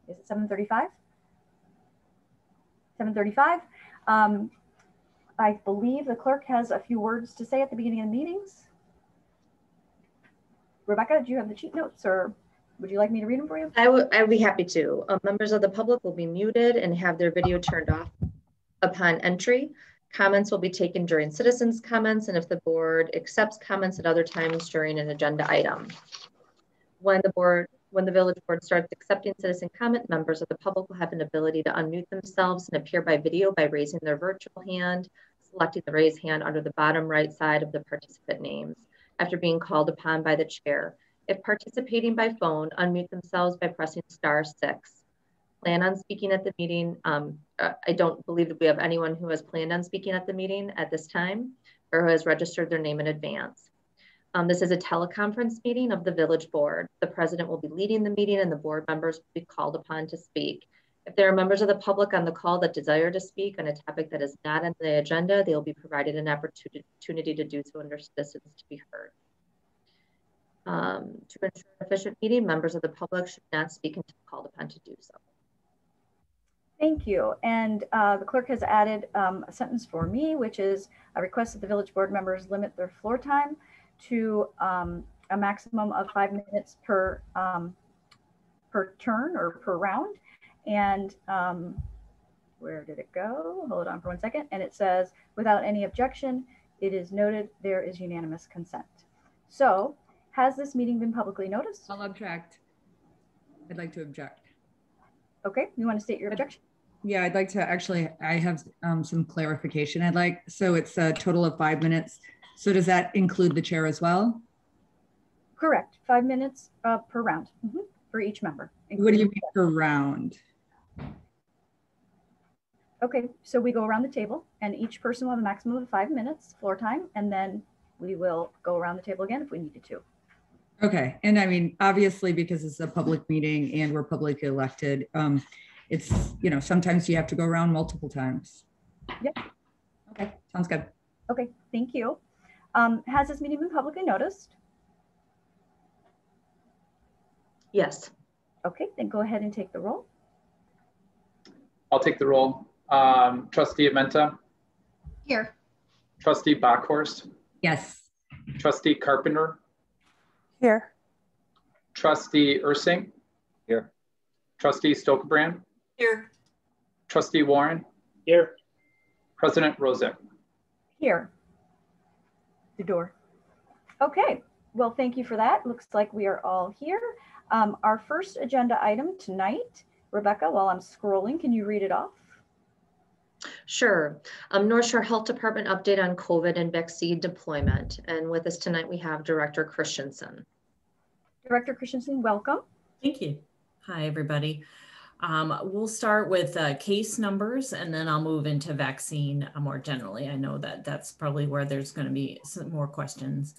Is it 7:35? 7:35. I believe the clerk has a few words to say at the beginning of the meetings. Rebecca, do you have the cheat notes, or would you like me to read them for you? I would be happy to. Members of the public will be muted and have their video turned off upon entry. Comments will be taken during citizens' comments, and if the board accepts comments at other times during an agenda item. When the village board starts accepting citizen comment, members of the public will have an ability to unmute themselves and appear by video by raising their virtual hand, selecting the raise hand under the bottom right side of the participant names after being called upon by the chair. If participating by phone, unmute themselves by pressing *6. Plan on speaking at the meeting. I don't believe that we have anyone who has planned on speaking at the meeting at this time or who has registered their name in advance. This is a teleconference meeting of the village board. The president will be leading the meeting and the board members will be called upon to speak. If there are members of the public on the call that desire to speak on a topic that is not on the agenda, they will be provided an opportunity to do so under citizens to be heard. To ensure an efficient meeting, members of the public should not speak until called upon to do so. Thank you. And the clerk has added a sentence for me, which is a request that the village board members limit their floor time to a maximum of 5 minutes per turn or per round. And where did it go? Hold on for 1 second. And it says, without any objection, it is noted there is unanimous consent. So has this meeting been publicly noticed? I'll object. I'd like to object. Okay, you want to state your objection? Yeah, I'd like to actually, I have some clarification I'd like. So it's a total of 5 minutes. So does that include the chair as well? Correct, 5 minutes per round for each member. What do you mean per round? Okay, so we go around the table and each person will have a maximum of 5 minutes floor time, and then we will go around the table again if we needed to. Okay, and I mean, obviously, because it's a public meeting and we're publicly elected, it's, you know, sometimes you have to go around multiple times. Yep. Okay, sounds good. Okay, thank you. Has this meeting been publicly noticed? Yes. Okay, then go ahead and take the roll. I'll take the roll. Trustee Amenta? Here. Trustee Bockhorst? Yes. Trustee Carpenter? Here. Trustee Ursing? Here. Trustee Stokebrand? Here. Trustee Warren? Here. President Rozek? Here. The door. Okay, well, thank you for that. Looks like we are all here. Our first agenda item tonight, Rebecca, while I'm scrolling, can you read it off? Sure. North Shore Health Department update on COVID and vaccine deployment. And with us tonight, we have Director Christensen. Director Christensen, welcome. Thank you. Hi, everybody. We'll start with case numbers, and then I'll move into vaccine more generally. I know that that's probably where there's going to be some more questions.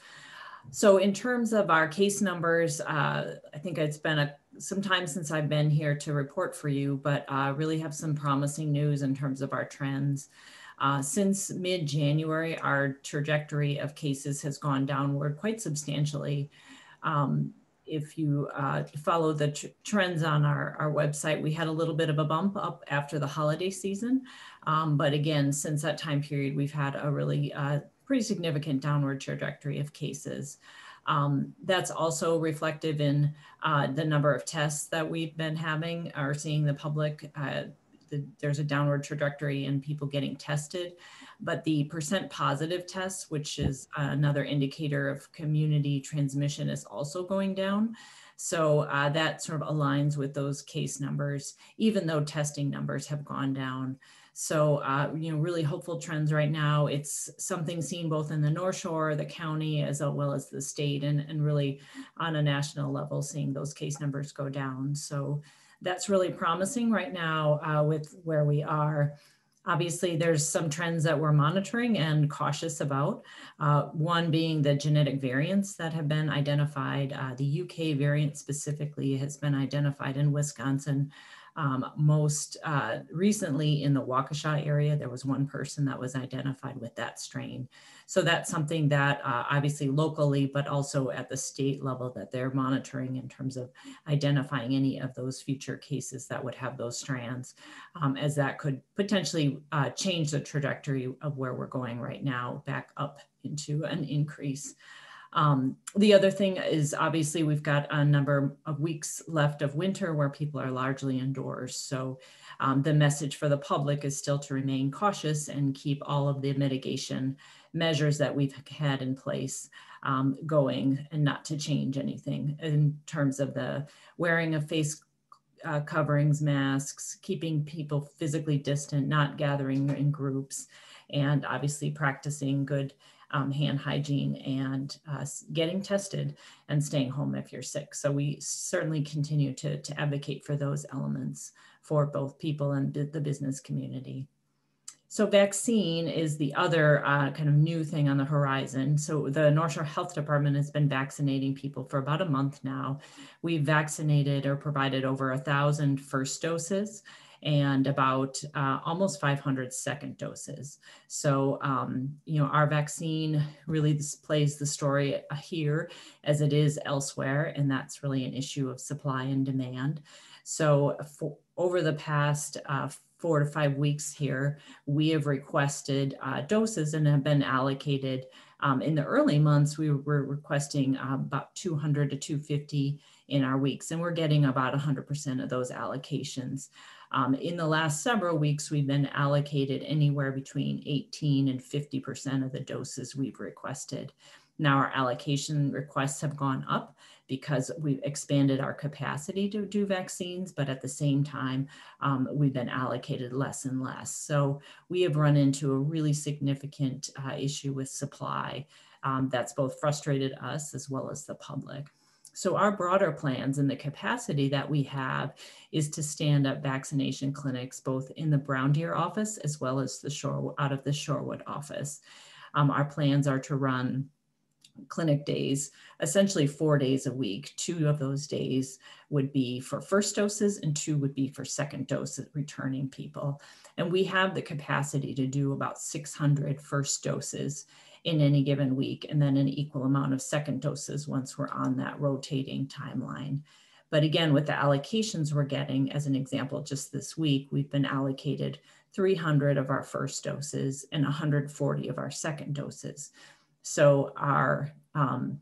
So in terms of our case numbers, I think it's been some time since I've been here to report for you, but really have some promising news in terms of our trends. Since mid-January, our trajectory of cases has gone downward quite substantially. If you follow the trends on our website, we had a little bit of a bump up after the holiday season. But again, since that time period, we've had a really pretty significant downward trajectory of cases. That's also reflective in the number of tests that we've been having or seeing the public. There's a downward trajectory in people getting tested, but the percent positive tests, which is another indicator of community transmission, is also going down. So that sort of aligns with those case numbers, even though testing numbers have gone down. So, you know, really hopeful trends right now. It's something seen both in the North Shore, the county, as well as the state, and really on a national level, seeing those case numbers go down. So that's really promising right now with where we are. Obviously, there's some trends that we're monitoring and cautious about. One being the genetic variants that have been identified. The UK variant specifically has been identified in Wisconsin. Most recently in the Waukesha area, there was one person that was identified with that strain. So that's something that obviously locally, but also at the state level that they're monitoring in terms of identifying any of those future cases that would have those strands, as that could potentially change the trajectory of where we're going right now back up into an increase. The other thing is obviously we've got a number of weeks left of winter where people are largely indoors. So the message for the public is still to remain cautious and keep all of the mitigation measures that we've had in place going, and not to change anything in terms of the wearing of face coverings, masks, keeping people physically distant, not gathering in groups, and obviously practicing good hand hygiene and getting tested and staying home if you're sick. So we certainly continue to advocate for those elements for both people and the business community. So vaccine is the other kind of new thing on the horizon. So the North Shore Health Department has been vaccinating people for about a month now. We've vaccinated or provided over 1,000 first doses and about almost 500 second doses. So, you know, our vaccine really displays the story here as it is elsewhere, and that's really an issue of supply and demand. So over the past 4 to 5 weeks here, we have requested doses and have been allocated. In the early months, we were requesting about 200 to 250 in our weeks, and we're getting about 100% of those allocations. In the last several weeks, we've been allocated anywhere between 18 and 50% of the doses we've requested. Now our allocation requests have gone up because we've expanded our capacity to do vaccines, but at the same time, we've been allocated less and less. So we have run into a really significant issue with supply that's both frustrated us as well as the public. So our broader plans and the capacity that we have is to stand up vaccination clinics, both in the Brown Deer office as well as out of the Shorewood office. Our plans are to run clinic days, essentially 4 days a week. 2 of those days would be for first doses and 2 would be for second doses returning people. And we have the capacity to do about 600 first doses in any given week, and then an equal amount of second doses once we're on that rotating timeline. But again, with the allocations we're getting, as an example, just this week, we've been allocated 300 of our first doses and 140 of our second doses. So our,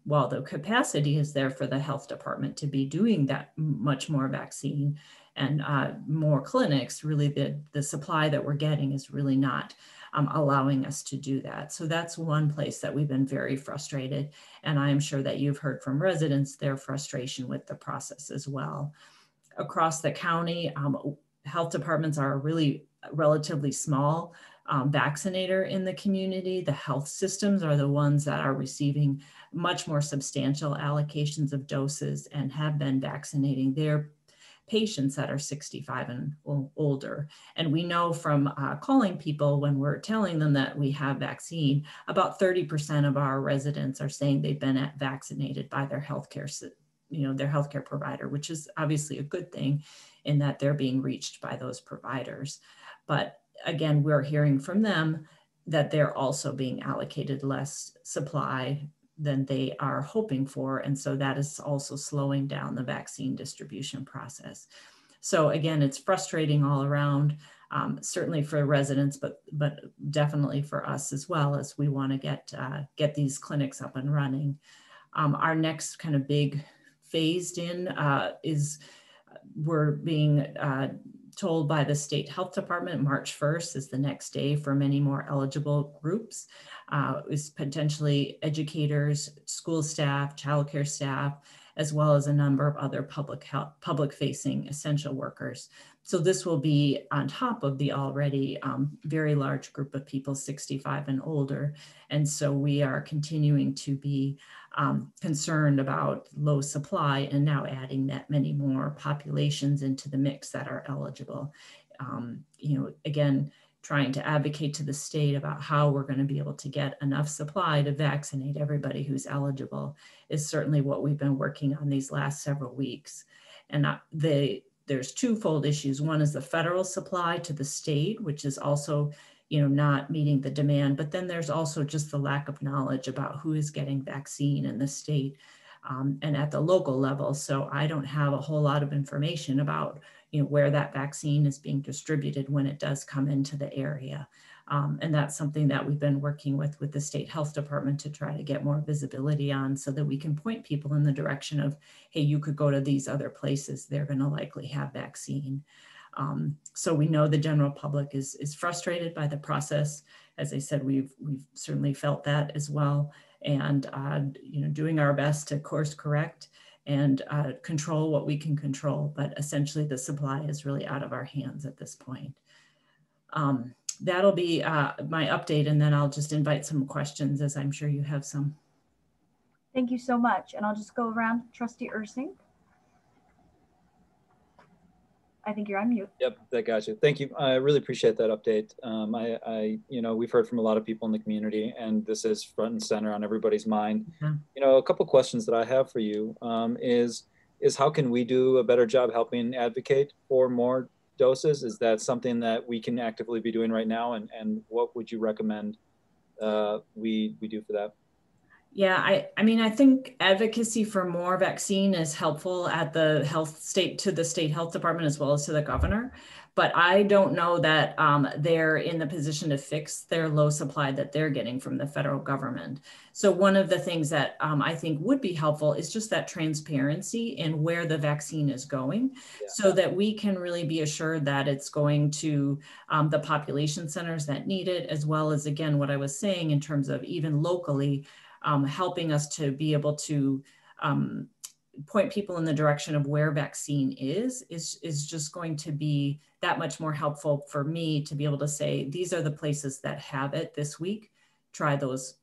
while the capacity is there for the health department to be doing that much more vaccine and more clinics, really the supply that we're getting is really not allowing us to do that. So that's one place that we've been very frustrated. And I am sure that you've heard from residents their frustration with the process as well. Across the county, health departments are really relatively small vaccinator in the community. The health systems are the ones that are receiving much more substantial allocations of doses and have been vaccinating their patients that are 65 and older. And we know from calling people when we're telling them that we have vaccine, about 30% of our residents are saying they've been vaccinated by their healthcare, their healthcare provider, which is obviously a good thing in that they're being reached by those providers. But again, we're hearing from them that they're also being allocated less supply than they are hoping for. And so that is also slowing down the vaccine distribution process. So again, it's frustrating all around, certainly for residents, but definitely for us as well, as we want to get these clinics up and running. Our next kind of big phased in is we're being told by the state health department March 1st is the next day for many more eligible groups, is potentially educators, school staff, childcare staff, as well as a number of other public facing essential workers. So this will be on top of the already very large group of people 65 and older. And so we are continuing to be concerned about low supply and now adding that many more populations into the mix that are eligible. Again, trying to advocate to the state about how we're going to be able to get enough supply to vaccinate everybody who's eligible is certainly what we've been working on these last several weeks. And the there's twofold issues. One is the federal supply to the state, which is also, not meeting the demand. But then there's also just the lack of knowledge about who is getting vaccine in the state and at the local level. So I don't have a whole lot of information about, where that vaccine is being distributed when it does come into the area. And that's something that we've been working with the state health department to try to get more visibility on, so that we can point people in the direction of, hey, you could go to these other places. They're going to likely have vaccine. So we know the general public is frustrated by the process. As I said, we've certainly felt that as well, and doing our best to course correct and control what we can control. But essentially, the supply is really out of our hands at this point. That'll be my update, and then I'll just invite some questions, as I'm sure you have some. Thank you so much. And I'll just go around. Trustee Ursing. I think you're on mute. Yep, that got you. Thank you. I really appreciate that update. We've heard from a lot of people in the community, and this is front and center on everybody's mind. Yeah. A couple questions that I have for you is how can we do a better job helping advocate for more doses? Is that something that we can actively be doing right now? And what would you recommend we do for that? Yeah, I think advocacy for more vaccine is helpful at the state health department as well as to the governor. But I don't know that they're in the position to fix their low supply that they're getting from the federal government. So one of the things that I think would be helpful is just that transparency in where the vaccine is going, so that we can really be assured that it's going to the population centers that need it, as well as, again, what I was saying in terms of even locally, helping us to be able to point people in the direction of where vaccine is just going to be that much more helpful for me to be able to say, these are the places that have it this week, try those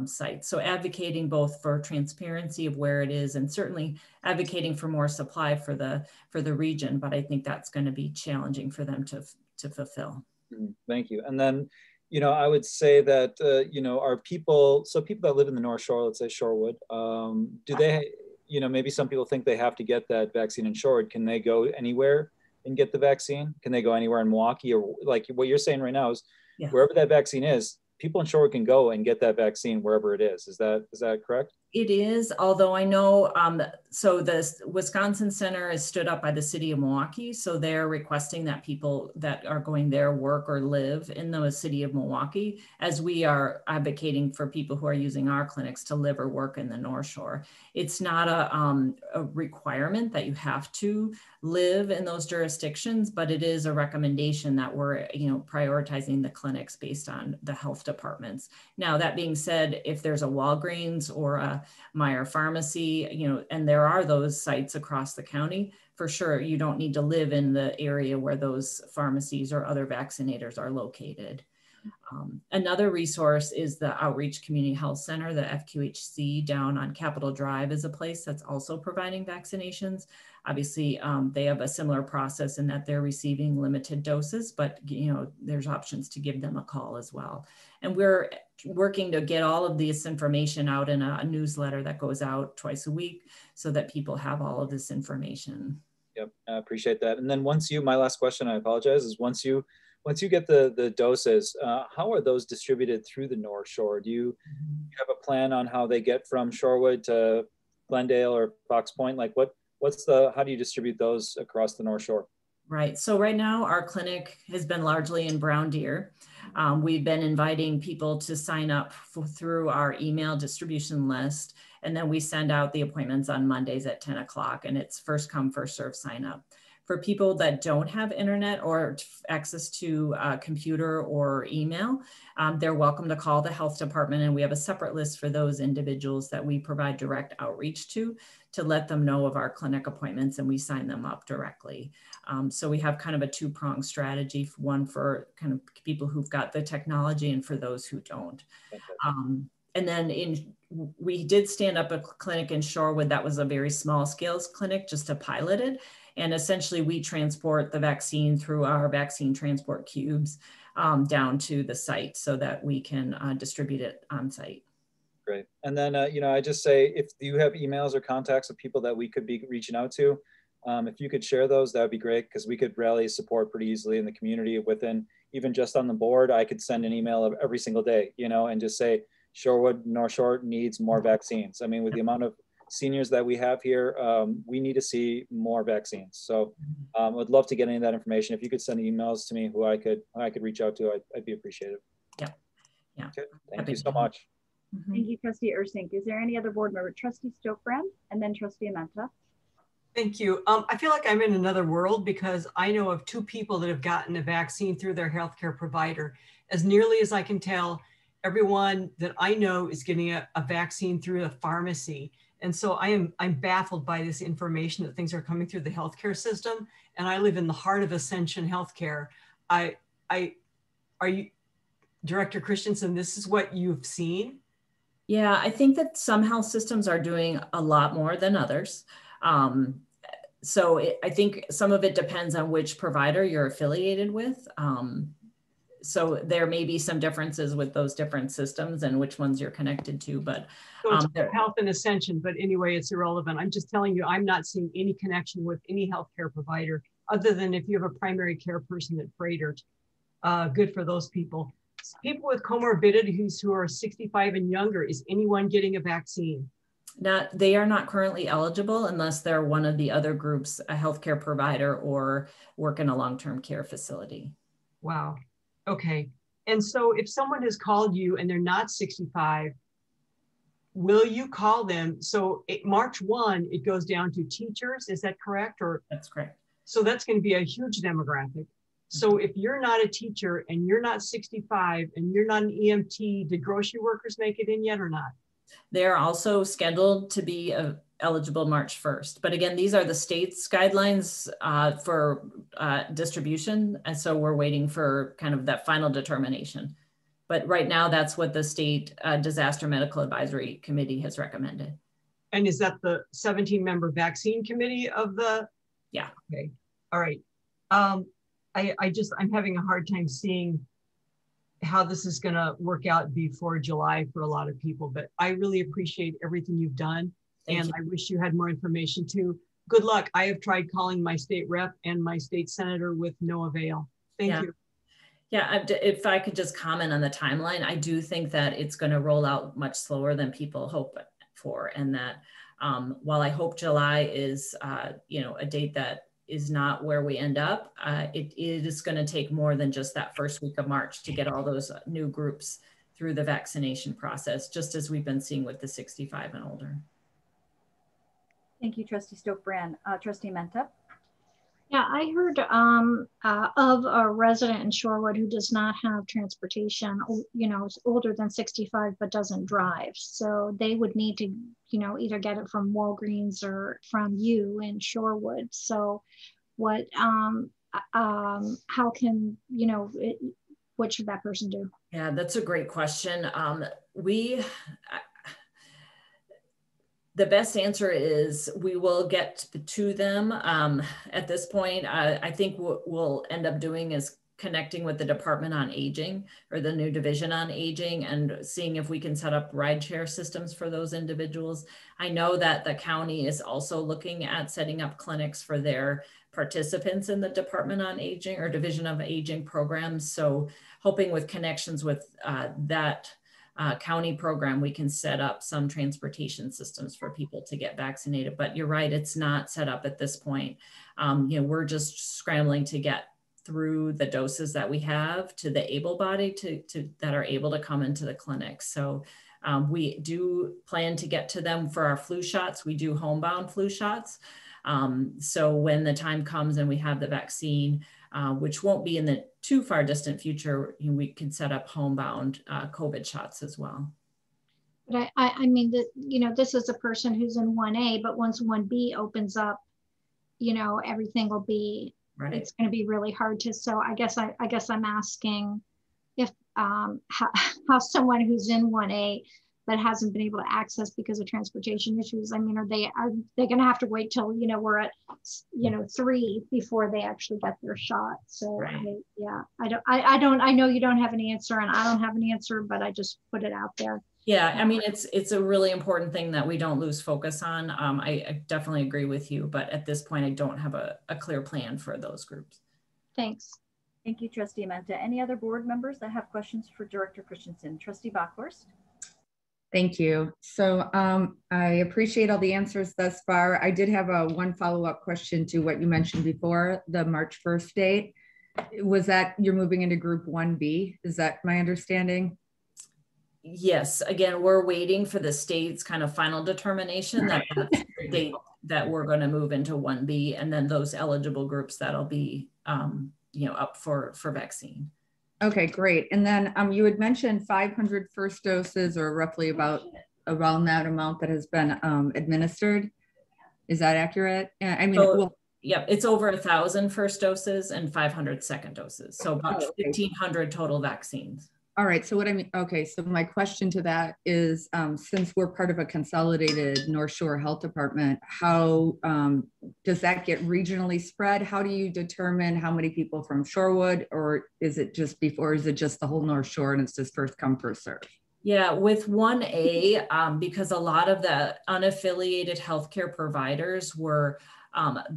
sites. So advocating both for transparency of where it is, and certainly advocating for more supply for the region, but I think that's going to be challenging for them to fulfill. Thank you. And then, I would say that, our people that live in the North Shore, let's say Shorewood, do they, maybe some people think they have to get that vaccine in Shorewood. Can they go anywhere and get the vaccine? Can they go anywhere in Milwaukee? Or like what you're saying right now is wherever that vaccine is, people in Shorewood can go and get that vaccine wherever it is. Is that correct? It is, although I know, so the Wisconsin Center is stood up by the city of Milwaukee. So they're requesting that people that are going there work or live in the city of Milwaukee, as we are advocating for people who are using our clinics to live or work in the North Shore. It's not a requirement that you have to live in those jurisdictions, but it is a recommendation that we're, prioritizing the clinics based on the health departments. Now, that being said, if there's a Walgreens or a Meyer Pharmacy, and there are those sites across the county, for sure, you don't need to live in the area where those pharmacies or other vaccinators are located. Another resource is the Outreach Community Health Center, the FQHC down on Capitol Drive is a place that's also providing vaccinations. Obviously, they have a similar process in that they're receiving limited doses, but there's options to give them a call as well. And we're working to get all of this information out in a newsletter that goes out twice a week so that people have all of this information. Yep, I appreciate that. And then my last question, I apologize, is once you get the doses, how are those distributed through the North Shore? Do you have a plan on how they get from Shorewood to Glendale or Fox Point? Like how do you distribute those across the North Shore? Right. So right now our clinic has been largely in Brown Deer. We've been inviting people to sign up through our email distribution list. And then we send out the appointments on Mondays at 10 o'clock, and it's first come, first serve sign up. For people that don't have internet or access to a computer or email, they're welcome to call the health department, and we have a separate list for those individuals that we provide direct outreach to let them know of our clinic appointments, and we sign them up directly. So we have kind of a two-pronged strategy, one for kind of people who've got the technology and for those who don't. And then we did stand up a clinic in Shorewood that was a very small scale clinic just to pilot it. And essentially we transport the vaccine through our vaccine transport cubes down to the site so that we can distribute it on site. Great. And then, I just say, if you have emails or contacts of people that we could be reaching out to, If you could share those, that would be great, because we could rally support pretty easily in the community. Within, even just on the board, I could send an email of every single day, you know, and just say, Shorewood, North Shore needs more vaccines. I mean, with the amount of seniors that we have here, we need to see more vaccines. So I'd love to get any of that information. If you could send emails to me who I could reach out to, I'd be appreciative. Yeah. Yeah. Okay. Thank you so much. Thank you, Trustee Ursink. Is there any other board member? Trustee Stokebrand and then Trustee Amenta. Thank you. I feel like I'm in another world because I know of 2 people that have gotten a vaccine through their healthcare provider. As nearly as I can tell, everyone that I know is getting a vaccine through a pharmacy. And so I'm baffled by this information that things are coming through the healthcare system. And I live in the heart of Ascension Healthcare. Are you, Director Christensen, this is what you've seen? Yeah, I think that some health systems are doing a lot more than others. I think some of it depends on which provider you're affiliated with. So there may be some differences with those different systems and which ones you're connected to, but so it's Health and Ascension, but anyway, it's irrelevant. I'm just telling you, I'm not seeing any connection with any healthcare provider other than if you have a primary care person at Freighter. Good for those people. People with comorbidities who are 65 and younger, is anyone getting a vaccine? They are not currently eligible unless they're one of the other groups, a healthcare provider or work in a long-term care facility. Wow. Okay. And so if someone has called you and they're not 65, will you call them? So March 1, it goes down to teachers. Is that correct? Or that's correct. So that's going to be a huge demographic. So if you're not a teacher and you're not 65 and you're not an EMT, did grocery workers make it in yet or not? They're also scheduled to be eligible March 1st. But again, these are the state's guidelines for distribution. And so we're waiting for kind of that final determination. But right now, that's what the state Disaster Medical Advisory Committee has recommended. And is that the 17-member vaccine committee of the? Yeah. Okay. All right. I'm having a hard time seeing how this is going to work out before July for a lot of people, but I really appreciate everything you've done. And I wish you had more information too. Good luck. I have tried calling my state rep and my state senator with no avail. Thank you. Yeah, if I could just comment on the timeline, I do think that it's going to roll out much slower than people hope for. And that while I hope July is, a date that is not where we end up, it is going to take more than just that first week of March to get all those new groups through the vaccination process, just as we've been seeing with the 65 and older. Thank you, Trustee Stokebrand. Trustee Menta. Yeah, I heard of a resident in Shorewood who does not have transportation, is older than 65, but doesn't drive. So they would need to, either get it from Walgreens or from you in Shorewood. So what, how can, what should that person do? Yeah, that's a great question. The best answer is we will get to them. At this point, I think what we'll end up doing is connecting with the Department on Aging or the new Division on Aging and seeing if we can set up rideshare systems for those individuals. I know that the county is also looking at setting up clinics for their participants in the Department on Aging or Division of Aging programs. So hoping with connections with that county program, we can set up some transportation systems for people to get vaccinated. But you're right, it's not set up at this point. We're just scrambling to get through the doses that we have to the able-bodied that are able to come into the clinic. So we do plan to get to them for our flu shots. We do homebound flu shots. So when the time comes and we have the vaccine, which won't be in the too far distant future, we can set up homebound COVID shots as well. But I mean, this is a person who's in 1A, but once 1B opens up, everything will be, right. It's going to be really hard to, so I guess I'm asking if, how someone who's in 1A but hasn't been able to access because of transportation issues. I mean, are they going to have to wait till, we're at, 3 before they actually get their shot? So right. I know you don't have an answer and I don't have an answer, but I just put it out there. Yeah, I mean, it's a really important thing that we don't lose focus on. I definitely agree with you, but at this point, I don't have a clear plan for those groups. Thanks. Thank you, Trustee Menta. Any other board members that have questions for Director Christensen? Trustee Bockhorst. Thank you. So I appreciate all the answers thus far. I did have one follow-up question to what you mentioned before, the March 1st date. Was that you're moving into group 1B? Is that my understanding? Yes, again, we're waiting for the state's kind of final determination that that's the date that we're going to move into 1B, and then those eligible groups that'll be up for vaccine. Okay, great. And then you had mentioned 500 first doses, or roughly about around that amount that has been administered. Is that accurate? I mean, so, yeah, it's over 1,000 first doses and 500 second doses. So about 1,500 total vaccines. All right. So what I mean, okay. So my question to that is, since we're part of a consolidated North Shore Health Department, how does that get regionally spread? How do you determine how many people from Shorewood, or is it just the whole North Shore and it's just first come, first serve? Yeah, with 1A, because a lot of the unaffiliated healthcare providers were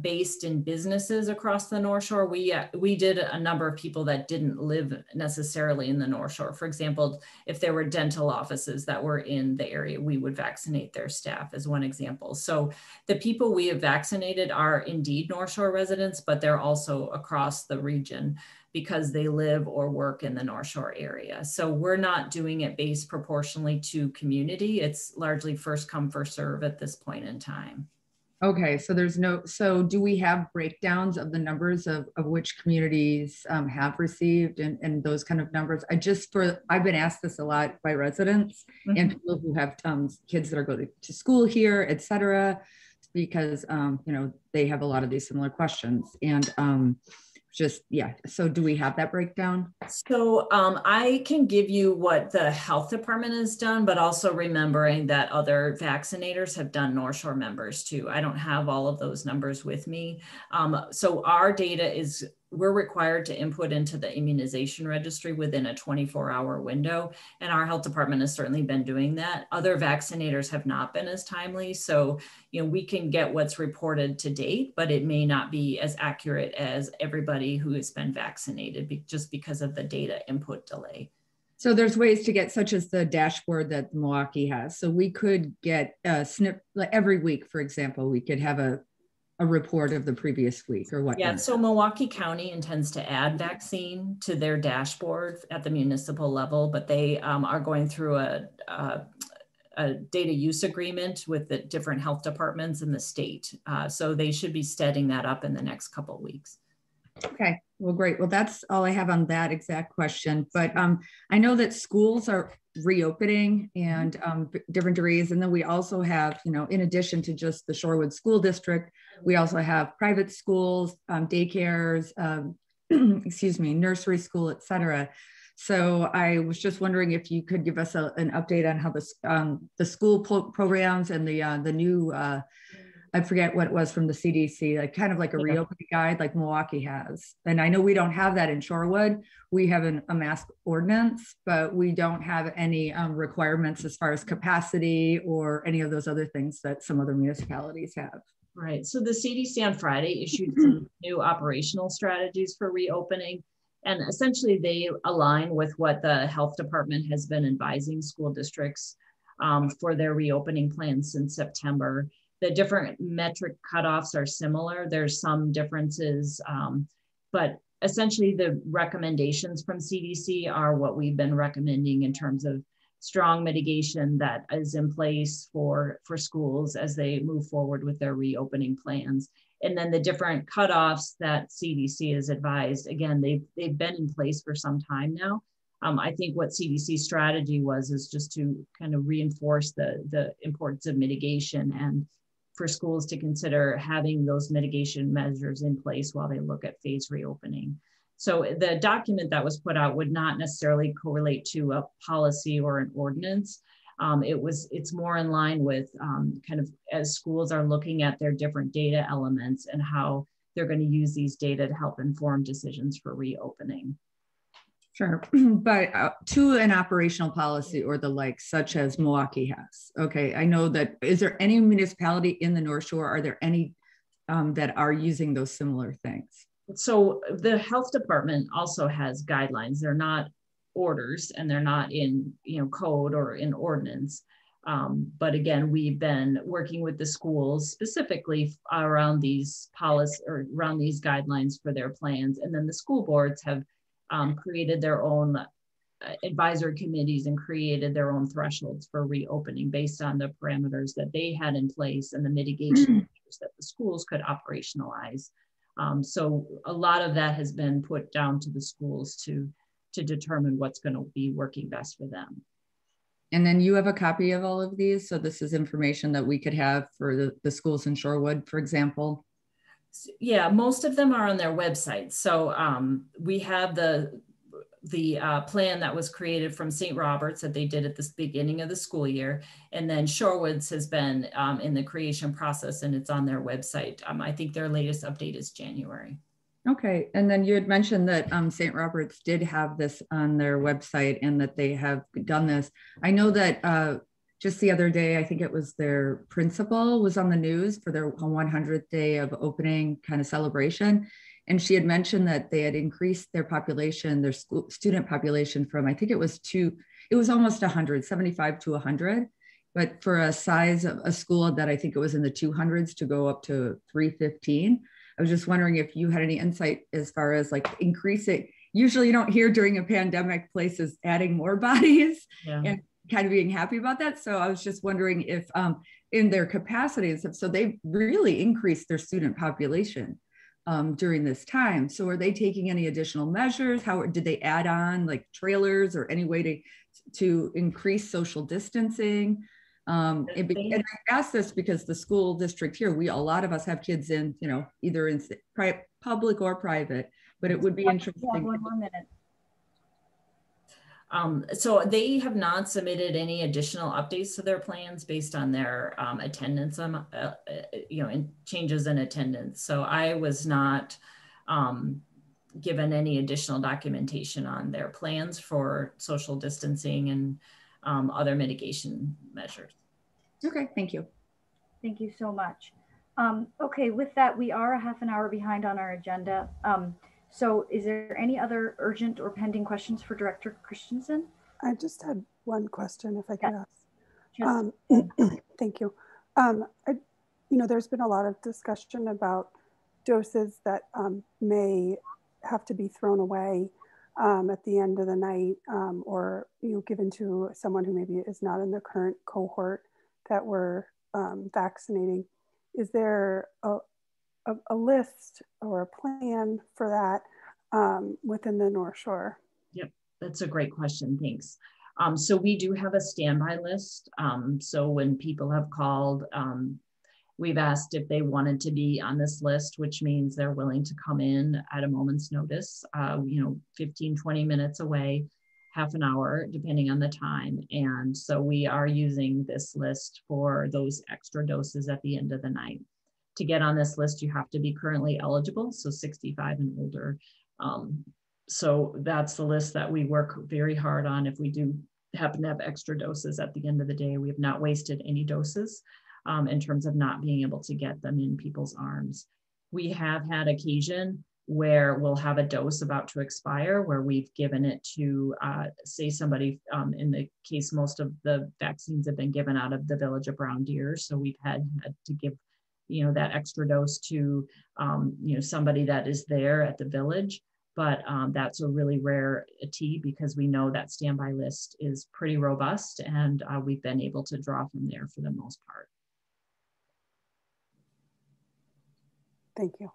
based in businesses across the North Shore, we did a number of people that didn't live necessarily in the North Shore. For example, if there were dental offices that were in the area, we would vaccinate their staff as one example. So the people we have vaccinated are indeed North Shore residents, but they're also across the region because they live or work in the North Shore area. So we're not doing it based proportionally to community. It's largely first come, first serve at this point in time. Okay, so do we have breakdowns of the numbers of which communities have received and those kind of numbers? I've been asked this a lot by residents and people who have kids that are going to school here, et cetera, because they have a lot of these similar questions. And so do we have that breakdown? So I can give you what the health department has done, but also remembering that other vaccinators have done North Shore members too. I don't have all of those numbers with me. So our data is, we're required to input into the immunization registry within a 24-hour window. And our health department has certainly been doing that. Other vaccinators have not been as timely. So, we can get what's reported to date, but it may not be as accurate as everybody who has been vaccinated just because of the data input delay. So there's ways to get, such as the dashboard that Milwaukee has. So we could get a snip every week, for example, we could have a report of the previous week or what? Yeah, so Milwaukee County intends to add vaccine to their dashboard at the municipal level, but they are going through a data use agreement with the different health departments in the state. So they should be setting that up in the next couple of weeks. Okay, well, great. Well, that's all I have on that exact question. But I know that schools are reopening and different degrees. And then we also have, in addition to just the Shorewood School District, we also have private schools, daycares, nursery school, et cetera. So I was just wondering if you could give us an update on how the school programs and the new, I forget what it was from the CDC, like kind of like a reopening guide like Milwaukee has. And I know we don't have that in Shorewood. We have a mask ordinance, but we don't have any requirements as far as capacity or any of those other things that some other municipalities have. Right. So the CDC on Friday issued some new operational strategies for reopening. And essentially they align with what the health department has been advising school districts for their reopening plans since September. The different metric cutoffs are similar. There's some differences, but essentially the recommendations from CDC are what we've been recommending in terms of strong mitigation that is in place for schools as they move forward with their reopening plans. And then the different cutoffs that CDC has advised, again, they've been in place for some time now. I think what CDC's strategy is just to kind of reinforce the importance of mitigation and for schools to consider having those mitigation measures in place while they look at phase reopening. So the document that was put out would not necessarily correlate to a policy or an ordinance. It's more in line with kind of as schools are looking at their different data elements and how they're going to use these data to help inform decisions for reopening. Sure, but to an operational policy or the like, such as Milwaukee has. Okay, I know that. Is there any municipality in the North Shore? Are there any that are using those similar things? So the health department also has guidelines. They're not orders and they're not in code or in ordinance. But again, we've been working with the schools specifically around these policies or around these guidelines for their plans. And then the school boards have created their own advisory committees and created their own thresholds for reopening based on the parameters that they had in place and the mitigation measures that the schools could operationalize. So a lot of that has been put down to the schools to determine what's going to be working best for them. And then you have a copy of all of these. So this is information that we could have for the schools in Shorewood, for example. Yeah, most of them are on their website. So we have the plan that was created from St. Robert's that they did at the beginning of the school year. And then Shorewood's has been in the creation process and it's on their website. I think their latest update is January. Okay, and then you had mentioned that St. Robert's did have this on their website and that they have done this. I know that just the other day, I think it was their principal was on the news for their 100th day of opening kind of celebration. And she had mentioned that they had increased their population, their student population from, I think it was almost 100, 75 to 100. But for a size of a school that I think it was in the 200s to go up to 315, I was just wondering if you had any insight as far as like increasing. Usually you don't hear during a pandemic places adding more bodies and kind of being happy about that. So I was just wondering if in their capacities, so they've really increased their student population during this time. So are they taking any additional measures? How did they add on like trailers or any way to increase social distancing? And I ask this because the school district here, a lot of us have kids in, either in public or private, but it would be interesting. Yeah, one more minute. So they have not submitted any additional updates to their plans based on their attendance, and changes in attendance. So I was not given any additional documentation on their plans for social distancing and other mitigation measures. Okay, thank you. Thank you so much. Okay, with that, we are a half an hour behind on our agenda. So is there any other urgent or pending questions for Director Christensen? I just had one question, if I could Yes. ask. Thank you. There's been a lot of discussion about doses that may have to be thrown away at the end of the night or given to someone who maybe is not in the current cohort that we're vaccinating. Is there a list or a plan for that within the North Shore? Yep, that's a great question. Thanks. So we do have a standby list. So when people have called, we've asked if they wanted to be on this list, which means they're willing to come in at a moment's notice, 15, 20 minutes away, half an hour, depending on the time. And so we are using this list for those extra doses at the end of the night. To get on this list, you have to be currently eligible, so 65 and older. So that's the list that we work very hard on. If we do happen to have extra doses at the end of the day, we have not wasted any doses in terms of not being able to get them in people's arms. We have had occasion where we'll have a dose about to expire, where we've given it to, say somebody, in the case, most of the vaccines have been given out of the village of Brown Deer. So we've had to give, that extra dose to, somebody that is there at the village. But that's a really rarity because we know that standby list is pretty robust and we've been able to draw from there for the most part. Thank you.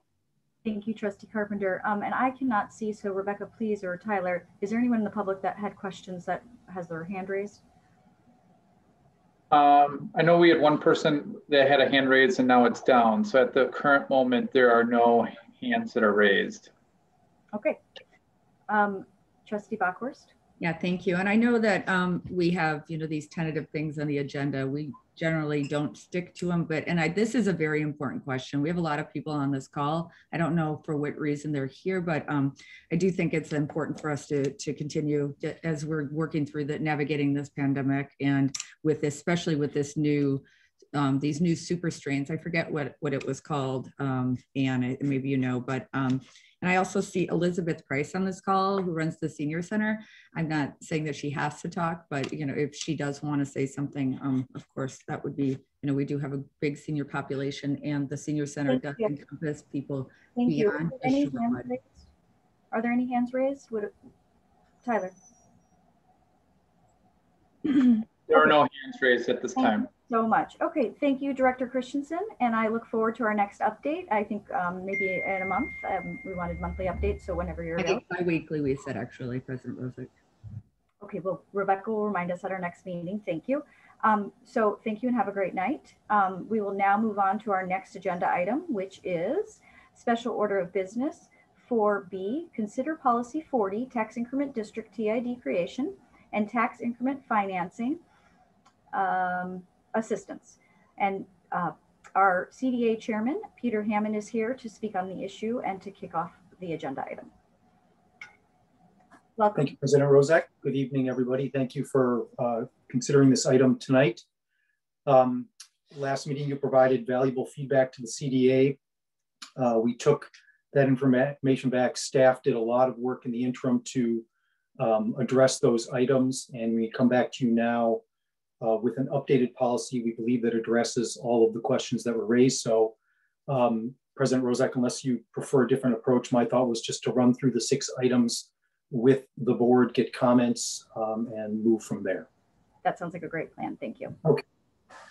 Thank you, Trustee Carpenter. And I cannot see, so Rebecca, please, or Tyler, is there anyone in the public that had questions that has their hand raised? I know we had one person that had a hand raised and now it's down. So at the current moment, there are no hands that are raised. Okay. Trustee Bockhorst. Yeah, thank you. And I know that we have, these tentative things on the agenda. We generally don't stick to them, but, this is a very important question. We have a lot of people on this call. I don't know for what reason they're here, but I do think it's important for us to continue as we're working through navigating this pandemic, and especially with this new, these new super strains. I forget what it was called, Anne, maybe you know, but and I also see Elizabeth Price on this call, who runs the senior center. I'm not saying that she has to talk, but if she does want to say something, of course, that would be, we do have a big senior population, and the senior center does encompass people beyond the Shorewood. Are there any hands raised? Tyler? There are no hands raised at this time. So much. Okay, thank you, Director Christensen, and I look forward to our next update. I think maybe in a month. We wanted monthly updates, so whenever you're available. Bi-weekly, we said, actually, President Rosick. Okay, well, Rebecca will remind us at our next meeting. Thank you. So thank you and have a great night. We will now move on to our next agenda item, which is special order of business 4B, consider policy 40, tax increment district TID creation and tax increment financing assistance. And our CDA chairman, Peter Hammond, is here to speak on the issue and to kick off the agenda item. Welcome. Thank you, President Rozak. Good evening, everybody. Thank you for considering this item tonight. Last meeting, you provided valuable feedback to the CDA. We took that information back. Staff did a lot of work in the interim to address those items, and we come back to you now with an updated policy we believe that addresses all of the questions that were raised. So President Rozak, unless you prefer a different approach, my thought was just to run through the 6 items with the board, get comments, and move from there. That sounds like a great plan. Thank you. Okay.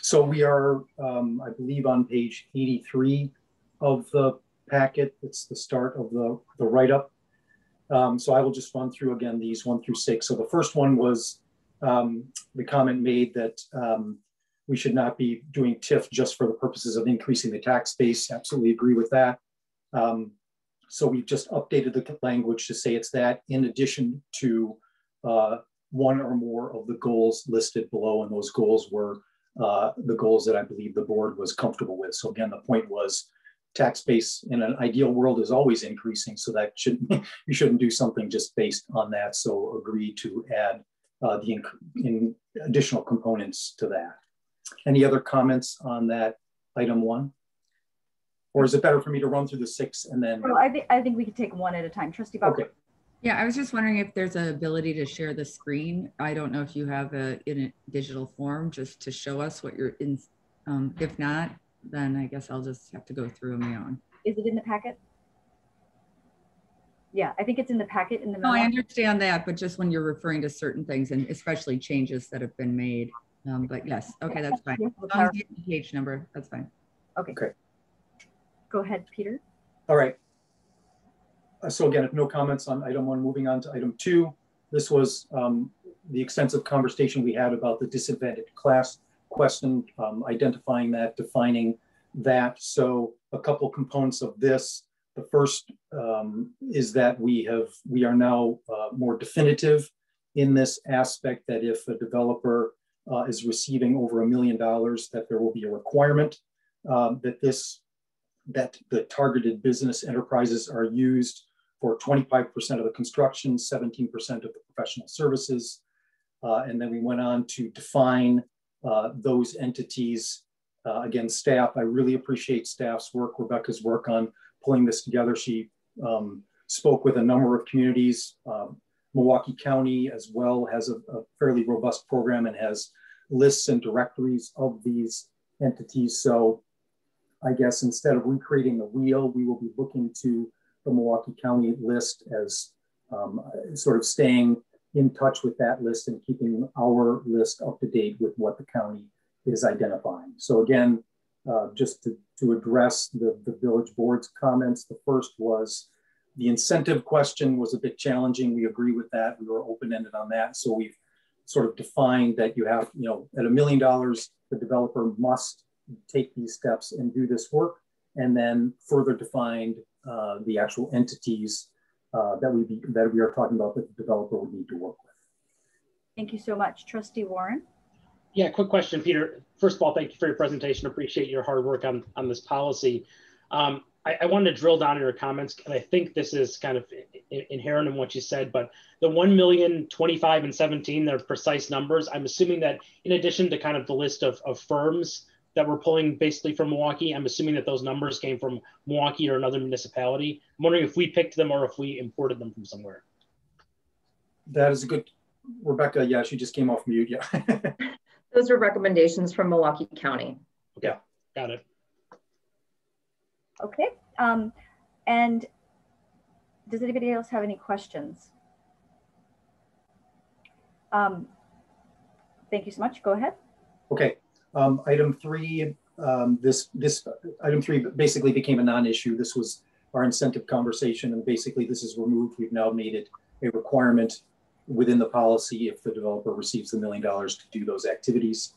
So we are, I believe, on page 83 of the packet. It's the start of the write-up. So I will just run through again these 1 through 6. So the first one was the comment made that we should not be doing TIF just for the purposes of increasing the tax base. Absolutely agree with that. So we've just updated the language to say it's that in addition to one or more of the goals listed below, and those goals were the goals that I believe the board was comfortable with. So again, the point was tax base in an ideal world is always increasing, so that you shouldn't do something just based on that. So agree to add the additional components to that. Any other comments on that item 1? Or is it better for me to run through the 6 and then? Well, I think we could take 1 at a time. Trustee Bob. Okay. Yeah, I was just wondering if there's an ability to share the screen. I don't know if you have in a digital form just to show us what you're in. If not, then I guess I'll just have to go through them on. Is it in the packet? Yeah, I think it's in the packet in the memo. No, I understand that, but just when you're referring to certain things and especially changes that have been made. But yes, okay, that's fine. As long as you have the page number, that's fine. Okay. Go ahead, Peter. All right. So again, if no comments on item 1, moving on to item 2, this was the extensive conversation we had about the disadvantaged class question, identifying that, defining that. So a couple components of this. The first is that we are now more definitive in this aspect that if a developer is receiving over $1 million, that there will be a requirement that the targeted business enterprises are used for 25% of the construction, 17% of the professional services. And then we went on to define those entities. Again, staff, I really appreciate staff's work, Rebecca's work on pulling this together. She spoke with a number of communities. Milwaukee County as well has a fairly robust program and has lists and directories of these entities. So I guess instead of recreating the wheel, we will be looking to the Milwaukee County list as sort of staying in touch with that list and keeping our list up to date with what the county is identifying. So again, just to address the village board's comments, the first was the incentive question was a bit challenging. We agree with that. We were open-ended on that. So we've sort of defined that you have, at $1 million, the developer must take these steps and do this work, and then further defined the actual entities that we are talking about that the developer would need to work with. Thank you so much. Trustee Warren. Yeah, quick question, Peter. First of all, thank you for your presentation. Appreciate your hard work on this policy. I wanted to drill down in your comments, and I think this is kind of inherent in what you said, but the 1 million, 25, and 17, they're precise numbers. I'm assuming that in addition to kind of the list of firms that we're pulling basically from Milwaukee, I'm assuming that those numbers came from Milwaukee or another municipality. I'm wondering if we picked them or if we imported them from somewhere. That is a good, Rebecca, yeah, she just came off mute, yeah. Those are recommendations from Milwaukee County. Yeah, got it. Okay, and does anybody else have any questions? Thank you so much, go ahead. Okay, item 3, this item 3 basically became a non-issue. This was our incentive conversation, and basically this is removed. We've now made it a requirement within the policy if the developer receives the $1 million to do those activities.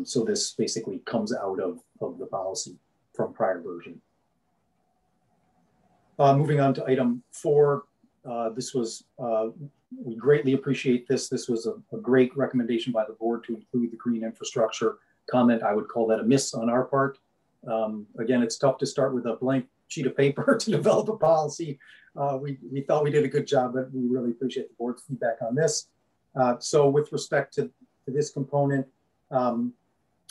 So this basically comes out of the policy from prior version. Moving on to item 4, this was, we greatly appreciate this. This was a great recommendation by the board to include the green infrastructure comment. I would call that a miss on our part. Again, it's tough to start with a blank sheet of paper to develop a policy. We thought we did a good job, but we really appreciate the board's feedback on this. So with respect to this component,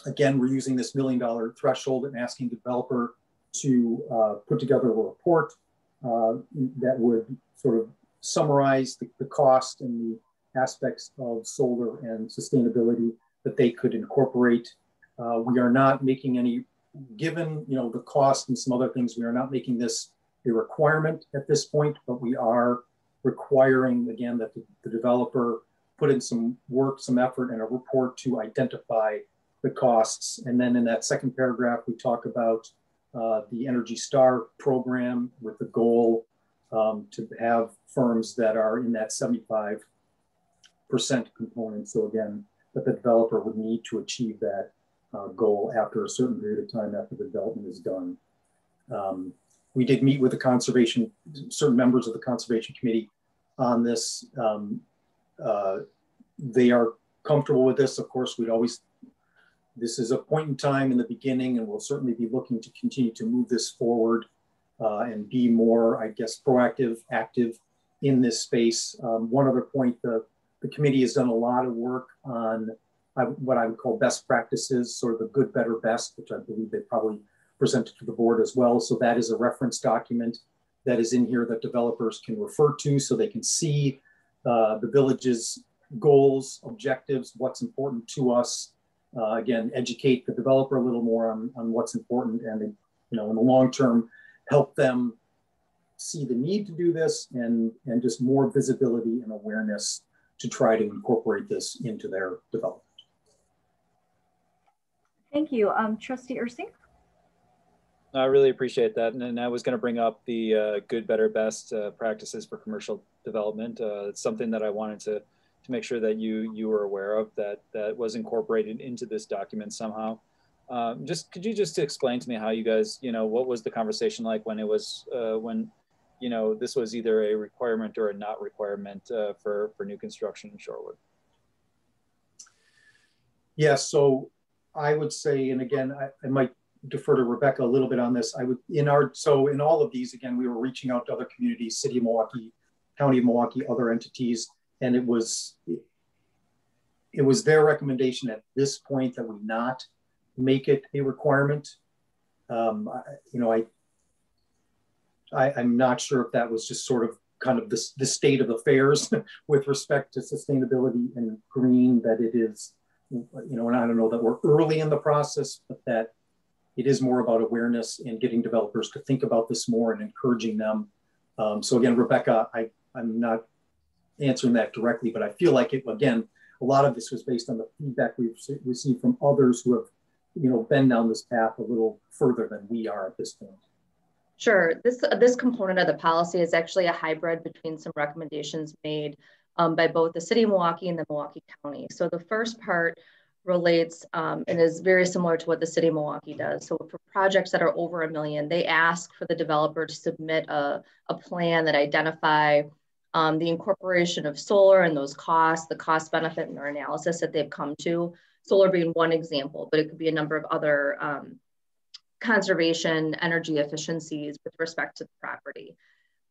again, we're using this $1 million threshold and asking the developer to put together a report that would sort of summarize the cost and the aspects of solar and sustainability that they could incorporate. We are not making any, given the cost and some other things, we are not making this a requirement at this point, but we are requiring, again, that the developer put in some work, some effort, and a report to identify the costs. And then in that second paragraph, we talk about the Energy Star program with the goal to have firms that are in that 75% component. So again, that the developer would need to achieve that goal after a certain period of time after the development is done. We did meet with the certain members of the Conservation Committee on this. They are comfortable with this. Of course, this is a point in time in the beginning, and we'll certainly be looking to continue to move this forward and be more, I guess, proactive, active in this space. One other point, the committee has done a lot of work on what I would call best practices, sort of the good, better, best, which I believe they probably presented to the board as well. So that is a reference document that is in here that developers can refer to so they can see the village's goals, objectives, what's important to us. Again, educate the developer a little more on what's important, and in the long term, help them see the need to do this and just more visibility and awareness to try to incorporate this into their development. Thank you. Trustee Ursing? I really appreciate that. And I was going to bring up the good, better, best practices for commercial development. It's something that I wanted to make sure that you were aware of, that was incorporated into this document somehow. Could you just explain to me how you guys, what was the conversation like when it was, this was either a requirement or a not requirement for new construction in Shorewood? Yeah, so I would say, and again, I might defer to Rebecca a little bit on this. In all of these, again, we were reaching out to other communities, City of Milwaukee, County of Milwaukee, other entities, and it was their recommendation at this point that we not make it a requirement. I'm not sure if that was just sort of kind of the state of affairs with respect to sustainability and green, that it is, and I don't know that we're early in the process, but that it is more about awareness and getting developers to think about this more and encouraging them. So again, Rebecca, I'm not answering that directly, but I feel like a lot of this was based on the feedback we've received from others who have, been down this path a little further than we are at this point. Sure. This component of the policy is actually a hybrid between some recommendations made by both the City of Milwaukee and the Milwaukee County. So the first part relates and is very similar to what the City of Milwaukee does. So for projects that are over $1 million, they ask for the developer to submit a plan that identify the incorporation of solar and those costs, the cost benefit and their analysis that they've come to. solar being one example, but it could be a number of other conservation energy efficiencies with respect to the property.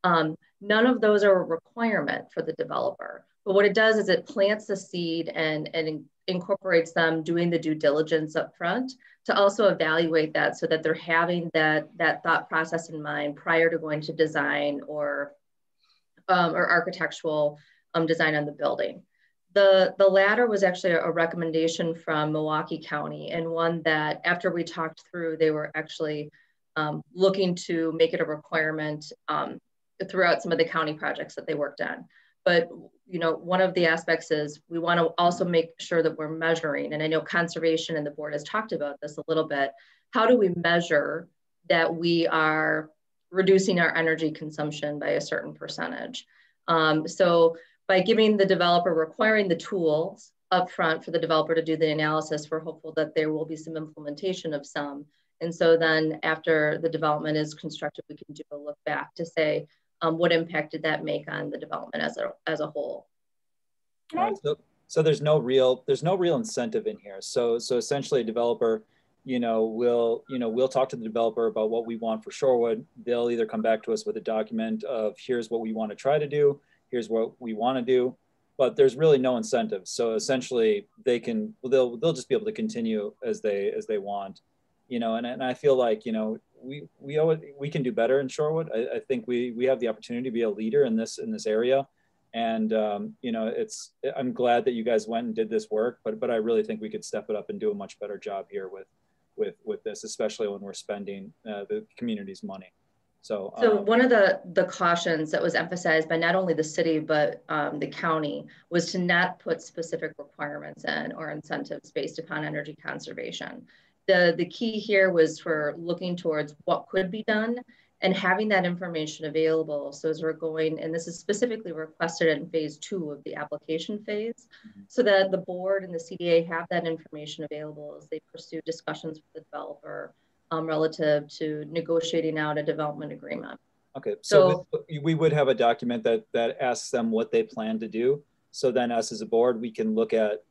None of those are a requirement for the developer, but what it does is it plants the seed and incorporates them doing the due diligence up front to also evaluate that so that they're having that thought process in mind prior to going to design or architectural design on the building. The latter was actually a recommendation from Milwaukee County, and one that after we talked through, they were actually looking to make it a requirement throughout some of the county projects that they worked on. But you know, one of the aspects is we want to also make sure that we're measuring, and I know conservation and the board has talked about this a little bit. How do we measure that we are reducing our energy consumption by a certain percentage? So by giving the developer, requiring the tools up front for the developer to do the analysis, we're hopeful that there will be some implementation of some. And so then after the development is constructed, we can do a look back to say, what impact did that make on the development as a whole? So there's no real incentive in here. So essentially a developer, we'll talk to the developer about what we want for Shorewood. They'll either come back to us with a document of here's what we want to try to do, here's what we want to do, but there's really no incentive. So essentially they'll just be able to continue as they want, and I feel like, we can do better in Shorewood. I think we have the opportunity to be a leader in this area. And, I'm glad that you guys went and did this work, but I really think we could step it up and do a much better job here with this, especially when we're spending the community's money. So one of the cautions that was emphasized by not only the city, but the county was to not put specific requirements in or incentives based upon energy conservation. The key here was for looking towards what could be done and having that information available. So as we're going, and this is specifically requested in phase 2 of the application phase, so that the board and the CDA have that information available as they pursue discussions with the developer relative to negotiating out a development agreement. Okay, so we would have a document that asks them what they plan to do. So then us as a board, we can look at,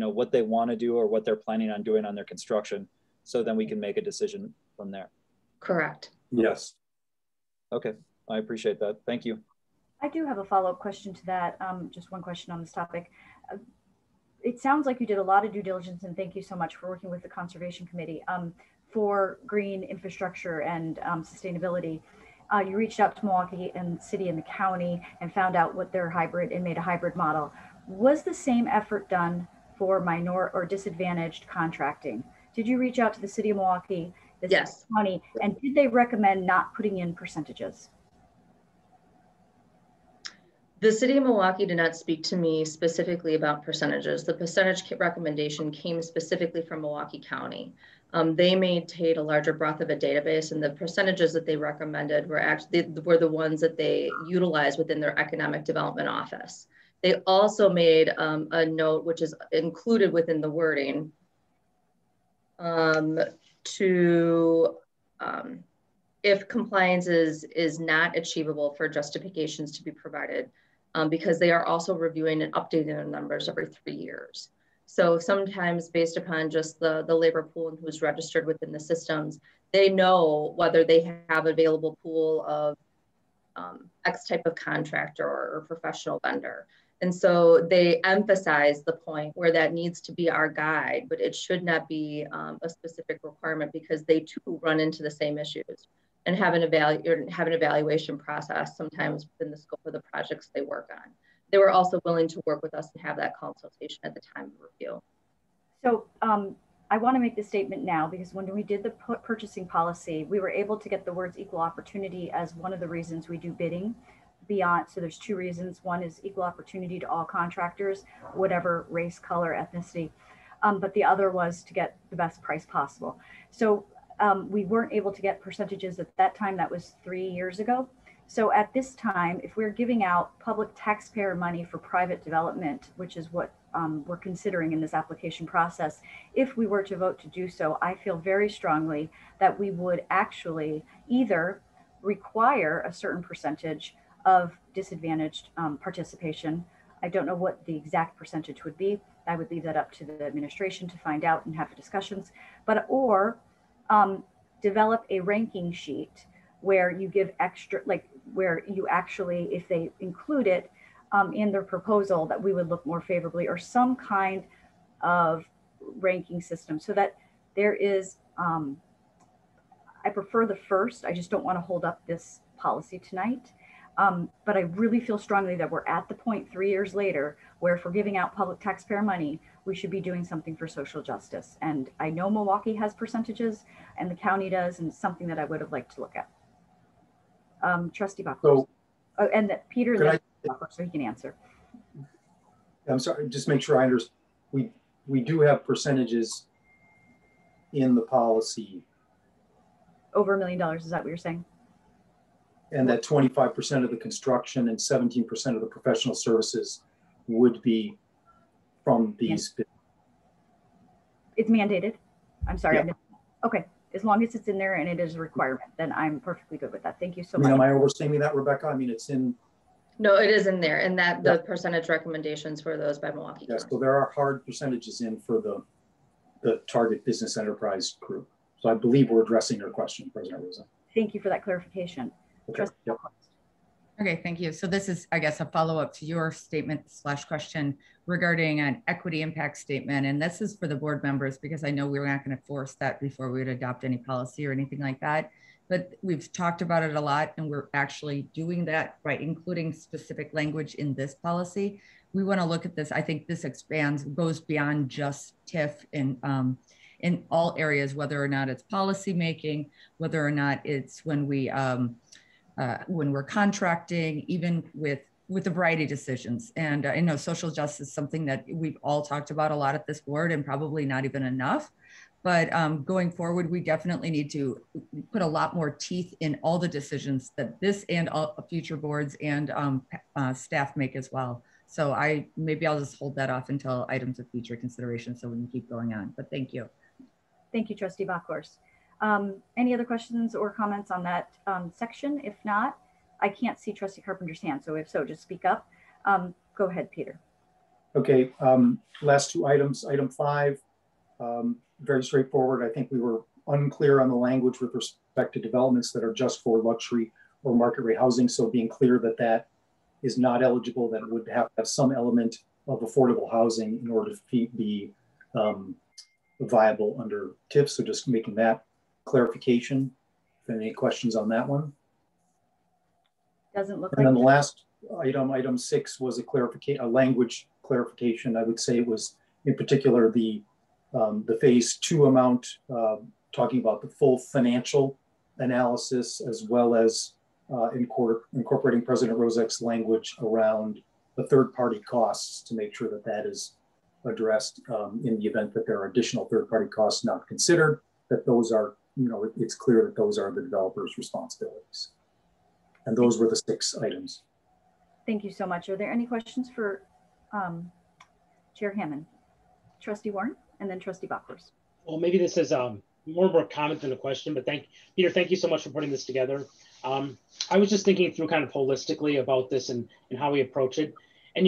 what they want to do or what they're planning on doing on their construction. So then we can make a decision from there. Correct. Yes. Okay, I appreciate that. Thank you. I do have a follow-up question to that. Just one question on this topic. It sounds like you did a lot of due diligence, and thank you so much for working with the Conservation Committee for green infrastructure and sustainability. You reached out to Milwaukee and City and the county and found out what their hybrid and made a hybrid model. Was the same effort done for minor or disadvantaged contracting? Did you reach out to the City of Milwaukee, the yes. county, and did they recommend not putting in percentages? The City of Milwaukee did not speak to me specifically about percentages. The percentage recommendation came specifically from Milwaukee County. They maintained a larger breadth of a database, and the percentages that they recommended were the ones that they utilized within their economic development office. They also made a note, which is included within the wording, if compliance is not achievable, for justifications to be provided, because they are also reviewing and updating their numbers every 3 years. So sometimes based upon just the labor pool and who's registered within the systems, they know whether they have available pool of X type of contractor or professional vendor. And so they emphasize the point where that needs to be our guide, but it should not be a specific requirement, because they too run into the same issues and have an evaluation process sometimes within the scope of the projects they work on. They were also willing to work with us and have that consultation at the time of review. So I want to make this statement now, because when we did the purchasing policy, we were able to get the words equal opportunity as one of the reasons we do bidding beyond. So there's 2 reasons. One is equal opportunity to all contractors, whatever race, color, ethnicity. But the other was to get the best price possible. So we weren't able to get percentages at that time. That was 3 years ago. So at this time, if we're giving out public taxpayer money for private development, which is what we're considering in this application process, if we were to vote to do so, I feel very strongly that we would actually either require a certain percentage of disadvantaged participation. I don't know what the exact percentage would be, I would leave that up to the administration to find out and have discussions, or develop a ranking sheet where you give extra, like where you actually, if they include it in their proposal, that we would look more favorably, or some kind of ranking system so that there is, I prefer the first, I just don't want to hold up this policy tonight. But I really feel strongly that we're at the point 3 years later where if we're giving out public taxpayer money, we should be doing something for social justice. And I know Milwaukee has percentages and the county does, and it's something that I would have liked to look at. Trustee Bachler. So, and that Peter, so he can answer. I'm sorry, just make sure I understand. We do have percentages in the policy. Over $1 million, is that what you're saying? And that 25% of the construction and 17% of the professional services would be from these. It's mandated. I'm sorry. Yeah. Okay. As long as it's in there and it is a requirement, then I'm perfectly good with that. Thank you so much. Am I overstating that, Rebecca? I mean, it's in. No, it is in there, and that the percentage recommendations for those by Milwaukee. Yes, so there are hard percentages in for the target business enterprise group. So I believe we're addressing your question, President Rosa. Thank you for that clarification. Okay. Yep. Okay, thank you. So this is, I guess, a follow-up to your statement / question regarding an equity impact statement. And this is for the board members, because I know we were not going to force that before we would adopt any policy or anything like that. But we've talked about it a lot, and we're actually doing that by including specific language in this policy. We want to look at this. I think this expands, goes beyond just TIF in all areas, whether or not it's policy making, whether or not it's when we're contracting, even with a variety of decisions. And I know social justice is something that we've all talked about a lot at this board, and probably not even enough. But going forward, we definitely need to put a lot more teeth in all the decisions that this and all future boards and staff make as well. So maybe I'll just hold that off until items of future consideration so we can keep going on. But thank you. Thank you, Trustee Bachhorst. Any other questions or comments on that section? If not, I can't see Trustee Carpenter's hand. So if so, just speak up. Go ahead, Peter. Okay, last two items. Item 5, very straightforward. I think we were unclear on the language with respect to developments that are just for luxury or market rate housing. So being clear that that is not eligible, that it would have to have some element of affordable housing in order to be viable under TIF. So just making that clarification. If any questions on that one? Doesn't look and like. And then the last item, item 6, was a language clarification. I would say it was in particular the phase 2 amount, talking about the full financial analysis, as well as incorporating President Rozek's language around the third-party costs to make sure that that is addressed in the event that there are additional third-party costs not considered, that those are, it's clear that those are the developer's responsibilities. And those were the 6 items. Thank you so much. Are there any questions for Chair Hammond? Trustee Warren, and then Trustee Bachhorst. Well, maybe this is more of a comment than a question, but Peter, thank you so much for putting this together. I was just thinking through kind of holistically about this and how we approach it. And,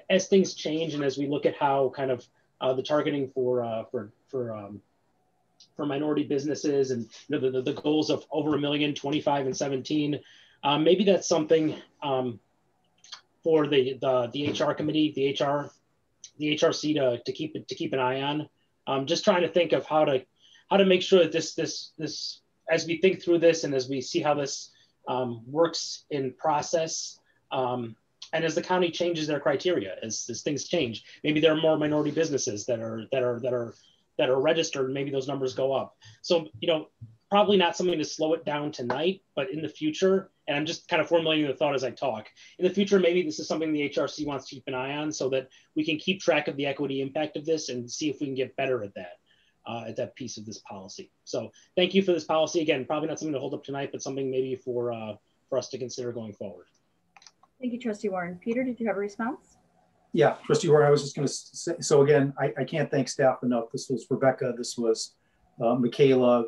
as things change and as we look at how kind of the targeting for minority businesses and the goals of over 1 million, 25 and 17, maybe that's something for the HR committee, the HRC to keep an eye on. Just trying to think of how to make sure that this as we think through this and as we see how this works in process, and as the county changes their criteria, as things change, maybe there are more minority businesses that are registered, maybe those numbers go up. So probably not something to slow it down tonight, but in the future, and I'm just kind of formulating the thought as I talk, in the future, maybe this is something the HRC wants to keep an eye on so that we can keep track of the equity impact of this and see if we can get better at that piece of this policy. So thank you for this policy. Again, probably not something to hold up tonight, but something maybe for us to consider going forward. Thank you, Trustee Warren. Peter, did you have a response? Yeah, Trustee Warren, I was just going to say, so again, I can't thank staff enough. This was Rebecca, this was Michaela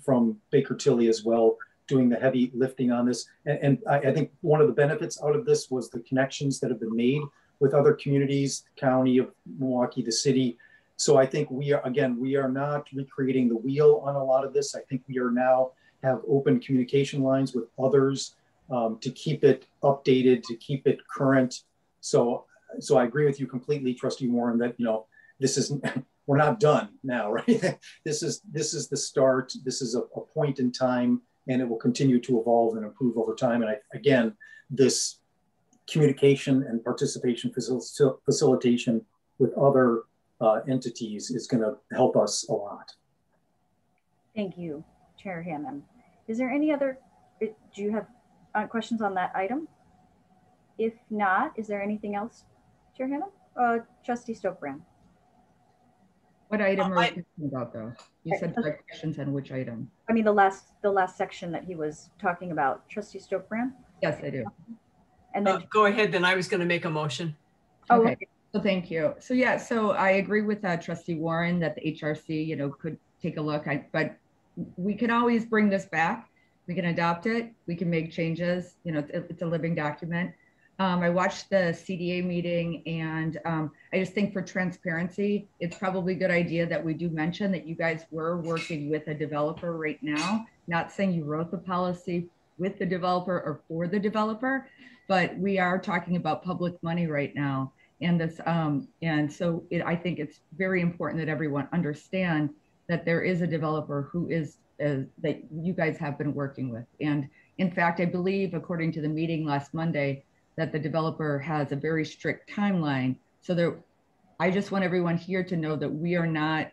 from Baker Tilly as well, doing the heavy lifting on this. And I think one of the benefits out of this was the connections that have been made with other communities, the county of Milwaukee, the city. So I think we are not recreating the wheel on a lot of this. I think we are now have open communication lines with others to keep it updated, to keep it current. So I agree with you completely, Trustee Warren, that, you know, this is, we're not done now, right? This is the start. This is a point in time, and it will continue to evolve and improve over time. And again, this communication and participation facilitation with other entities is going to help us a lot. Thank you, Chair Hammond. Is there any other, do you have questions on that item? If not, is there anything else, Chair Hammond? Trustee Stokebrand. What item are you talking about, though? You said questions on which item? I mean, the last section that he was talking about. Trustee Stokebrand? Yes, I do. And then go ahead, then I was going to make a motion. Oh, okay. So thank you. So yeah, so I agree with Trustee Warren that the HRC, you know, could take a look. But we can always bring this back. We can adopt it. We can make changes. You know, it's a living document. I watched the CDA meeting, and I just think for transparency, it's probably a good idea that we do mention that you guys were working with a developer right now. Not saying you wrote the policy with the developer or for the developer, but we are talking about public money right now. And this, and so I think it's very important that everyone understand that there is a developer who is that you guys have been working with. And in fact, I believe, according to the meeting last Monday, that the developer has a very strict timeline. So I just want everyone here to know that we are not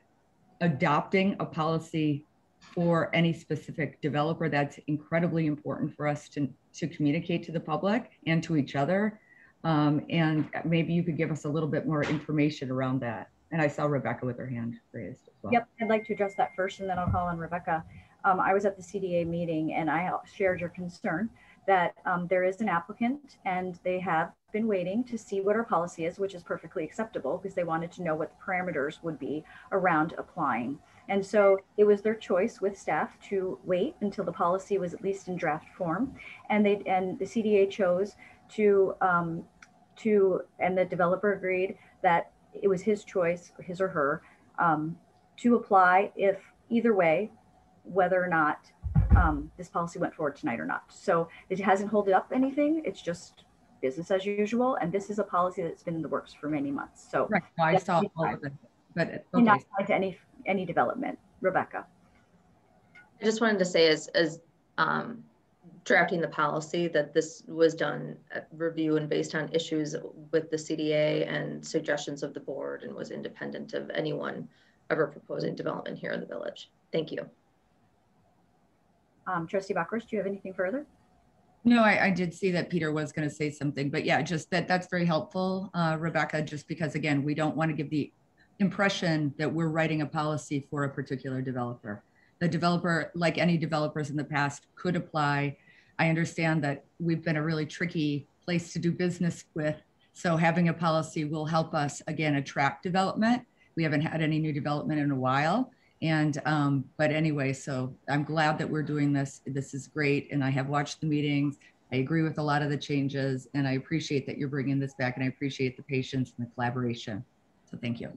adopting a policy for any specific developer. That's incredibly important for us to communicate to the public and to each other. And maybe you could give us a little bit more information around that. And I saw Rebecca with her hand raised as well. Yep, I'd like to address that first, and then I'll call on Rebecca. I was at the CDA meeting, and I shared your concern that there is an applicant, and they have been waiting to see what our policy is, which is perfectly acceptable because they wanted to know what the parameters would be around applying. And so it was their choice with staff to wait until the policy was at least in draft form. And the CDA chose to, and the developer agreed that it was his choice, his or her, to apply if either way, whether or not this policy went forward tonight or not. So it hasn't held up anything. It's just business as usual. And this is a policy that's been in the works for many months. So right. No, I saw all of it, but okay. Not tied to any development. Rebecca. I just wanted to say as drafting the policy that this was done at review and based on issues with the CDA and suggestions of the board, and was independent of anyone ever proposing development here in the village. Thank you. Trustee Bachhorst, do you have anything further? No, I did see that Peter was going to say something, but yeah, just that's very helpful, Rebecca, just because, again, we don't want to give the impression that we're writing a policy for a particular developer. The developer, like any developers in the past, could apply. I understand that we've been a really tricky place to do business with, so having a policy will help us, again, attract development. We haven't had any new development in a while. And, but anyway, so I'm glad that we're doing this. This is great. And I have watched the meetings. I agree with a lot of the changes, and I appreciate that you're bringing this back, and I appreciate the patience and the collaboration. So thank you.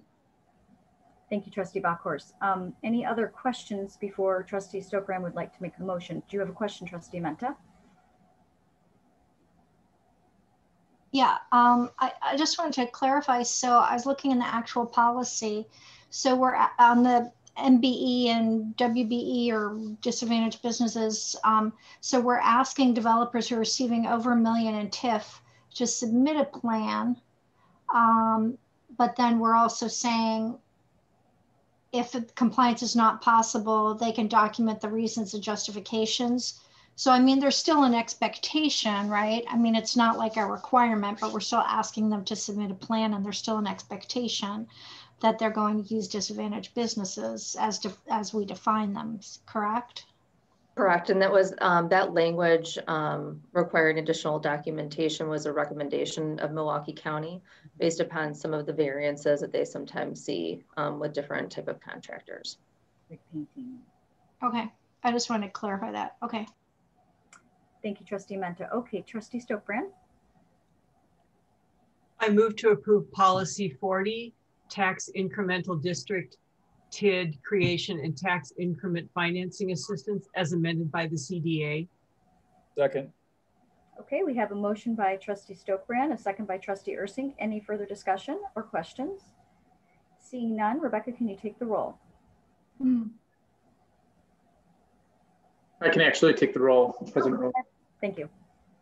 Thank you, Trustee Bachhorst. Any other questions before Trustee Stokebrand would like to make a motion? Do you have a question, Trustee Menta? Yeah, I just wanted to clarify. So I was looking in the actual policy. So we're on the MBE and WBE, or disadvantaged businesses. So we're asking developers who are receiving over $1 million in TIF to submit a plan. But then we're also saying if compliance is not possible, they can document the reasons and justifications. So, I mean, there's still an expectation, right? I mean, it's not like a requirement, but we're still asking them to submit a plan, and there's still an expectation that they're going to use disadvantaged businesses as we define them, correct? Correct, and that was that language requiring additional documentation was a recommendation of Milwaukee County based upon some of the variances that they sometimes see with different type of contractors. Like painting. Okay, I just wanted to clarify that. Okay. Thank you, Trustee Menta. Okay, Trustee Stokebrand. I move to approve policy 40, tax incremental district TID creation and tax increment financing assistance as amended by the CDA. Second. Okay, we have a motion by trustee Stokebrand, a second by trustee Ursink. Any further discussion or questions? Seeing none, Rebecca, can you take the roll? I can actually take the roll, President Rowe. Thank you.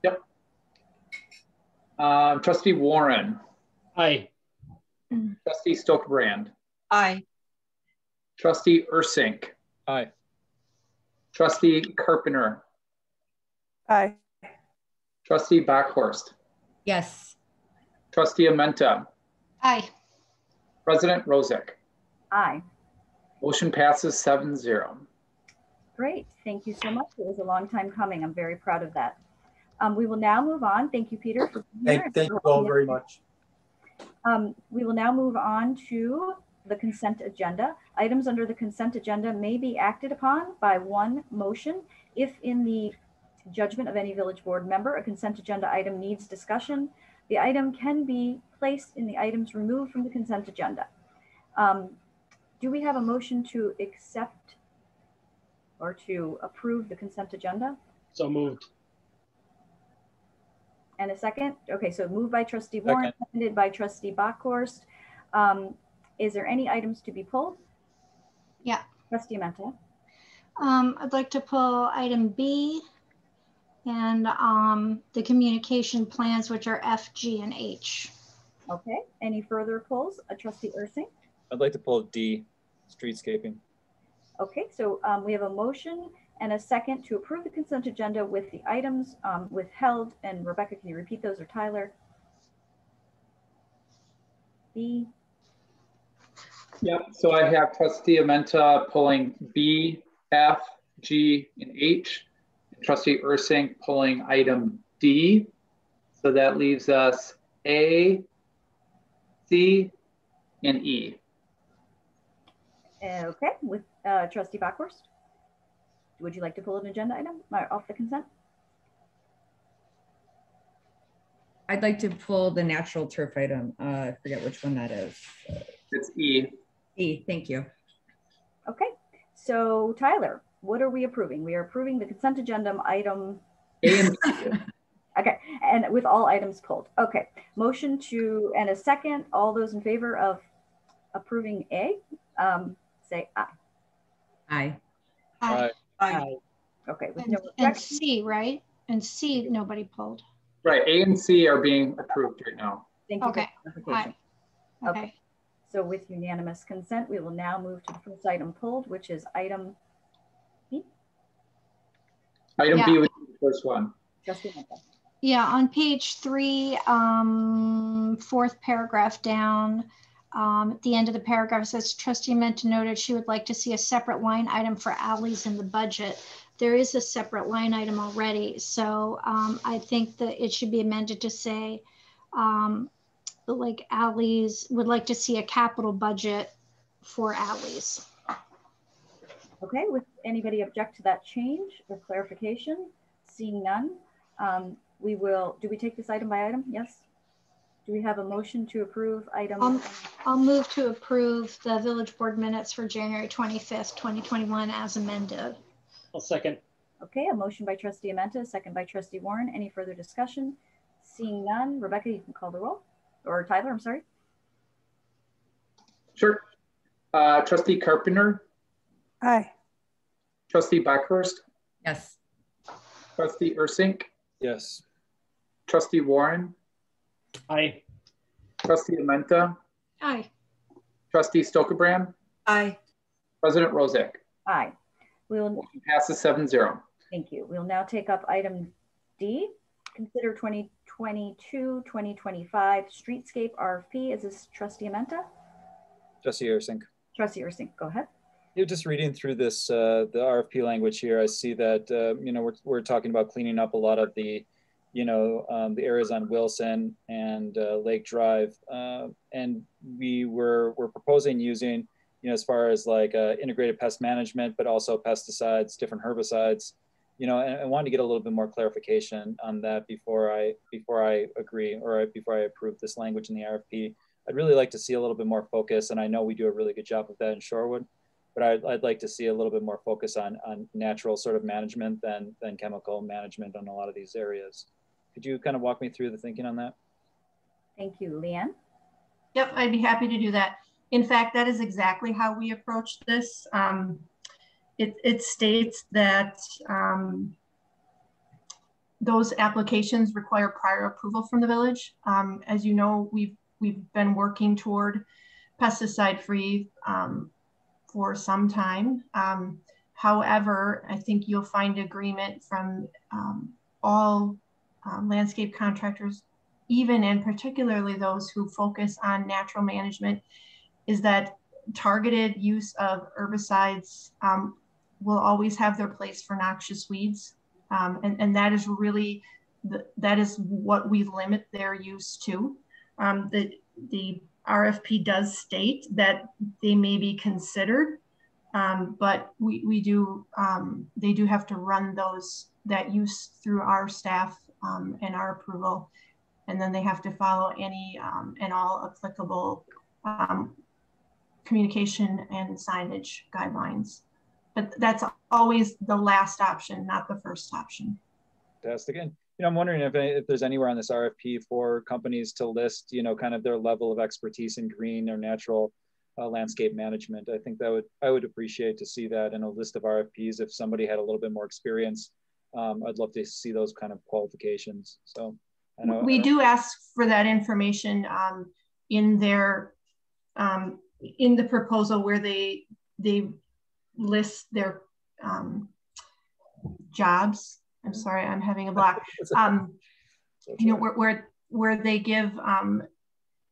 Yep. Trustee Warren. Aye. Trustee Stokebrand. Aye. Trustee Ursink. Aye. Trustee Carpenter. Aye. Trustee Backhorst. Yes. Trustee Amenta. Aye. President Rozek. Aye. Motion passes 7-0. Great, thank you so much. It was a long time coming. I'm very proud of that. We will now move on. Thank you, Peter, for being here. Thank you all very much. We will now move on to the consent agenda. Items under the consent agenda may be acted upon by one motion. If in the judgment of any village board member, a consent agenda item needs discussion, the item can be placed in the items removed from the consent agenda. Do we have a motion to accept or to approve the consent agenda? So moved. And a second? Okay, so moved by trustee Warren, seconded by trustee Backhorst. Is there any items to be pulled? Yeah. Trustee Amenta. I'd like to pull item B and the communication plans, which are F, G, and H. Okay, any further pulls? Trustee Ursink? I'd like to pull D, streetscaping. Okay, so we have a motion and a second to approve the consent agenda with the items withheld. And Rebecca, can you repeat those, or Tyler? B. Yep, so I have trustee Amenta pulling B, F, G, and H. Trustee Ursink pulling item D. So that leaves us A, C, and E. Okay, with trustee Backhorst, would you like to pull an agenda item off the consent? I'd like to pull the natural turf item. I forget which one that is. It's E. E, thank you. Okay, so Tyler, what are we approving? We are approving the consent agenda item A and B. Okay, and with all items pulled. Okay, motion to, and a second, all those in favor of approving A, say aye. Aye. Aye. Aye. Okay, with And, no and objection. C, right? And C, nobody pulled. Right, A and C are being approved right now. Thank you Okay. for clarification. Aye. Okay. So with unanimous consent, we will now move to the first item pulled, which is item B. Item Yeah. B would be the first one. Trustee Amenta. Yeah, on page 3, fourth paragraph down, at the end of the paragraph it says trustee Amenta noted she would like to see a separate line item for alleys in the budget. There is a separate line item already, so I think that it should be amended to say like alleys, would like to see a capital budget for alleys. Okay, would anybody object to that change or clarification? Seeing none, we will, do we take this item by item? Yes. Do we have a motion to approve item? I'll move to approve the village board minutes for January 25th, 2021 as amended. I'll second. Okay, a motion by trustee Amenta, a second by trustee Warren. Any further discussion? Seeing none, Rebecca, you can call the roll. Or Tyler, I'm sorry. Sure. Trustee Carpenter. Aye. Trustee Backhorst. Yes. Trustee Ursink. Yes. Trustee Warren. Aye. Trustee Amenta. Aye. Trustee Stokebrand. Aye. President Rozek. Aye. We will. Motion passes 7-0. Thank you. We'll now take up item D. Consider 2022-2025 streetscape RFP. Is this trustee Amenta? Trustee Ursink. Trustee Ursink, go ahead. Yeah, just reading through this, the RFP language here, I see that, you know, we're talking about cleaning up a lot of the, you know, the areas on Wilson and Lake Drive. And we're proposing using, you know, as far as like integrated pest management, but also pesticides, different herbicides, you know, and I wanted to get a little bit more clarification on that before I agree or before I approve this language in the RFP. I'd really like to see a little bit more focus, and I know we do a really good job of that in Shorewood, but I'd like to see a little bit more focus on natural sort of management than chemical management on a lot of these areas. Could you kind of walk me through the thinking on that? Thank you, Leanne. Yep, I'd be happy to do that. In fact, that is exactly how we approach this. It states that those applications require prior approval from the village. As you know, we've been working toward pesticide-free for some time. However, I think you'll find agreement from all landscape contractors, even and particularly those who focus on natural management, is that targeted use of herbicides will always have their place for noxious weeds. And that is really, that is what we limit their use to. The RFP does state that they may be considered, but we do, they do have to run that use through our staff and our approval. And then they have to follow any and all applicable communication and signage guidelines. But that's always the last option, not the first option. Fantastic. And, you know, I'm wondering if there's anywhere on this RFP for companies to list, you know, kind of their level of expertise in green or natural landscape management. I think I would appreciate to see that in a list of RFPs. If somebody had a little bit more experience, I'd love to see those kind of qualifications. So I know we do ask for that information in their in the proposal where they list their jobs. I'm sorry, I'm having a block. You know, where they give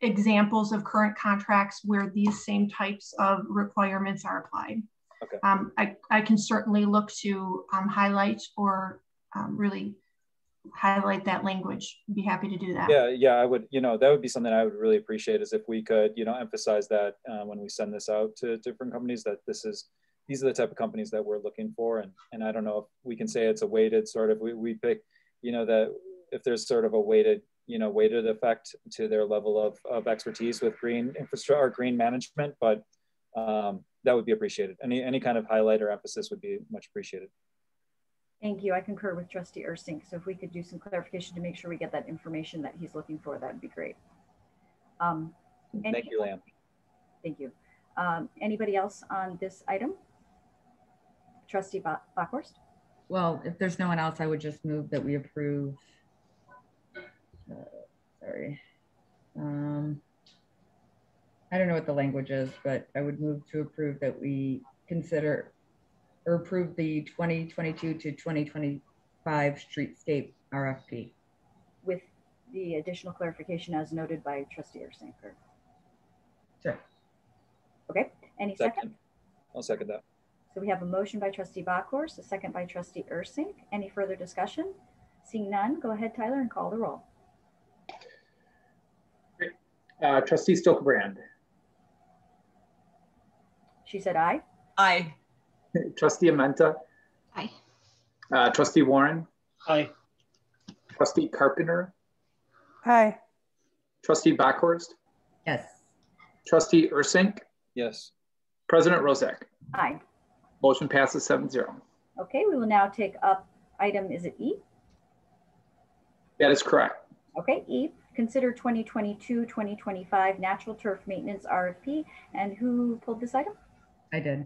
examples of current contracts where these same types of requirements are applied. Okay. I can certainly look to highlight or really highlight that language. Be happy to do that. Yeah, I would, you know, that would be something I would really appreciate, is if we could, you know, emphasize that when we send this out to different companies, that these are the type of companies that we're looking for. And I don't know if we can say it's a weighted sort of, we pick, you know, that if there's sort of a weighted effect to their level of expertise with green infrastructure or green management, but that would be appreciated. Any kind of highlight or emphasis would be much appreciated. Thank you. I concur with Trustee Ursink. So if we could do some clarification to make sure we get that information that he's looking for, that would be great. Thank you, Lam. Thank you. Anybody else on this item? Trustee Bockhorst? Well, if there's no one else, I would just move that we approve. Sorry. I don't know what the language is, but I would move to approve that we consider or approve the 2022 to 2025 streetscape RFP. With the additional clarification as noted by Trustee Ursink. Sure. Okay, any second? I'll second that. So we have a motion by Trustee Bockhorst, a second by Trustee Ursink. Any further discussion? Seeing none, go ahead, Tyler, and call the roll. Trustee Stokebrand. She said aye. Aye. Trustee Amenta. Aye. Trustee Warren. Aye. Trustee Carpenter. Aye. Trustee Bockhorst. Yes. Trustee Ursink. Yes. President Rozak. Aye. Motion passes 7-0. Okay, we will now take up item, is it E? That is correct. Okay, E, consider 2022-2025 natural turf maintenance RFP. And who pulled this item? I did.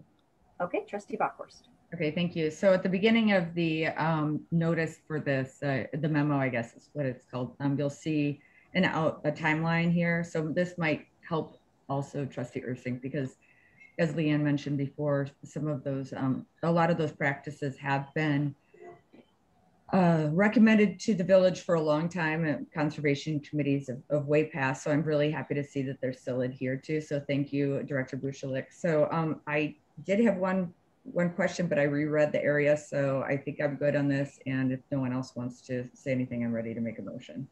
Okay, Trustee Bockhorst. Okay, thank you. So at the beginning of the notice for this, the memo, I guess is what it's called, you'll see a timeline here. So this might help also Trustee Ursink, because as Leanne mentioned before, some of those, a lot of those practices have been recommended to the village for a long time at conservation committees of way past. So I'm really happy to see that they're still adhered to. So thank you, Director Bushalik. So I did have one question, but I reread the area. So I think I'm good on this. And if no one else wants to say anything, I'm ready to make a motion.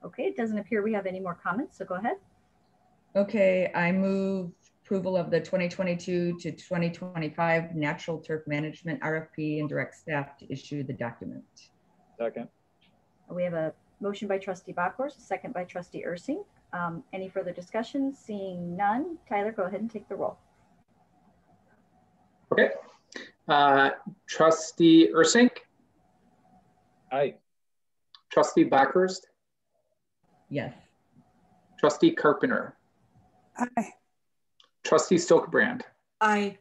Okay, it doesn't appear we have any more comments, so go ahead. Okay, I move approval of the 2022 to 2025 natural turf management RFP and direct staff to issue the document. Second. We have a motion by trustee Bachhorst, a second by trustee Ursing. Any further discussion? Seeing none, Tyler, go ahead and take the roll. Okay. Trustee Ursing. Aye. Trustee Bachhorst. Yes. Trustee Carpenter. Aye. Trustee Stokebrand. Aye.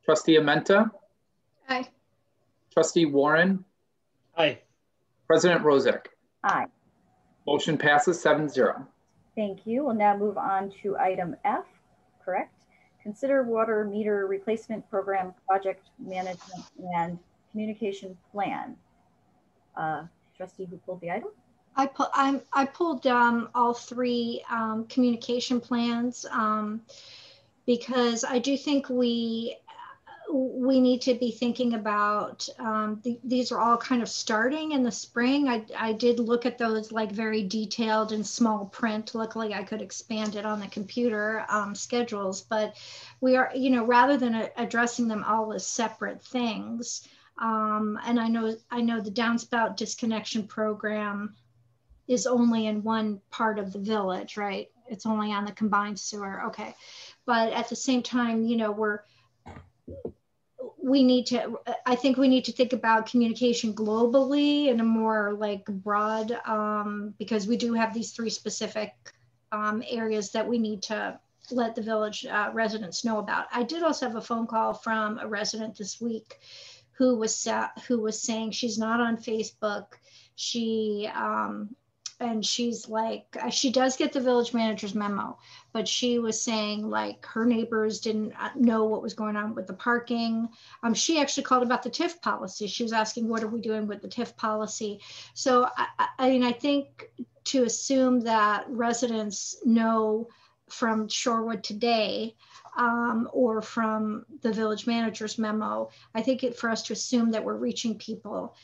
Trustee Amenta. Aye. Trustee Warren. Aye. President Rozek. Aye. Motion passes 7-0. Thank you. We'll now move on to item F, correct? Consider water meter replacement program project management and communication plan. Trustee, who pulled the item? I pulled all three communication plans because I do think we need to be thinking about these are all kind of starting in the spring. I did look at those like very detailed and small print. Luckily I could expand it on the computer schedules, but we are, you know, rather than addressing them all as separate things. And I know the downspout disconnection program is only in one part of the village, right? It's only on the combined sewer. Okay. But at the same time, you know, I think we need to think about communication globally in a more like broad, because we do have these three specific areas that we need to let the village residents know about. I did also have a phone call from a resident this week who was saying she's not on Facebook. And she's like, she does get the village manager's memo, but she was saying like her neighbors didn't know what was going on with the parking. She actually called about the TIF policy. She was asking, what are we doing with the TIF policy? So I mean, I think to assume that residents know from Shorewood today or from the village manager's memo, I think for us to assume that we're reaching people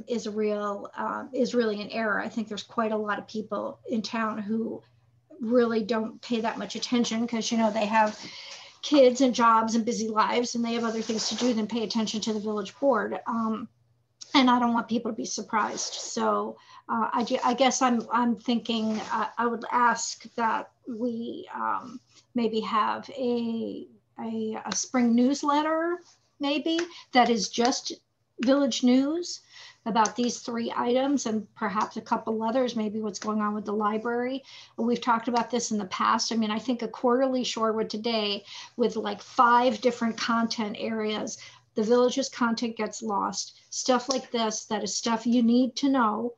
is really an error. I think there's quite a lot of people in town who really don't pay that much attention because, you know, they have kids and jobs and busy lives and they have other things to do than pay attention to the village board. And I don't want people to be surprised. So I guess I'm thinking I would ask that we maybe have a spring newsletter, maybe that is just village news about these three items and perhaps a couple others, maybe what's going on with the library. We've talked about this in the past. I mean, I think a quarterly Shorewood Today with like 5 different content areas, the village's content gets lost. Stuff like this, that is stuff you need to know.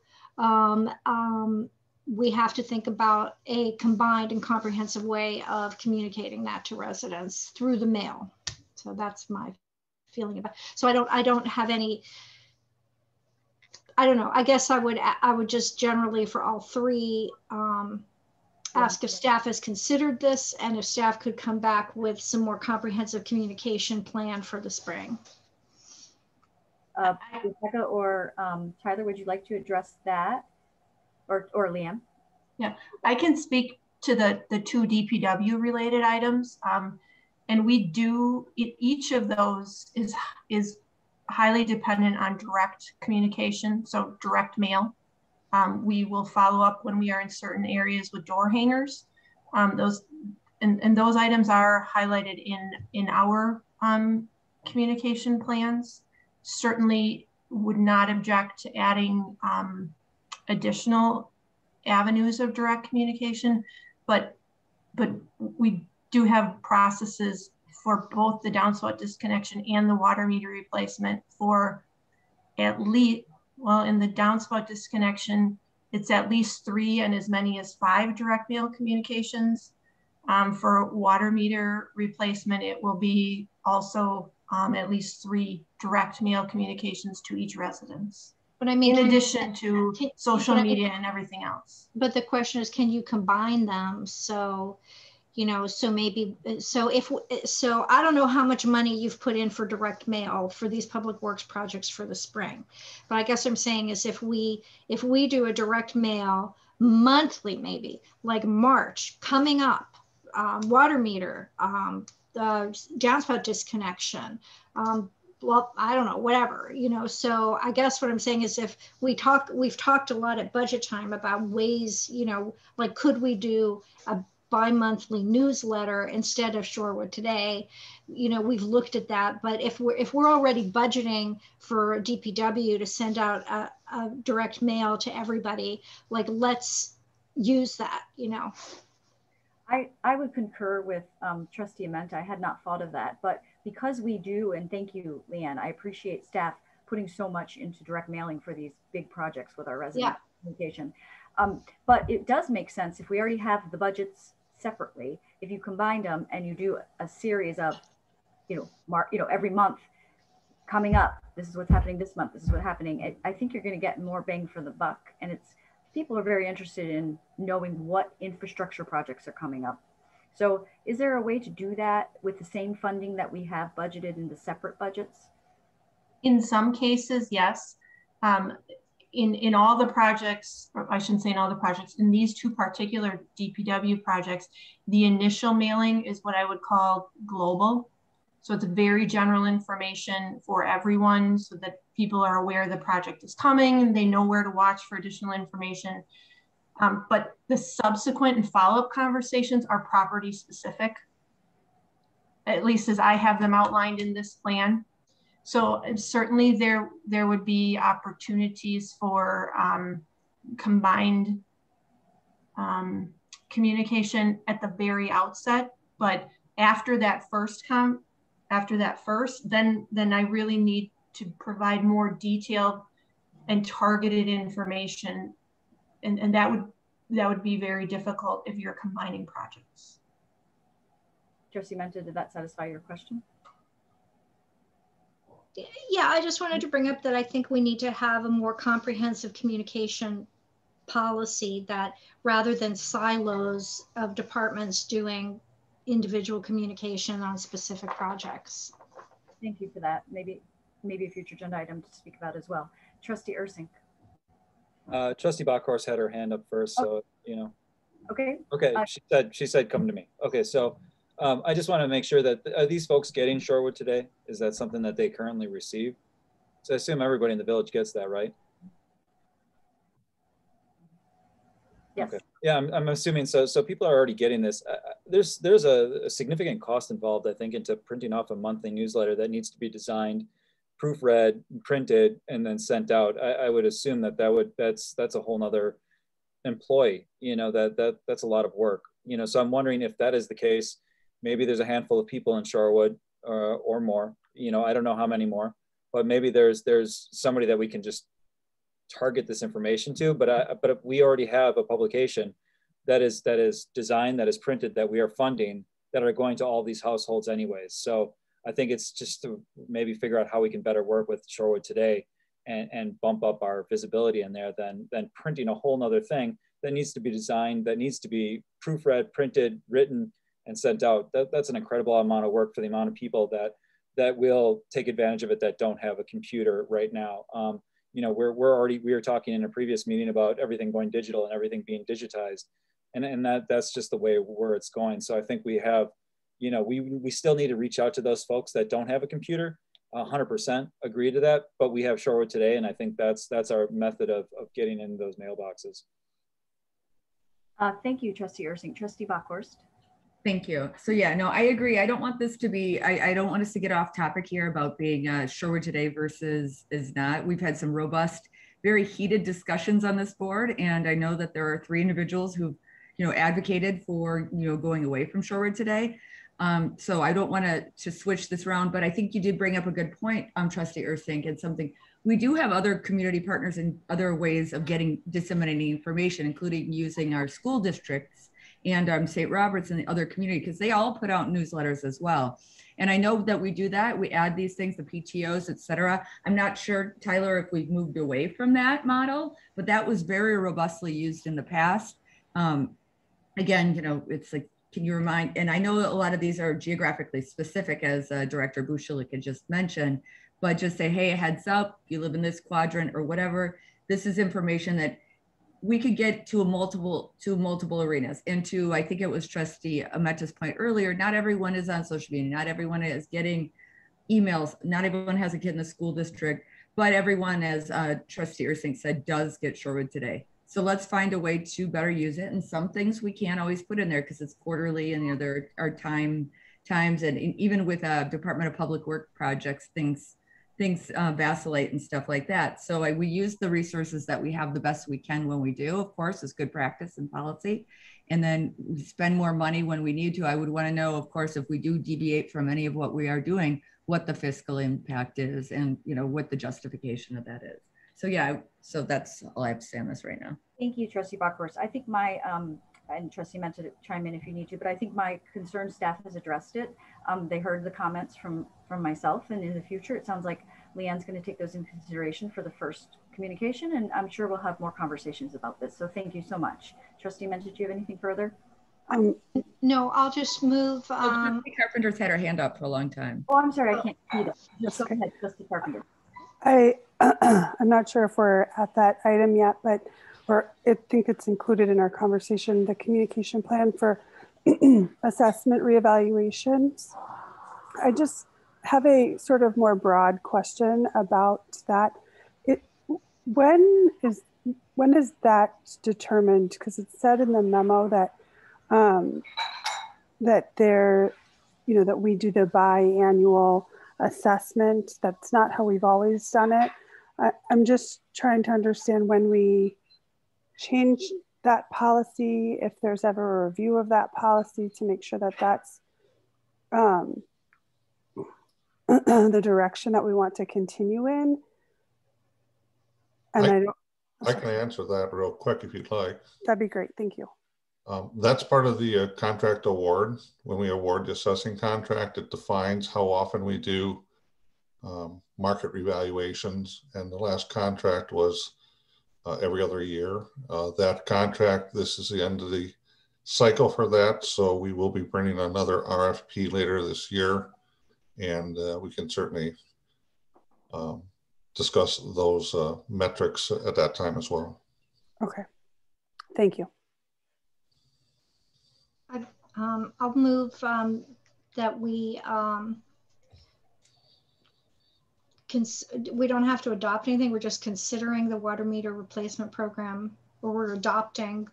We have to think about a combined and comprehensive way of communicating that to residents through the mail. So that's my feeling about it. So I don't have any, I don't know. I guess I would just generally for all three ask if staff has considered this and if staff could come back with some more comprehensive communication plan for the spring. Rebecca or Tyler, would you like to address that? Or Liam? Yeah, I can speak to the 2 DPW related items. And we do, each of those is highly dependent on direct communication, so direct mail. We will follow up when we are in certain areas with door hangers. Those items are highlighted in our communication plans. Certainly would not object to adding additional avenues of direct communication, but we do have processes for both the downspout disconnection and the water meter replacement for at least, well, in the downspout disconnection, it's at least 3 and as many as 5 direct mail communications. For water meter replacement, it will be also at least 3 direct mail communications to each residence. But I mean, in addition to social media and everything else. But the question is, can you combine them? So, you know, so maybe, so I don't know how much money you've put in for direct mail for these public works projects for the spring. But I guess I'm saying is if we do a direct mail monthly, maybe like March coming up, water meter, the downspout disconnection, well, I don't know, whatever, you know. So I guess what I'm saying is, if we've talked a lot at budget time about ways, you know, like, could we do a bi-monthly newsletter instead of Shorewood Today? You know, we've looked at that, but if we're already budgeting for DPW to send out a direct mail to everybody, like, let's use that, you know. I would concur with Trustee Amenta. I had not thought of that, but because we do, and thank you, Leanne, I appreciate staff putting so much into direct mailing for these big projects with our resident communication. But it does make sense if we already have the budgets separately, if you combine them and you do a series of, every month coming up, this is what's happening this month, this is what's happening. I think you're going to get more bang for the buck, and people are very interested in knowing what infrastructure projects are coming up. So is there a way to do that with the same funding that we have budgeted in the separate budgets? In some cases, yes. In all the projects, or I shouldn't say in all the projects, in these two particular DPW projects, the initial mailing is what I would call global. So it's very general information for everyone, so that people are aware the project is coming and they know where to watch for additional information. But the subsequent and follow-up conversations are property specific, at least as I have them outlined in this plan. So certainly there would be opportunities for combined communication at the very outset, but after that first, then I really need to provide more detailed and targeted information, and that would be very difficult if you're combining projects. Trustee Menta, did that satisfy your question? Yeah, I just wanted to bring up that I think we need to have a more comprehensive communication policy, that rather than silos of departments doing individual communication on specific projects. Thank you for that. Maybe a future agenda item to speak about as well. Trustee Ursink. Trustee Bockhorst had her hand up first, so Okay. Okay, she said come to me. Okay, so I just want to make sure that are these folks getting Shorewood Today? Is that something that they currently receive? So I assume everybody in the village gets that, right? Yes. Okay. Yeah, I'm assuming so. So people are already getting this. There's a significant cost involved, I think, into printing off a monthly newsletter that needs to be designed, proofread, printed, and then sent out. I would assume that's a whole nother employee. That's a lot of work. So I'm wondering if that is the case. Maybe there's a handful of people in Shorewood or more. I don't know how many more, but maybe there's somebody that we can just target this information to. But we already have a publication that is designed, that is printed, that we are funding, that are going to all these households anyways. So I think it's just to maybe figure out how we can better work with Shorewood Today and bump up our visibility in there than printing a whole nother thing that needs to be designed, that needs to be proofread, printed, written, and sent out. That's an incredible amount of work for the amount of people that will take advantage of it that don't have a computer right now. We were talking in a previous meeting about everything going digital and everything being digitized, and that's just the way where it's going. So I think we have, we still need to reach out to those folks that don't have a computer. 100% agree to that, but we have Shorewood Today, and I think that's our method of getting in those mailboxes. Thank you, Trustee Ursink. Trustee Bockhorst. Thank you. So yeah, no, I agree. I don't want this to be, I don't want us to get off topic here about being Shorewood Today versus is not. We've had some robust, very heated discussions on this board. And I know that there are 3 individuals who've, advocated for, going away from Shorewood Today. So I don't want to switch this around, but I think you did bring up a good point, Trustee Ursink, and something. We do have other community partners and other ways of disseminating information, including using our school districts and St. Robert's and the other community, because they all put out newsletters as well. And I know that we do that. We add these things, the PTOs, et cetera. I'm not sure, Tyler, if we've moved away from that model, but that was very robustly used in the past. Again, it's like, can you remind, and I know a lot of these are geographically specific, as Director Bushelik had just mentioned, but just say, hey, heads up, you live in this quadrant or whatever. This is information that we could get to multiple arenas. And to, I think it was Trustee Ameta's point earlier, not everyone is on social media, not everyone is getting emails, not everyone has a kid in the school district, but everyone, as Trustee Ursink said, does get Shorewood Today. So let's find a way to better use it. And some things we can't always put in there because it's quarterly, and there are times, and even with Department of Public Work projects, things vacillate and stuff like that. So we use the resources that we have the best we can when we do, of course, it's good practice and policy. And then we spend more money when we need to. I would want to know, of course, if we do deviate from any of what we are doing, what the fiscal impact is, and what the justification of that is. So yeah, so that's all I have to say on this right now. Thank you, Trustee Bockhorst. I think my, and Trustee meant to chime in if you need to, but I think my concerned staff has addressed it. They heard the comments from myself, and in the future, it sounds like Leanne's going to take those into consideration for the first communication, and I'm sure we'll have more conversations about this. So thank you so much. Trustee Menta, did you have anything further? No, I'll just move. Trustee Carpenter's had her hand up for a long time. Oh, I'm sorry, I can't see that. Just go ahead, Trustee Carpenter. I'm not sure if we're at that item yet, but I think it's included in our conversation, the communication plan for assessment reevaluations. I just have a sort of more broad question about that. When is that determined? Because it said in the memo that that we do the biannual assessment. That's not how we've always done it. I'm just trying to understand when we change that policy, if there's ever a review of that policy to make sure that that's the direction that we want to continue in. And I can answer that real quick if you'd like. That'd be great. Thank you. That's part of the contract award. When we award the assessing contract, it defines how often we do market revaluations, and the last contract was every other year. That contract, this is the end of the cycle for that, so we will be bringing another RFP later this year, and we can certainly discuss those metrics at that time as well. Okay, thank you. I'll move that we don't have to adopt anything. We're just considering the water meter replacement program, or we're adopting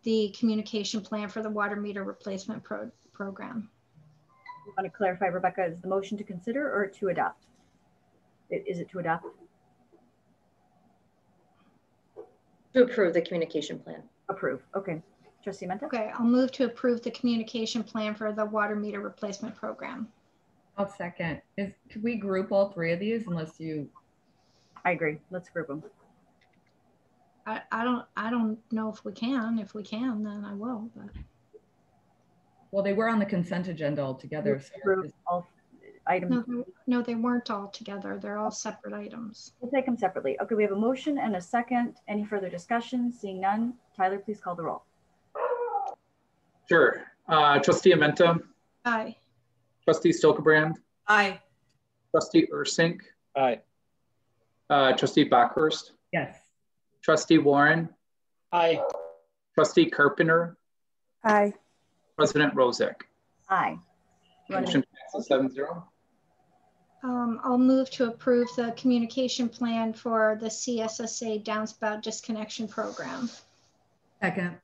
the communication plan for the water meter replacement program. You want to clarify, Rebecca, is the motion to consider or to adopt? Is it to adopt? To approve the communication plan. Approve. Okay. Trustee Menta? Okay, I'll move to approve the communication plan for the water meter replacement program. I'll second. Could we group all three of these unless you? I agree. Let's group them. I don't know if we can. If we can, then I will. But. Well, they were on the consent agenda altogether. So all items. No, they weren't all together. They're all separate items. We'll take them separately. Okay, we have a motion and a second. Any further discussion? Seeing none, Tyler, please call the roll. Sure. Trustee Amenta? Aye. Trustee Stokebrand? Aye. Trustee Ursink? Aye. Trustee Bockhorst? Yes. Trustee Warren? Aye. Trustee Carpenter? Aye. President Rozek? Aye. Motion passes 7-0. I'll move to approve the communication plan for the CSSA downspout disconnection program. Second.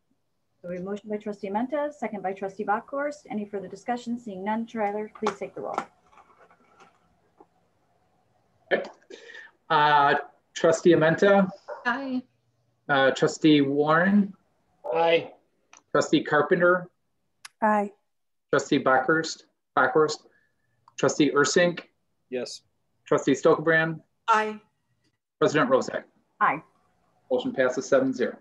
So we have a motion by Trustee Menta, second by Trustee Bockhorst. Any further discussion? Seeing none, Tyler, please take the roll. Okay. Trustee Amenta? Aye. Trustee Warren? Aye. Trustee Carpenter? Aye. Trustee Bockhorst? Trustee Ursink? Yes. Trustee Stokebrand? Aye. President Rozek? Aye. Motion passes 7-0.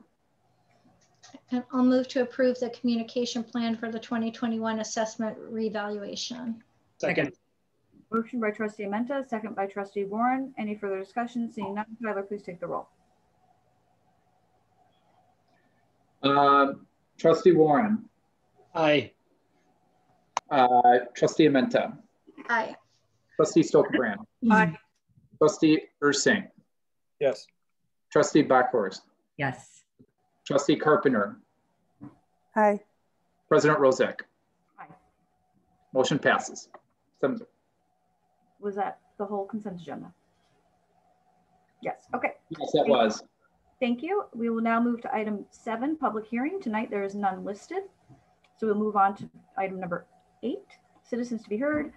And I'll move to approve the communication plan for the 2021 assessment revaluation. Second. Motion by Trustee Menta, second by Trustee Warren. Any further discussion? Seeing none, Tyler, please take the roll. Trustee Warren? Aye. Trustee Amenta? Aye. Trustee Stokebrand? Aye. Trustee Ursink? Yes. Trustee Bockhorst? Yes. Trustee Carpenter. Aye. President Rozak. Aye. Motion passes. Was that the whole consent agenda? Yes, okay. Yes, that was. Thank you. We will now move to item 7, public hearing. Tonight there is none listed. So we'll move on to item number 8, citizens to be heard.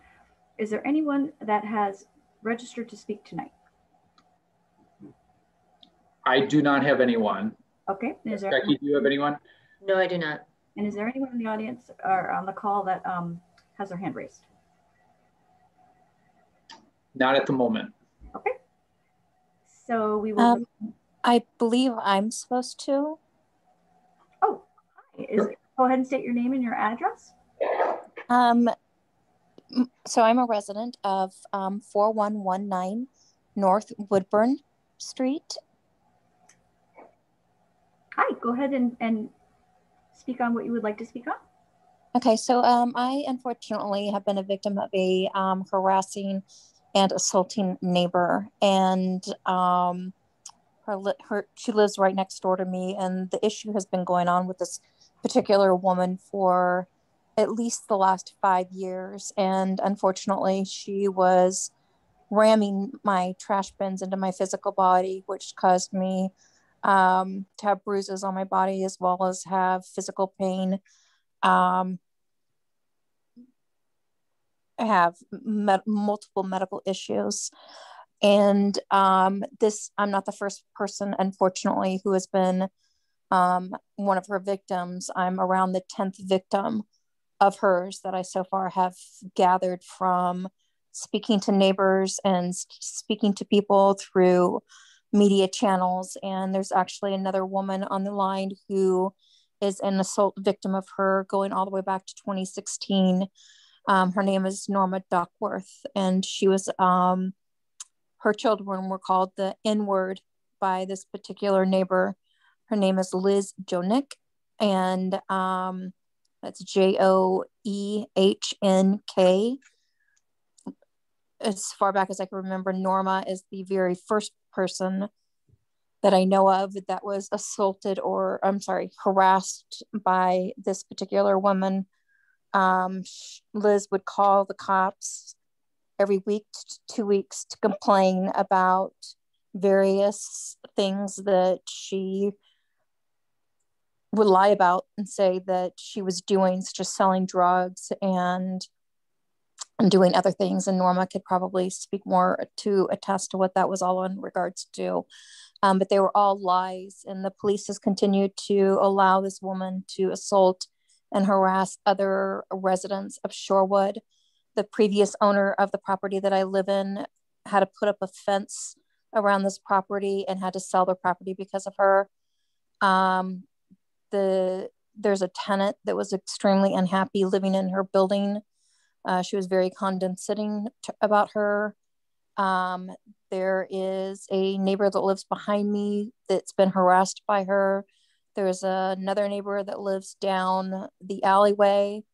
Is there anyone that has registered to speak tonight? I do not have anyone. Okay. Is there Becky, do you have anyone? No, I do not. And is there anyone in the audience or on the call that has their hand raised? Not at the moment. Okay. So we will. I believe I'm supposed to. Oh, hi. Go ahead and state your name and your address. So I'm a resident of 4119 North Woodburn Street. Hi, go ahead and speak on what you would like to speak on. Okay, so I unfortunately have been a victim of a harassing and assaulting neighbor, and she lives right next door to me, and the issue has been going on with this particular woman for at least the last 5 years, and unfortunately she was ramming my trash bins into my physical body, which caused me to have bruises on my body as well as have physical pain. I have multiple medical issues, and I'm not the first person, unfortunately, who has been one of her victims. I'm around the 10th victim of hers that I so far have gathered from speaking to neighbors and speaking to people through media channels. And there's actually another woman on the line who is an assault victim of her going all the way back to 2016. Her name is Norma Duckworth, and she was, her children were called the N-word by this particular neighbor. Her name is Liz Jonik, and that's Joehnk. As far back as I can remember, Norma is the very first person that I know of that was assaulted or, harassed by this particular woman. Liz would call the cops every week to 2 weeks to complain about various things that she would lie about and say that she was doing, such as selling drugs and doing other things. And Norma could probably speak more to attest to what that was all in regards to. But they were all lies, and the police has continued to allow this woman to assault and harass other residents of Shorewood. The previous owner of the property that I live in had to put up a fence around this property and had to sell their property because of her. There's a tenant that was extremely unhappy living in her building. She was very condescending about her. There is a neighbor that lives behind me that's been harassed by her. There's another neighbor that lives down the alleyway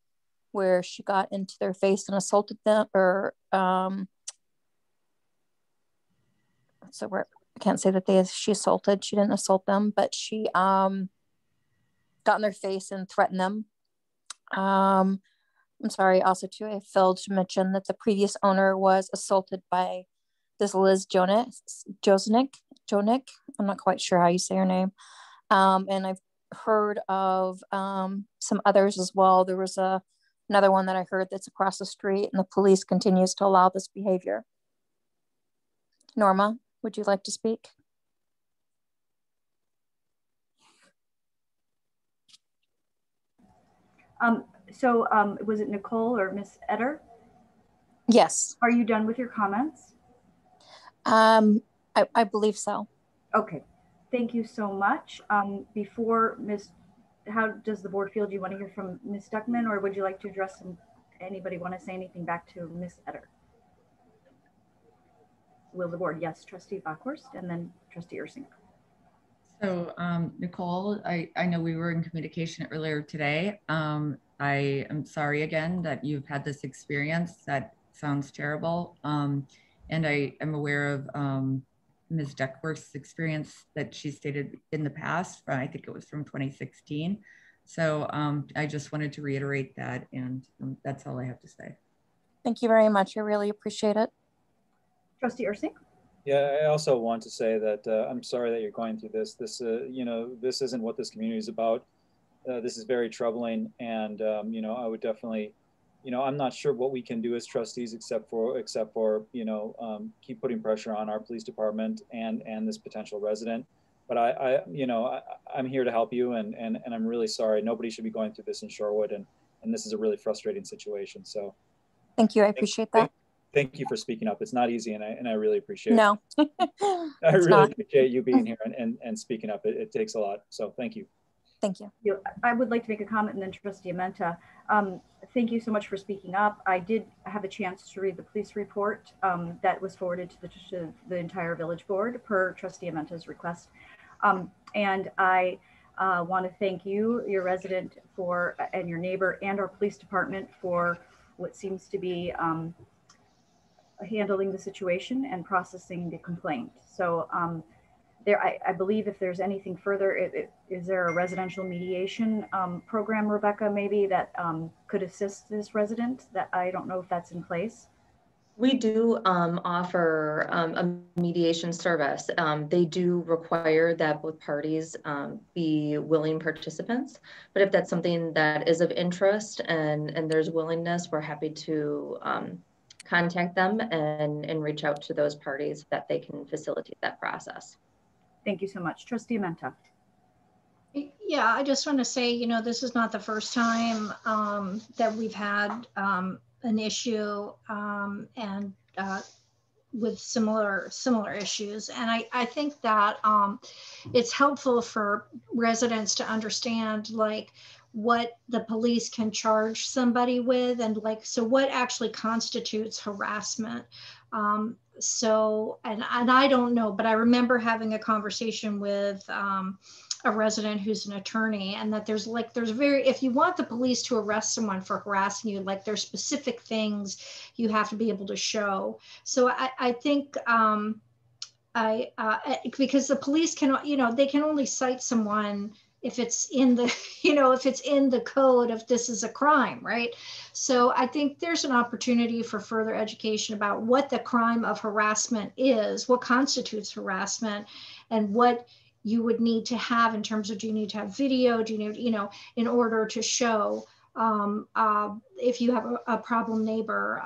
where she got into their face and assaulted them, or so I can't say that she assaulted. She didn't assault them, but she got in their face and threatened them. I'm sorry, also too, I failed to mention that the previous owner was assaulted by this Liz Jonik. I'm not quite sure how you say her name. And I've heard of some others as well. There was another one that I heard that's across the street, and the police continues to allow this behavior. Norma, would you like to speak? Was it Nicole or Miss Eder? Yes. Are you done with your comments? I believe so. Okay, thank you so much. Before how does the board feel? Do you want to hear from Ms. Duckman, or would you like to address anybody want to say anything back to Ms. Eder? Will the board? Yes, Trustee Bockhorst and then Trustee Ursink. So Nicole, I know we were in communication earlier today. I am sorry again that you've had this experience. That sounds terrible. And I am aware of Ms. Duckworth's experience that she stated in the past. I think it was from 2016. So I just wanted to reiterate that, and that's all I have to say. Thank you very much. I really appreciate it. Trustee Ursink? Yeah, I also want to say that I'm sorry that you're going through this. This, you know, this isn't what this community is about. This is very troubling, and you know, I would definitely, you know, I'm not sure what we can do as trustees except for you know, keep putting pressure on our police department and this potential resident. But you know, I'm here to help you, and I'm really sorry. Nobody should be going through this in Shorewood, and this is a really frustrating situation. So, thank you. I appreciate that. Thank you for speaking up. It's not easy, and I really appreciate it. I really appreciate you being here and speaking up. It takes a lot. So thank you. Thank you. I would like to make a comment, and then Trustee Amenta. Thank you so much for speaking up. I did have a chance to read the police report that was forwarded to the entire village board per Trustee Amenta's request. And I want to thank you, your resident, and your neighbor, and our police department for what seems to be handling the situation and processing the complaint. So I believe if there's anything further, is there a residential mediation program, Rebecca, maybe that could assist this resident? That I don't know if that's in place. We do offer a mediation service. They do require that both parties be willing participants, but if that's something that is of interest and there's willingness, we're happy to contact them and reach out to those parties that they can facilitate that process. Thank you so much. Trustee Amenta. Yeah, I just want to say, you know, this is not the first time that we've had an issue and with similar issues. And I think that it's helpful for residents to understand like what the police can charge somebody with, and like, so what actually constitutes harassment. So, and I don't know, but I remember having a conversation with a resident who's an attorney, and that there's if you want the police to arrest someone for harassing you, like there's specific things you have to be able to show. So I think because the police can, you know, they can only cite someone if it's in the, you know, if it's in the code, if this is a crime, right? So I think there's an opportunity for further education about what the crime of harassment is, what constitutes harassment, and what you would need to have in terms of, do you need to have video, do you need, you know, in order to show if you have a problem neighbor,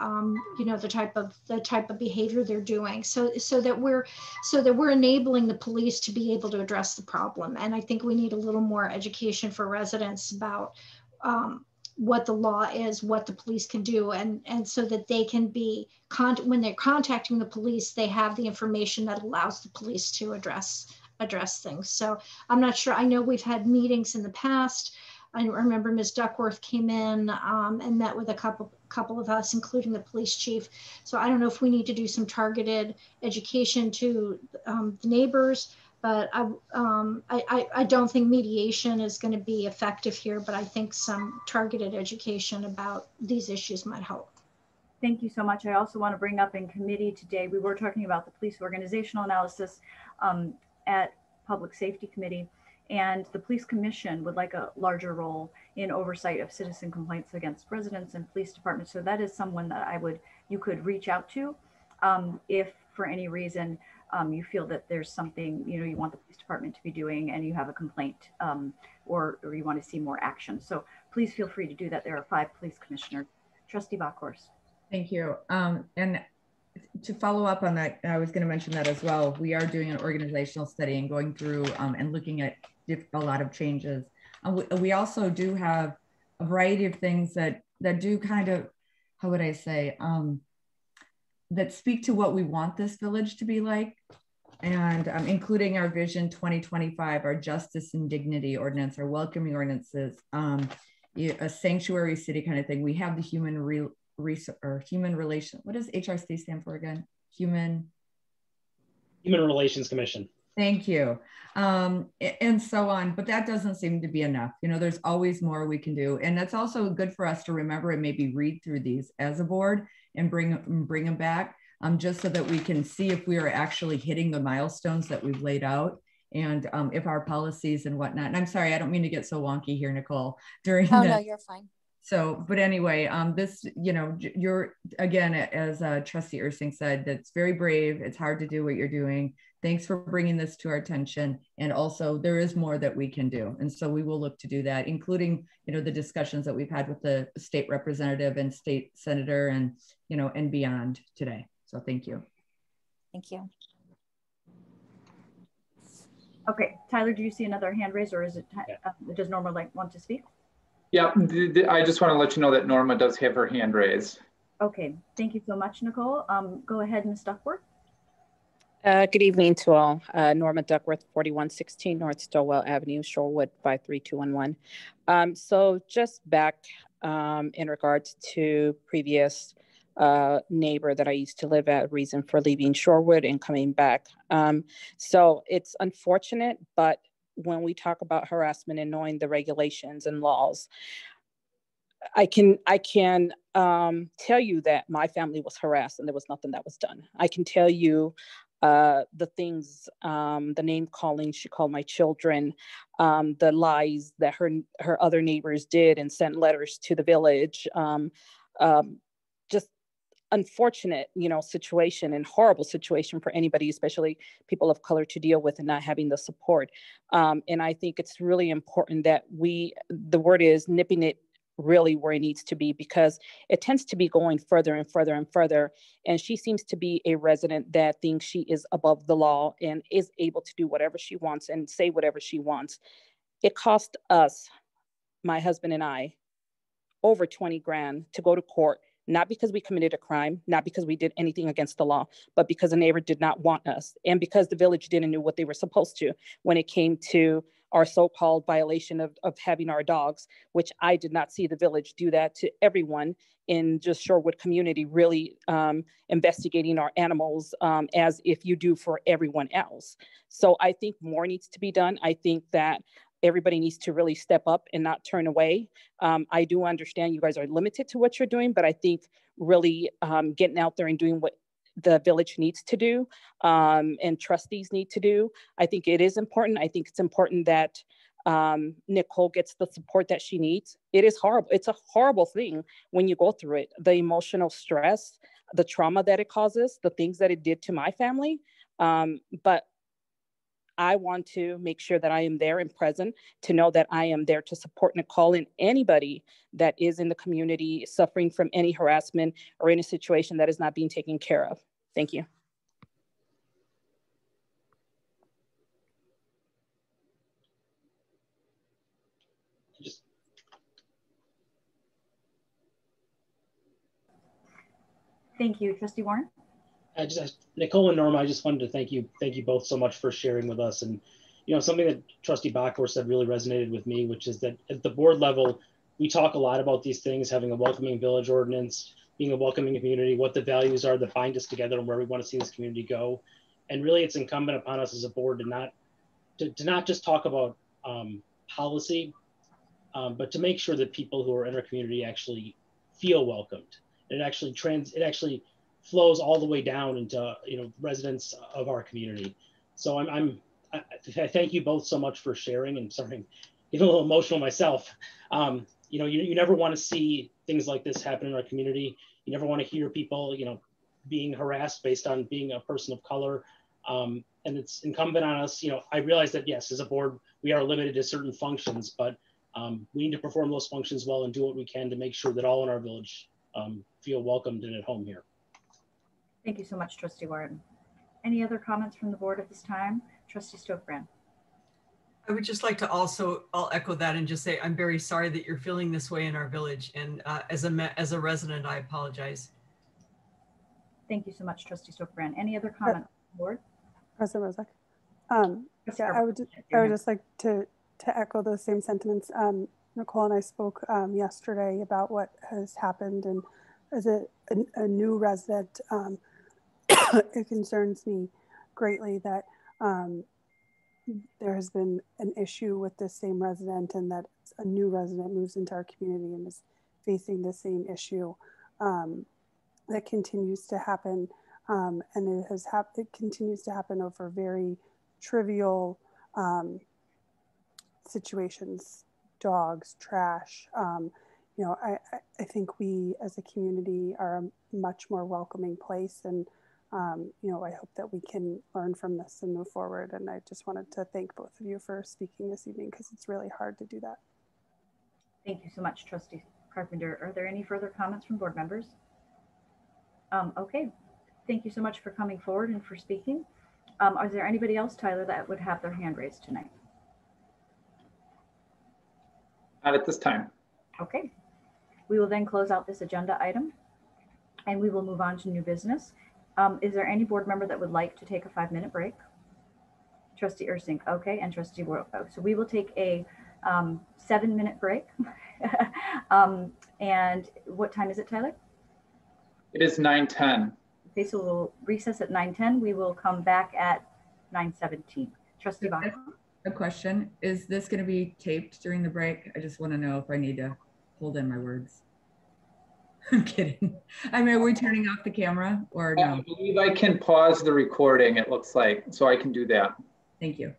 you know, the type of behavior they're doing, so that we're enabling the police to be able to address the problem. And I think we need a little more education for residents about what the law is, what the police can do, and so that they can be when they're contacting the police, they have the information that allows the police to address things. So I'm not sure. I know we've had meetings in the past. I remember Ms. Duckworth came in and met with a couple of us, including the police chief. So I don't know if we need to do some targeted education to the neighbors, but I don't think mediation is going to be effective here, but I think some targeted education about these issues might help. Thank you so much. I also want to bring up in committee today, we were talking about the police organizational analysis at Public Safety Committee. And the police commission would like a larger role in oversight of citizen complaints against residents and police departments. So that is someone that you could reach out to if for any reason you feel that there's something, you know, you want the police department to be doing and you have a complaint or you want to see more action. So please feel free to do that. There are 5 police commissioners. Trustee Bockhorst. Thank you. And to follow up on that, I was going to mention that as well. We are doing an organizational study and going through and looking at a lot of changes. We also do have a variety of things that do kind of, how would I say, that speak to what we want this village to be like, and including our Vision 2025, our Justice and Dignity Ordinance, our welcoming ordinances, a sanctuary city kind of thing. We have the human relation. What does HRC stand for again? Human Relations Commission. Thank you. And so on, but that doesn't seem to be enough. You know, there's always more we can do. And that's also good for us to remember and maybe read through these as a board and bring them back. just so that we can see if we are actually hitting the milestones that we've laid out. And if our policies and whatnot, and I'm sorry, I don't mean to get so wonky here, Nicole, during Oh, no, you're fine. So, but anyway, this, you know, you're, again, as Trustee Ursing said, that's very brave. It's hard to do what you're doing. Thanks for bringing this to our attention. And also there is more that we can do. And so we will look to do that, including, you know, the discussions that we've had with the state representative and state senator and, you know, and beyond today. So thank you. Thank you. Okay, Tyler, do you see another hand raised, or is it, does Norma want to speak? Yeah, I just want to let you know that Norma does have her hand raised. Okay, thank you so much, Nicole. Go ahead, Ms. Duckworth. Good evening to all. Norma Duckworth, 4116 North Stowell Avenue, Shorewood, 53211. So just back in regards to previous neighbor that I used to live at, reason for leaving Shorewood and coming back. So it's unfortunate, but when we talk about harassment and knowing the regulations and laws, I can tell you that my family was harassed and there was nothing that was done. I can tell you the things, the name calling she called my children, the lies that her other neighbors did and sent letters to the village, just unfortunate, you know, situation and horrible situation for anybody, especially people of color, to deal with and not having the support. And I think it's really important that the word is nipping it really where it needs to be, because it tends to be going further and further and further. And she seems to be a resident that thinks she is above the law and is able to do whatever she wants and say whatever she wants. It cost us, my husband and I, over 20 grand to go to court, not because we committed a crime, not because we did anything against the law, but because a neighbor did not want us. And because the village didn't know what they were supposed to when it came to our so-called violation of having our dogs, which I did not see the village do that to everyone in just Shorewood community, really investigating our animals as if you do for everyone else. So I think more needs to be done. I think that everybody needs to really step up and not turn away. I do understand you guys are limited to what you're doing, but I think really getting out there and doing what the village needs to do and trustees need to do, I think it is important. I think it's important that Nicole gets the support that she needs. It is horrible. It's a horrible thing when you go through it, the emotional stress, the trauma that it causes, the things that it did to my family. But I want to make sure that I am there and present to know that I am there to support Nicole and anybody that is in the community suffering from any harassment or in a situation that is not being taken care of. Thank you. Thank you, Trustee Warren. Nicole and Norma, I just wanted to thank you both so much for sharing with us. And, you know, something that Trustee Bachor said really resonated with me, which is that at the board level, we talk a lot about these things, having a welcoming village ordinance, being a welcoming community, what the values are that bind us together and where we want to see this community go. And really it's incumbent upon us as a board to not just talk about policy, but to make sure that people who are in our community actually feel welcomed. It actually flows all the way down into, you know, residents of our community. So I thank you both so much for sharing, and sorry, I'm getting a little emotional myself. You know, you never want to see things like this happen in our community. You never want to hear people, you know, being harassed based on being a person of color. And it's incumbent on us, you know, I realize that yes, as a board, we are limited to certain functions, but we need to perform those functions well and do what we can to make sure that all in our village feel welcomed and at home here. Thank you so much, Trustee Warren. Any other comments from the board at this time? Trustee Stokebrand. I would just like to I'll echo that and just say, I'm very sorry that you're feeling this way in our village. And as a resident, I apologize. Thank you so much, Trustee Stokebrand. Any other comments from the board? President Rozak. Yeah, I would just like to echo those same sentiments. Nicole and I spoke yesterday about what has happened, and as a new resident, it concerns me greatly that there has been an issue with the same resident, and that a new resident moves into our community and is facing the same issue that continues to happen. And it continues to happen over very trivial situations, dogs, trash. I think we as a community are a much more welcoming place, and I hope that we can learn from this and move forward. And I just wanted to thank both of you for speaking this evening, because it's really hard to do that. Thank you so much, Trustee Carpenter. Are there any further comments from board members? Okay, thank you so much for coming forward and for speaking. Is there anybody else, Tyler, that would have their hand raised tonight? Not at this time. Okay, we will then close out this agenda item and we will move on to new business. Is there any board member that would like to take a 5-minute break? Trustee Ursink, okay, and Trustee World. So we will take a 7-minute break. And what time is it, Tyler? It is 9:10. Okay, so we'll recess at 9:10. We will come back at 9:17. Trustee Bach. A question, is this going to be taped during the break? I just want to know if I need to hold in my words. I'm kidding. I mean, are we turning off the camera or no? I believe I can pause the recording, it looks like, so I can do that. Thank you.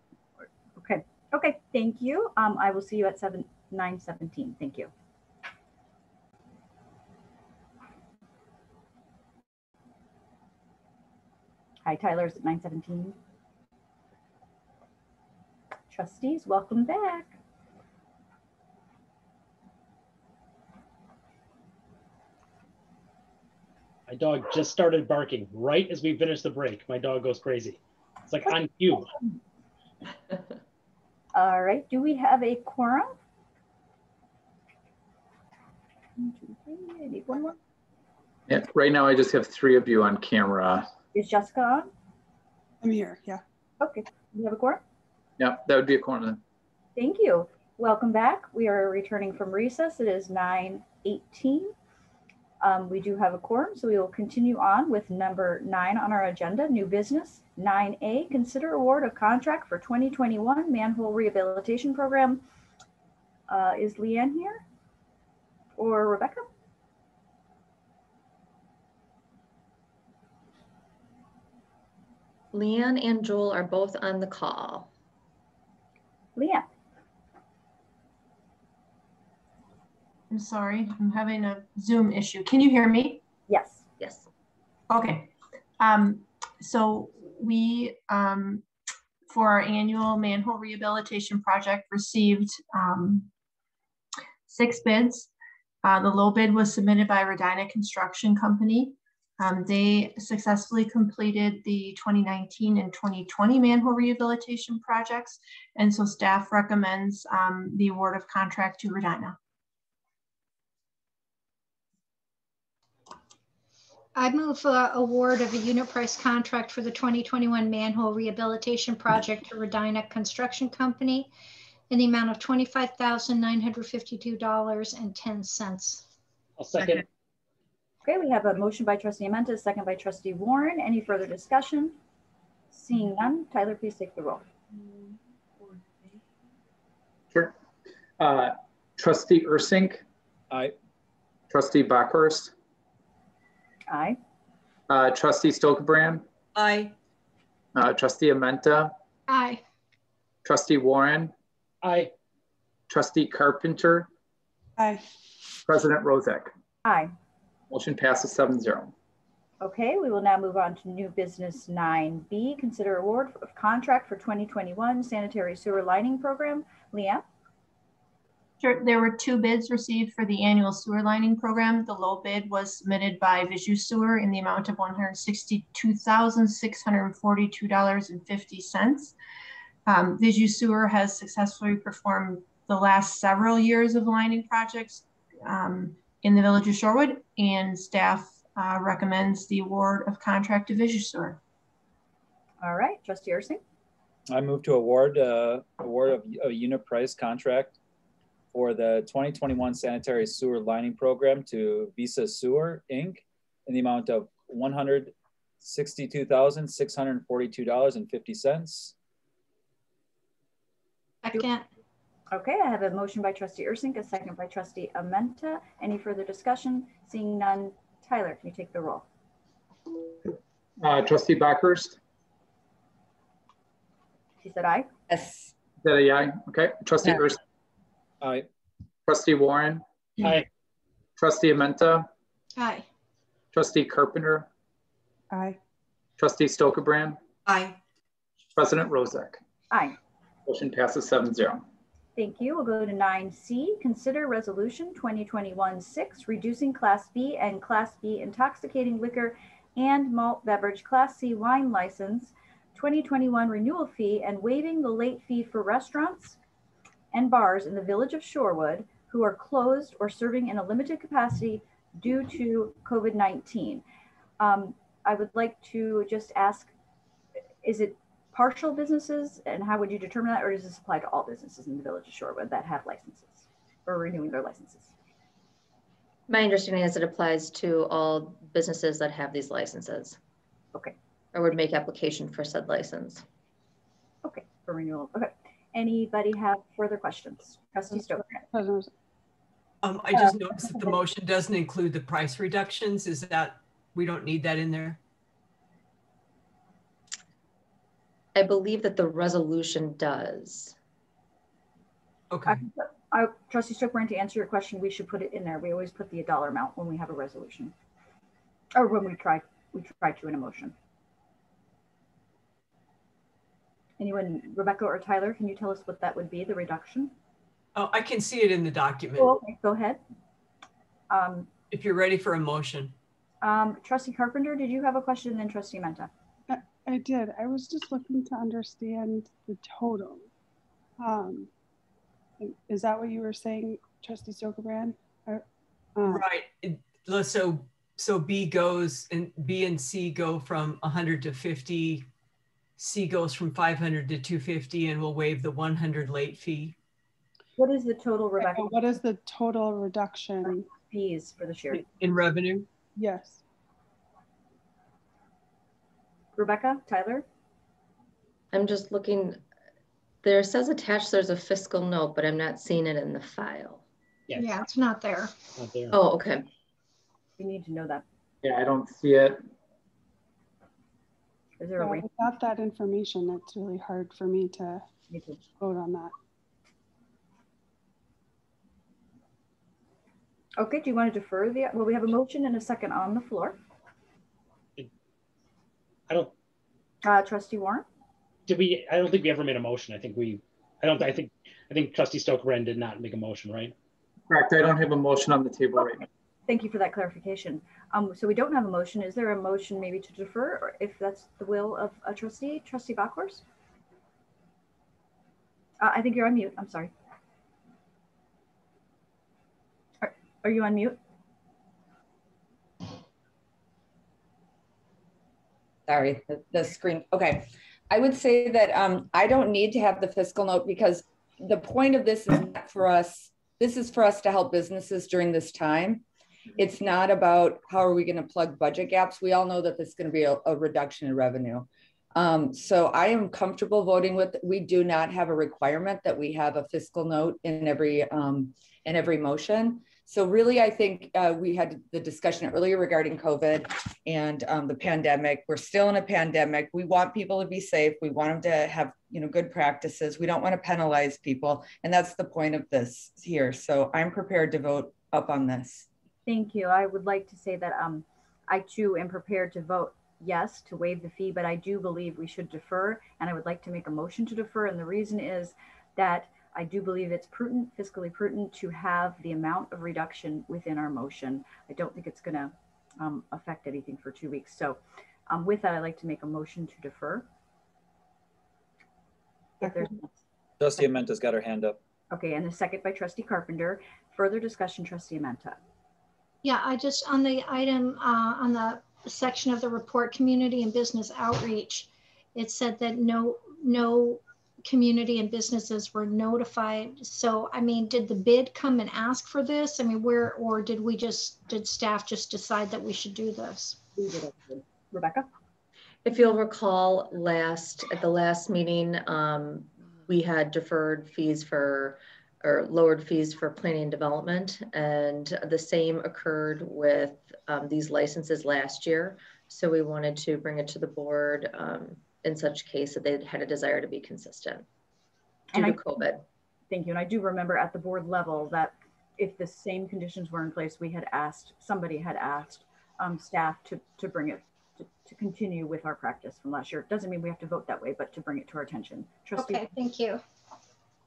Okay, okay, thank you. I will see you at 9:17. Thank you. Hi, Tyler's at 9:17. Trustees, welcome back. My dog just started barking right as we finished the break. My dog goes crazy. It's like on cue. All right, do we have a quorum? 1, 2, 3, I need one more. Yeah, right now I just have 3 of you on camera. Is Jessica on? I'm here, yeah. Okay, we have a quorum? Yeah, that would be a quorum then. Thank you. Welcome back. We are returning from recess. It is 9:18. We do have a quorum, so we will continue on with number 9 on our agenda, new business. 9A, consider award of contract for 2021 manhole rehabilitation program. Is Leanne here or Rebecca? Leanne and Joel are both on the call. Leanne. I'm sorry, I'm having a Zoom issue. Can you hear me? Yes. Yes. Okay. So we, for our annual manhole rehabilitation project, received 6 bids. The low bid was submitted by Redina Construction Company. They successfully completed the 2019 and 2020 manhole rehabilitation projects, and so staff recommends the award of contract to Redina. I move for award of a unit price contract for the 2021 manhole rehabilitation project to Redina Construction Company in the amount of $25,952.10. I'll second. Okay, we have a motion by Trustee Amenta, a second by Trustee Warren. Any further discussion? Seeing none, Tyler, please take the roll. Sure. Trustee Ursink. Aye. Trustee Backhurst. Aye. Trustee Stokebrand. Aye. Trustee Amenta. Aye. Trustee Warren. Aye. Trustee Carpenter. Aye. President Rozek. Aye. Motion passes 7-0. Okay, we will now move on to new business 9B, consider award of contract for 2021 sanitary sewer lining program. Leanne? Sure. There were 2 bids received for the annual sewer lining program. The low bid was submitted by Visu Sewer in the amount of $162,642.50. Visu Sewer has successfully performed the last several years of lining projects in the village of Shorewood, and staff recommends the award of contract to Visu Sewer. All right, Trustee Ursing. I move to award of a unit price contract for the 2021 sanitary sewer lining program to Visa Sewer, Inc. in the amount of $162,642.50. Second. Okay, I have a motion by Trustee Ursink, a second by Trustee Amenta. Any further discussion? Seeing none, Tyler, can you take the roll? Trustee Backhurst? She said aye. Yes. Is that a aye? Okay. Trustee Yeah. Ursink? Aye. Trustee Warren? Aye. Trustee Amenta? Aye. Trustee Carpenter? Aye. Trustee Stokebrand? Aye. President Rozek? Aye. Motion passes 7-0. Thank you. We'll go to 9C. Consider Resolution 2021-6, reducing Class B and Class B intoxicating liquor and malt beverage Class C wine license 2021 renewal fee and waiving the late fee for restaurants and bars in the village of Shorewood who are closed or serving in a limited capacity due to COVID-19. I would like to just ask, is it partial businesses, and how would you determine that, or does this apply to all businesses in the village of Shorewood that have licenses or renewing their licenses? My understanding is it applies to all businesses that have these licenses. Okay. Or would make application for said license. Okay, for renewal. Okay. Anybody have further questions? Trustee Stokebrand. I just noticed that the motion doesn't include the price reductions. Is that, we don't need that in there? I believe that the resolution does. Okay. Trustee Stokebrand, to answer your question, we should put it in there. We always put the dollar amount when we have a resolution, or when we try to in a motion. Anyone, Rebecca or Tyler, can you tell us what that would be, the reduction? Oh, I can see it in the document. Oh, okay, go ahead. If you're ready for a motion. Trustee Carpenter, did you have a question? And then Trustee Menta. I did. I was just looking to understand the total. Is that what you were saying, Trustee Stokebrand? Right. So B goes, and B and C go from 100 to 50. C goes from 500 to 250, and we'll waive the 100 late fee. What is the total, Rebecca? What is the total reduction? Fees for this year. In revenue? Yes. Rebecca, Tyler? I'm just looking, there says attached, there's a fiscal note, but I'm not seeing it in the file. Yes. Yeah, it's not there. Not there. Oh, okay. You need to know that. Yeah, I don't see it. Is there a way? Without that information, it's really hard for me to vote on that. Okay, do you want to defer the, well, we have a motion and a second on the floor. I don't. Trustee Warren? Did we? I don't think we ever made a motion. I think we. I think Trustee Stokebrand did not make a motion, right? Correct. I don't have a motion on the table right now. Thank you for that clarification. So we don't have a motion. Is there a motion maybe to defer, or if that's the will of a trustee, Trustee Backhurst? I think you're on mute. I'm sorry. Are you on mute? Sorry, the screen. Okay. I would say that I don't need to have the fiscal note because the point of this is not for us. This is for us to help businesses during this time. It's not about how are we going to plug budget gaps. We all know that this is going to be a reduction in revenue. So I am comfortable voting with, we do not have a requirement that we have a fiscal note in every motion. So really, I think we had the discussion earlier regarding COVID and the pandemic. We're still in a pandemic. We want people to be safe. We want them to have, good practices. We don't want to penalize people. And that's the point of this here. So I'm prepared to vote up on this. Thank you. I would like to say that I too am prepared to vote yes to waive the fee, but I do believe we should defer. And I would like to make a motion to defer. And the reason is that I do believe it's prudent, fiscally prudent, to have the amount of reduction within our motion. I don't think it's going to affect anything for 2 weeks. So with that, I'd like to make a motion to defer. Trustee Amenta's got her hand up. Okay, and a second by Trustee Carpenter. Further discussion, Trustee Amenta. Yeah, I just, on the item, on the section of the report, community and business outreach, it said that no community and businesses were notified. So, I mean, did the bid come and ask for this? I mean, or did staff just decide that we should do this? Rebecca? If you'll recall at the last meeting, we had deferred fees for or lowered fees for planning and development. And the same occurred with these licenses last year. So we wanted to bring it to the board in such case that they had a desire to be consistent due to COVID. Thank you. And I do remember at the board level that if the same conditions were in place, we had asked, somebody had asked staff to bring it, to continue with our practice from last year. It doesn't mean we have to vote that way, but to bring it to our attention. Trustee. Okay, thank you.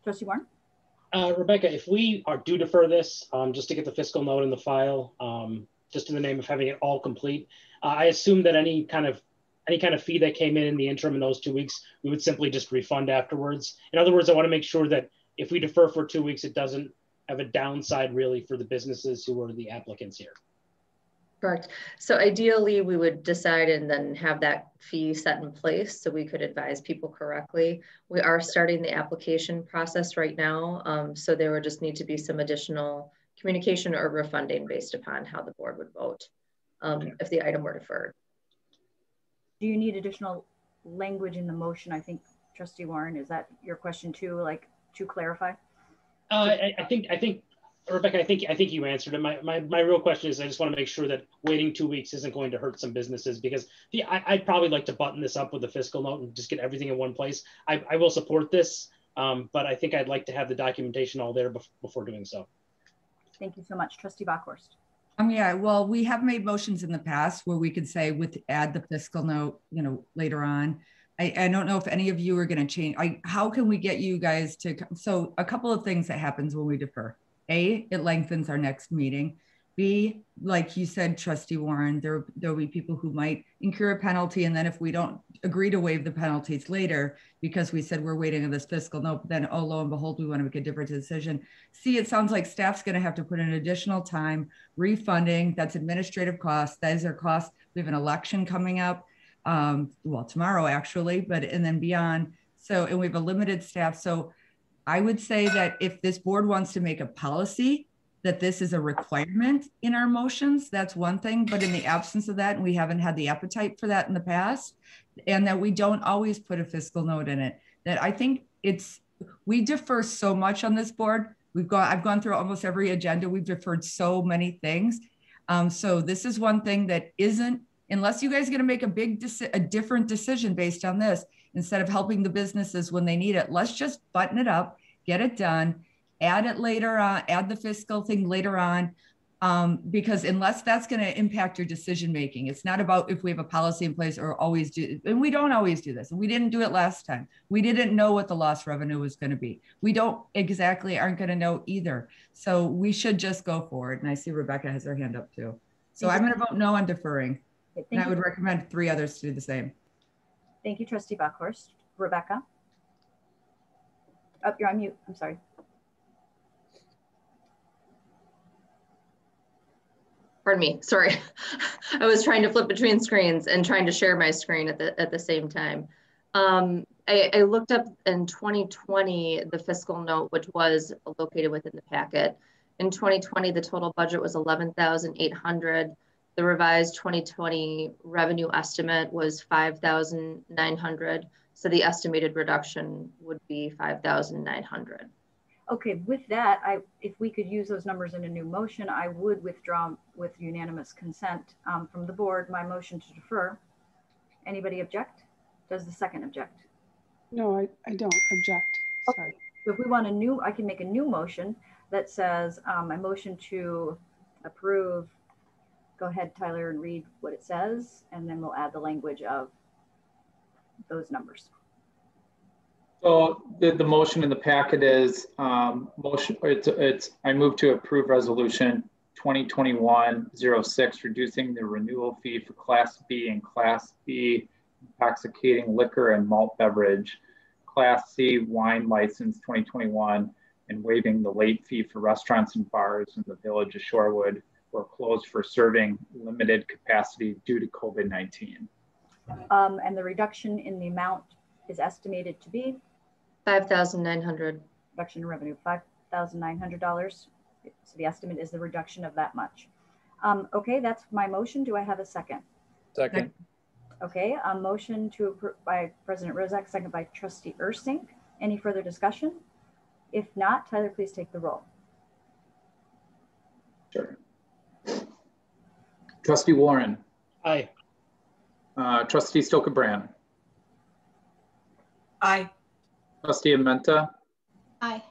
Trustee Warren? Rebecca, if we do defer this, just to get the fiscal note in the file, just in the name of having it all complete, I assume that any kind of fee that came in the interim in those 2 weeks, we would simply just refund afterwards. In other words, I want to make sure that if we defer for 2 weeks, it doesn't have a downside really for the businesses who are the applicants here. Correct. So ideally we would decide and then have that fee set in place so we could advise people correctly. We are starting the application process right now. So there would just need to be some additional communication or refunding based upon how the board would vote if the item were deferred. Do you need additional language in the motion? I think, Trustee Warren, is that your question too, like to clarify? I think, Rebecca, I think you answered it. My real question is, I just want to make sure that waiting 2 weeks isn't going to hurt some businesses, because I'd probably like to button this up with a fiscal note and just get everything in one place. I will support this, but I think I'd like to have the documentation all there before doing so. Thank you so much. Trustee Bockhorst. Yeah, well, we have made motions in the past where we could say add the fiscal note, later on. I don't know if any of you are going to change. How can we get you guys to, so a couple of things that happens when we defer. A, it lengthens our next meeting. B, like you said, Trustee Warren, there'll be people who might incur a penalty. And then if we don't agree to waive the penalties later, because we said we're waiting on this fiscal note, then, oh, lo and behold, we want to make a different decision. C, it sounds like staff's going to have to put in additional time refunding. That's administrative costs. Those are costs. We have an election coming up. Well, tomorrow actually, and then beyond. So, and we have a limited staff. So I would say that if this board wants to make a policy that this is a requirement in our motions, that's one thing. But in the absence of that, and we haven't had the appetite for that in the past, and that we don't always put a fiscal note in it, that I think we defer so much on this board. I've gone through almost every agenda. We've deferred so many things. So this is one thing that isn't, unless you guys are going to make a different decision based on this, instead of helping the businesses when they need it, let's just button it up, get it done, add it later on, add the fiscal thing later on, because unless that's going to impact your decision making, it's not about if we have a policy in place or always do, and we don't always do this. And we didn't do it last time. We didn't know what the lost revenue was going to be. We aren't going to know either. So we should just go forward. And I see Rebecca has her hand up too. So I'm going to vote no on deferring. And I would recommend 3 others to do the same. Thank you, Trustee Bockhorst. Rebecca? Oh, you're on mute. I'm sorry. Pardon me. Sorry. I was trying to flip between screens and trying to share my screen at the same time. I looked up in 2020, the fiscal note, which was located within the packet. In 2020, the total budget was $11,800. The revised 2020 revenue estimate was $5,900. So the estimated reduction would be $5,900. Okay, with that, if we could use those numbers in a new motion, I would withdraw with unanimous consent from the board my motion to defer. Anybody object? Does the second object? No, I don't object. Sorry. Okay. So if we want I can make a new motion that says I motion to approve. Go ahead, Tyler, and read what it says, and then we'll add the language of those numbers. So the motion in the packet is I move to approve resolution 2021-06, reducing the renewal fee for Class B and Class B intoxicating liquor and malt beverage, Class C wine license 2021, and waiving the late fee for restaurants and bars in the village of Shorewood were closed for serving limited capacity due to COVID-19. And the reduction in the amount is estimated to be $5,900. Reduction in revenue, $5,900. So the estimate is the reduction of that much. Okay, that's my motion. Do I have a second? Second. Okay, a motion to approve by President Rozak, second by Trustee Ursink. Any further discussion? If not, Tyler, please take the roll. Sure. Trustee Warren. Aye. Trustee Stokebrand. Aye. Trustee Amenta. Aye.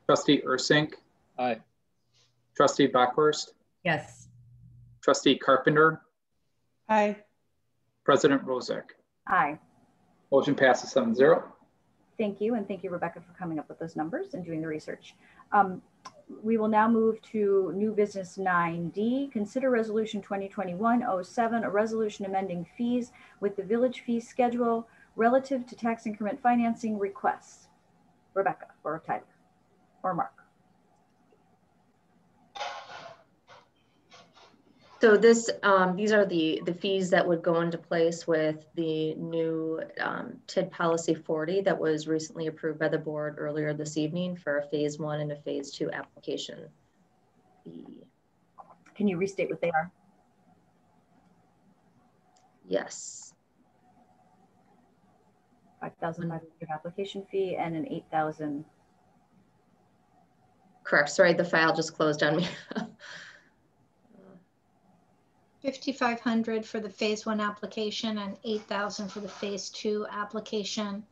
Trustee Ursink. Aye. Trustee Backhurst. Yes. Trustee Carpenter. Aye. President Rozek. Aye. Motion passes 7-0. Thank you, and thank you, Rebecca, for coming up with those numbers and doing the research. We will now move to new business 9D. Consider resolution 2021-07, a resolution amending fees with the village fee schedule relative to tax increment financing requests. Rebecca, or Tyler, or Mark. So this, these are the fees that would go into place with the new TID policy 40 that was recently approved by the board earlier this evening for a phase 1 and a phase 2 application fee. Can you restate what they are? Yes. 5,500 application fee and an 8,000. Correct. Sorry, the file just closed on me. 5,500 for the phase 1 application and 8,000 for the phase 2 application,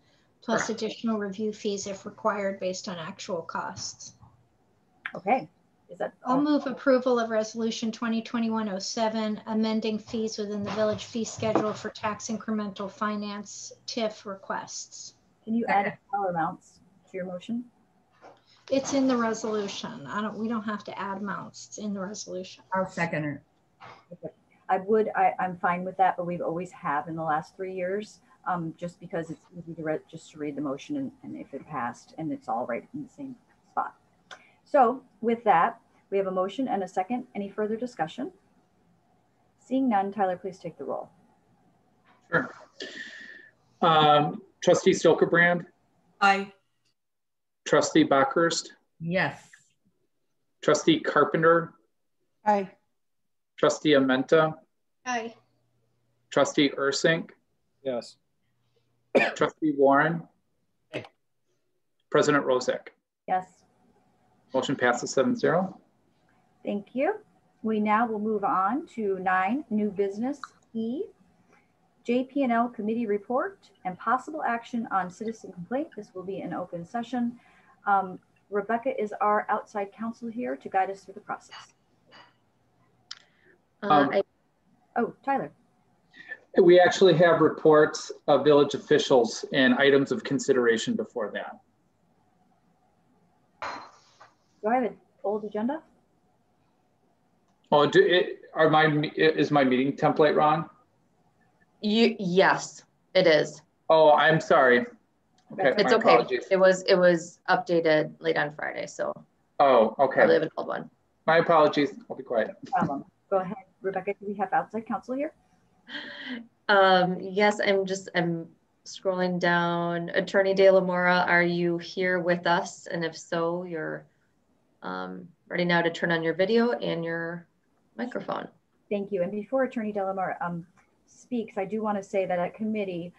plus Correct. additional review fees if required based on actual costs. Okay. Is that I'll move approval of resolution 2021-07, amending fees within the village fee schedule for tax incremental finance TIF requests. Can you add dollar amounts to your motion? It's in the resolution. We don't have to add amounts. It's in the resolution. I'll second it. Okay. I'm fine with that, but we've always have in the last 3 years, just because it's easy to just to read the motion and if it passed and it's all right in the same spot. So with that, we have a motion and a second. Any further discussion? Seeing none, Tyler, please take the roll. Sure. Trustee Stokebrand. Aye. Trustee Backhurst. Yes. Trustee Carpenter. Aye. Trustee Amenta. Aye. Trustee Ursink. Yes. Trustee Warren. Aye. President Rozek. Yes. Motion passes 7-0. Thank you. We now will move on to 9, new business E. JP&L committee report and possible action on citizen complaint. This will be an open session. Rebecca is our outside counsel here to guide us through the process. Oh, Tyler. We actually have reports of village officials and items of consideration before that. Do I have an old agenda? Oh, is my meeting template wrong? Yes, it is. Oh, I'm sorry. Okay, it's okay. Apologies. It was updated late on Friday, so. Oh, okay. I have an old one. My apologies. I'll be quiet. Go ahead, Rebecca. Do we have outside counsel here? Yes, I'm scrolling down. Attorney De La Mora, are you here with us? And if so, you're ready now to turn on your video and your microphone. Thank you. And before Attorney De La Mora speaks, I do want to say that at committee,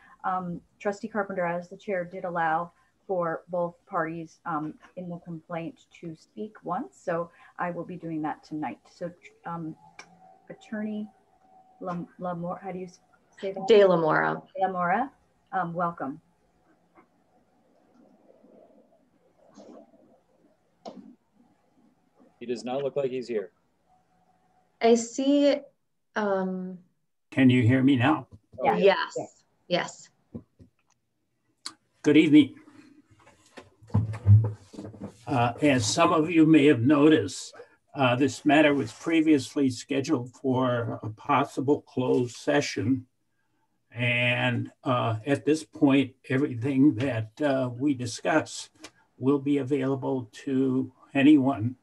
Trustee Carpenter, as the chair, did allow for both parties in the complaint to speak once. So I will be doing that tonight. So Attorney La Mora, how do you say that? De La Mora. De La Mora, welcome. He does not look like he's here. I see. Can you hear me now? Yeah. Yes. Yes. Good evening. As some of you may have noticed, this matter was previously scheduled for a possible closed session. And at this point, everything that we discuss will be available to anyone.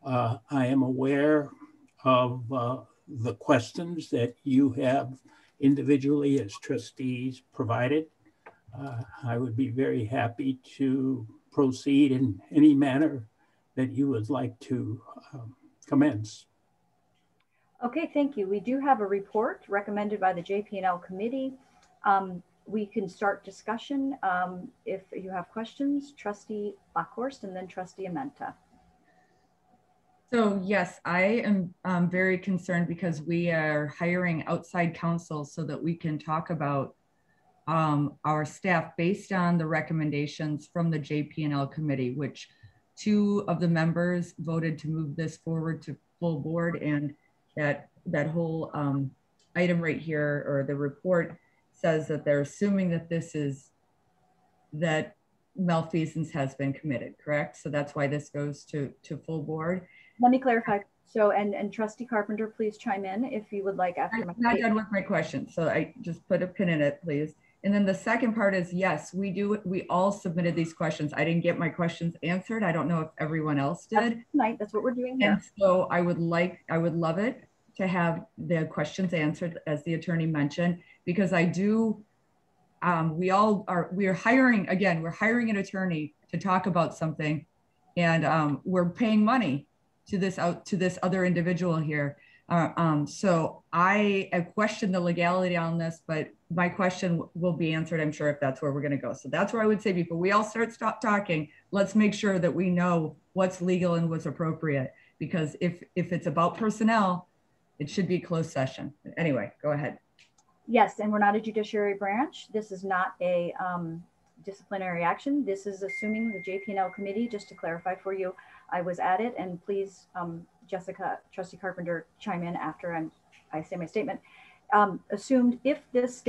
I am aware of the questions that you have individually as trustees provided. I would be very happy to proceed in any manner that you would like to commence. Okay, thank you. We do have a report recommended by the JP&L committee. we can start discussion if you have questions. Trustee Bockhorst and then Trustee Amenta. So yes, I am very concerned because we are hiring outside counsel so that we can talk about our staff based on the recommendations from the JP&L committee, which 2 of the members voted to move this forward to full board, and that whole item right here, or the report, says that they're assuming that that malfeasance has been committed, correct? So that's why this goes to full board. Let me clarify. So, and Trustee Carpenter, please chime in if you would like after my I'm not done with my question. So I just put a pin in it, please. And then the second part is, yes, we all submitted these questions. I didn't get my questions answered. I don't know if everyone else did. Tonight, that's what we're doing here. And so I would love it to have the questions answered, as the attorney mentioned, because I do, we're hiring an attorney to talk about something, and we're paying money to this other individual here. So I question the legality on this, but my question will be answered, I'm sure, if that's where we're going to go. So that's where I would say, before we all stop talking, let's make sure that we know what's legal and what's appropriate, because if it's about personnel, it should be closed session. Anyway, go ahead. Yes, and we're not a judiciary branch. This is not a disciplinary action. This is assuming the JP&L committee, just to clarify for you, I was at it, and please, Jessica, Trustee Carpenter, chime in after I say my statement. Assumed if this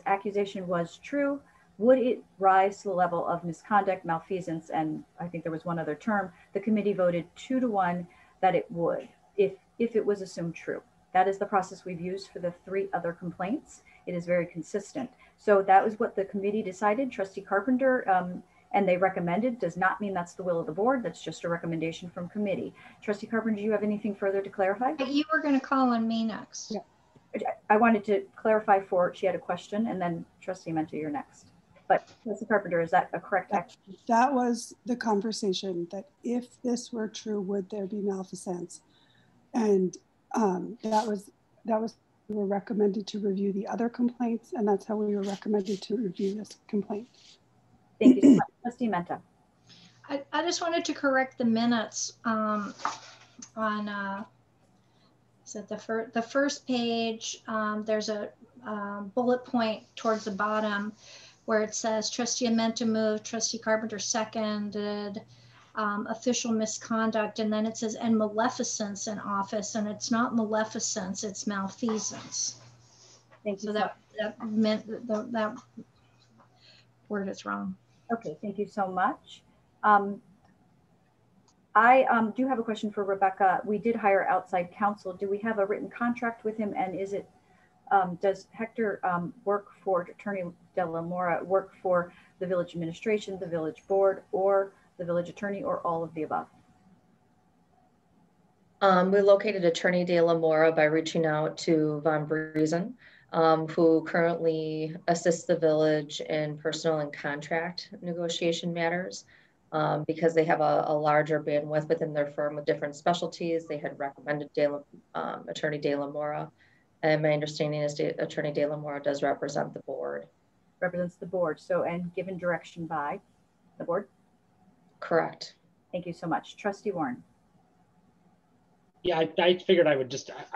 accusation was true, would it rise to the level of misconduct, malfeasance, and I think there was one other term. The committee voted 2-1 that it would, if it was assumed true. That is the process we've used for the 3 other complaints. It is very consistent. So that was what the committee decided. Trustee Carpenter, and they recommended, does not mean that's the will of the board. That's just a recommendation from committee. Trustee Carpenter, do you have anything further to clarify? You were going to call on me next. Yeah. I wanted to clarify she had a question, and then Trustee Menta, you're next. But Trustee Carpenter, is that a correct action? That was the conversation, that if this were true, would there be malfeasance? And that was we were recommended to review the other complaints, and that's how we were recommended to review this complaint. Thank you so much. Trustee Menta. I just wanted to correct the minutes on so the first page. There's a bullet point towards the bottom where it says Trustee Amenta moved, Trustee Carpenter seconded, official misconduct, and then it says and maleficence in office, and it's not maleficence, it's malfeasance. Thank you. So that meant that word is wrong. Okay, thank you so much. I do have a question for Rebecca. We did hire outside counsel. Do we have a written contract with him? And is it, does Hector work for Attorney De La Mora, work for the village administration, the village board, or the village attorney, or all of the above? We located Attorney De La Mora by reaching out to Von Briesen, who currently assists the village in personal and contract negotiation matters. Because they have a larger bandwidth within their firm with different specialties, they had recommended Attorney De La Mora. And my understanding is Attorney De La Mora does represent the board. Represents the board, so, and given direction by the board? Correct. Thank you so much. Trustee Warren. Yeah, I figured I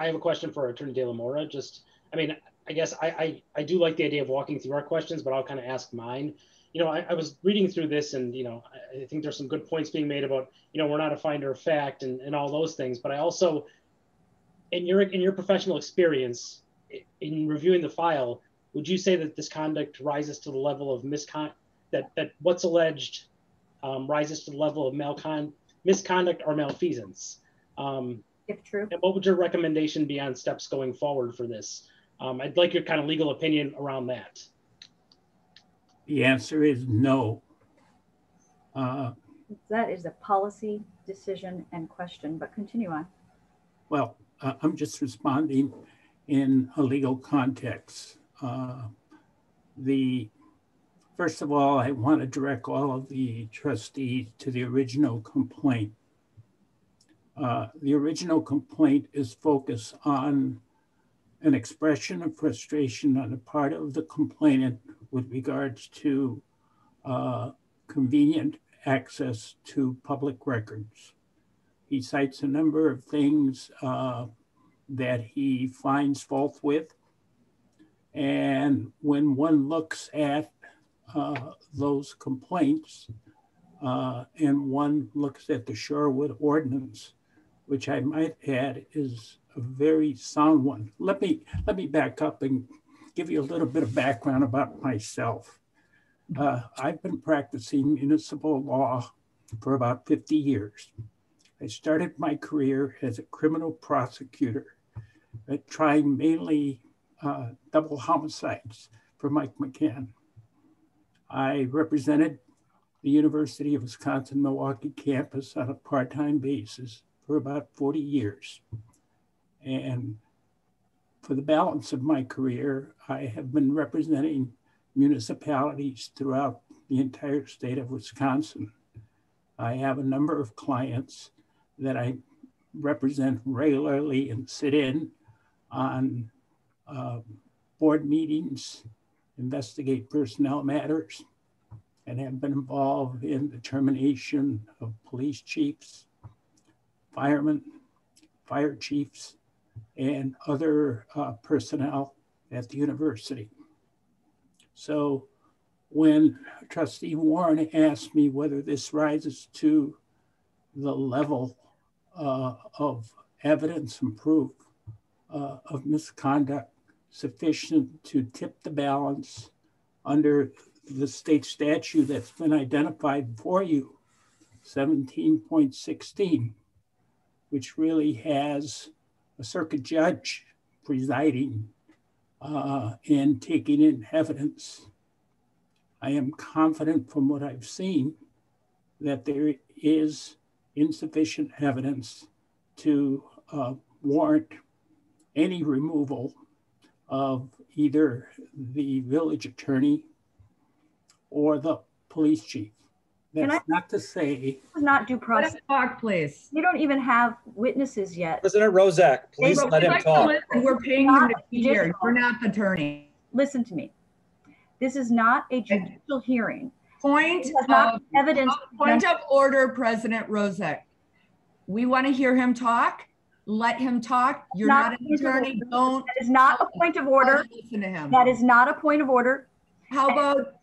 have a question for Attorney De La Mora. I guess I do like the idea of walking through our questions, but I'll kind of ask mine. I was reading through this, and, I think there's some good points being made about, we're not a finder of fact and all those things. But I also, in your professional experience, in reviewing the file, would you say that this conduct rises to the level of that what's alleged rises to the level of misconduct or malfeasance? If true. And what would your recommendation be on steps going forward for this? I'd like your kind of legal opinion around that. The answer is no. That is a policy decision and question, but continue on. Well, I'm just responding in a legal context. First of all, I want to direct all of the trustees to the original complaint. The original complaint is focused on an expression of frustration on the part of the complainant with regards to convenient access to public records. He cites a number of things that he finds fault with. And when one looks at those complaints and one looks at the Shorewood ordinance, which I might add is a very sound one. Let me back up and give you a little bit of background about myself. I've been practicing municipal law for about 50 years. I started my career as a criminal prosecutor, trying mainly double homicides for Mike McCann. I represented the University of Wisconsin-Milwaukee campus on a part-time basis for about 40 years. And for the balance of my career, I have been representing municipalities throughout the entire state of Wisconsin. I have a number of clients that I represent regularly and sit in on board meetings, investigate personnel matters, and have been involved in the termination of police chiefs, firemen, fire chiefs, and other personnel at the university. So when Trustee Warren asked me whether this rises to the level of evidence and proof of misconduct sufficient to tip the balance under the state statute that's been identified for you, 17.16, which really has a circuit judge presiding and taking in evidence. I am confident from what I've seen that there is insufficient evidence to warrant any removal of either the village attorney or the police chief. That's not to say. Not due process. Let him talk, please. You don't even have witnesses yet. President Rozak, please let him talk. We're paying him to be here. You're not the attorney. Listen to me. This is not a judicial hearing. Point of order, President Rozak. We want to hear him talk. Let him talk. You're not an attorney. Don't. That is not a point of order. Listen to him. That is not a point of order. How about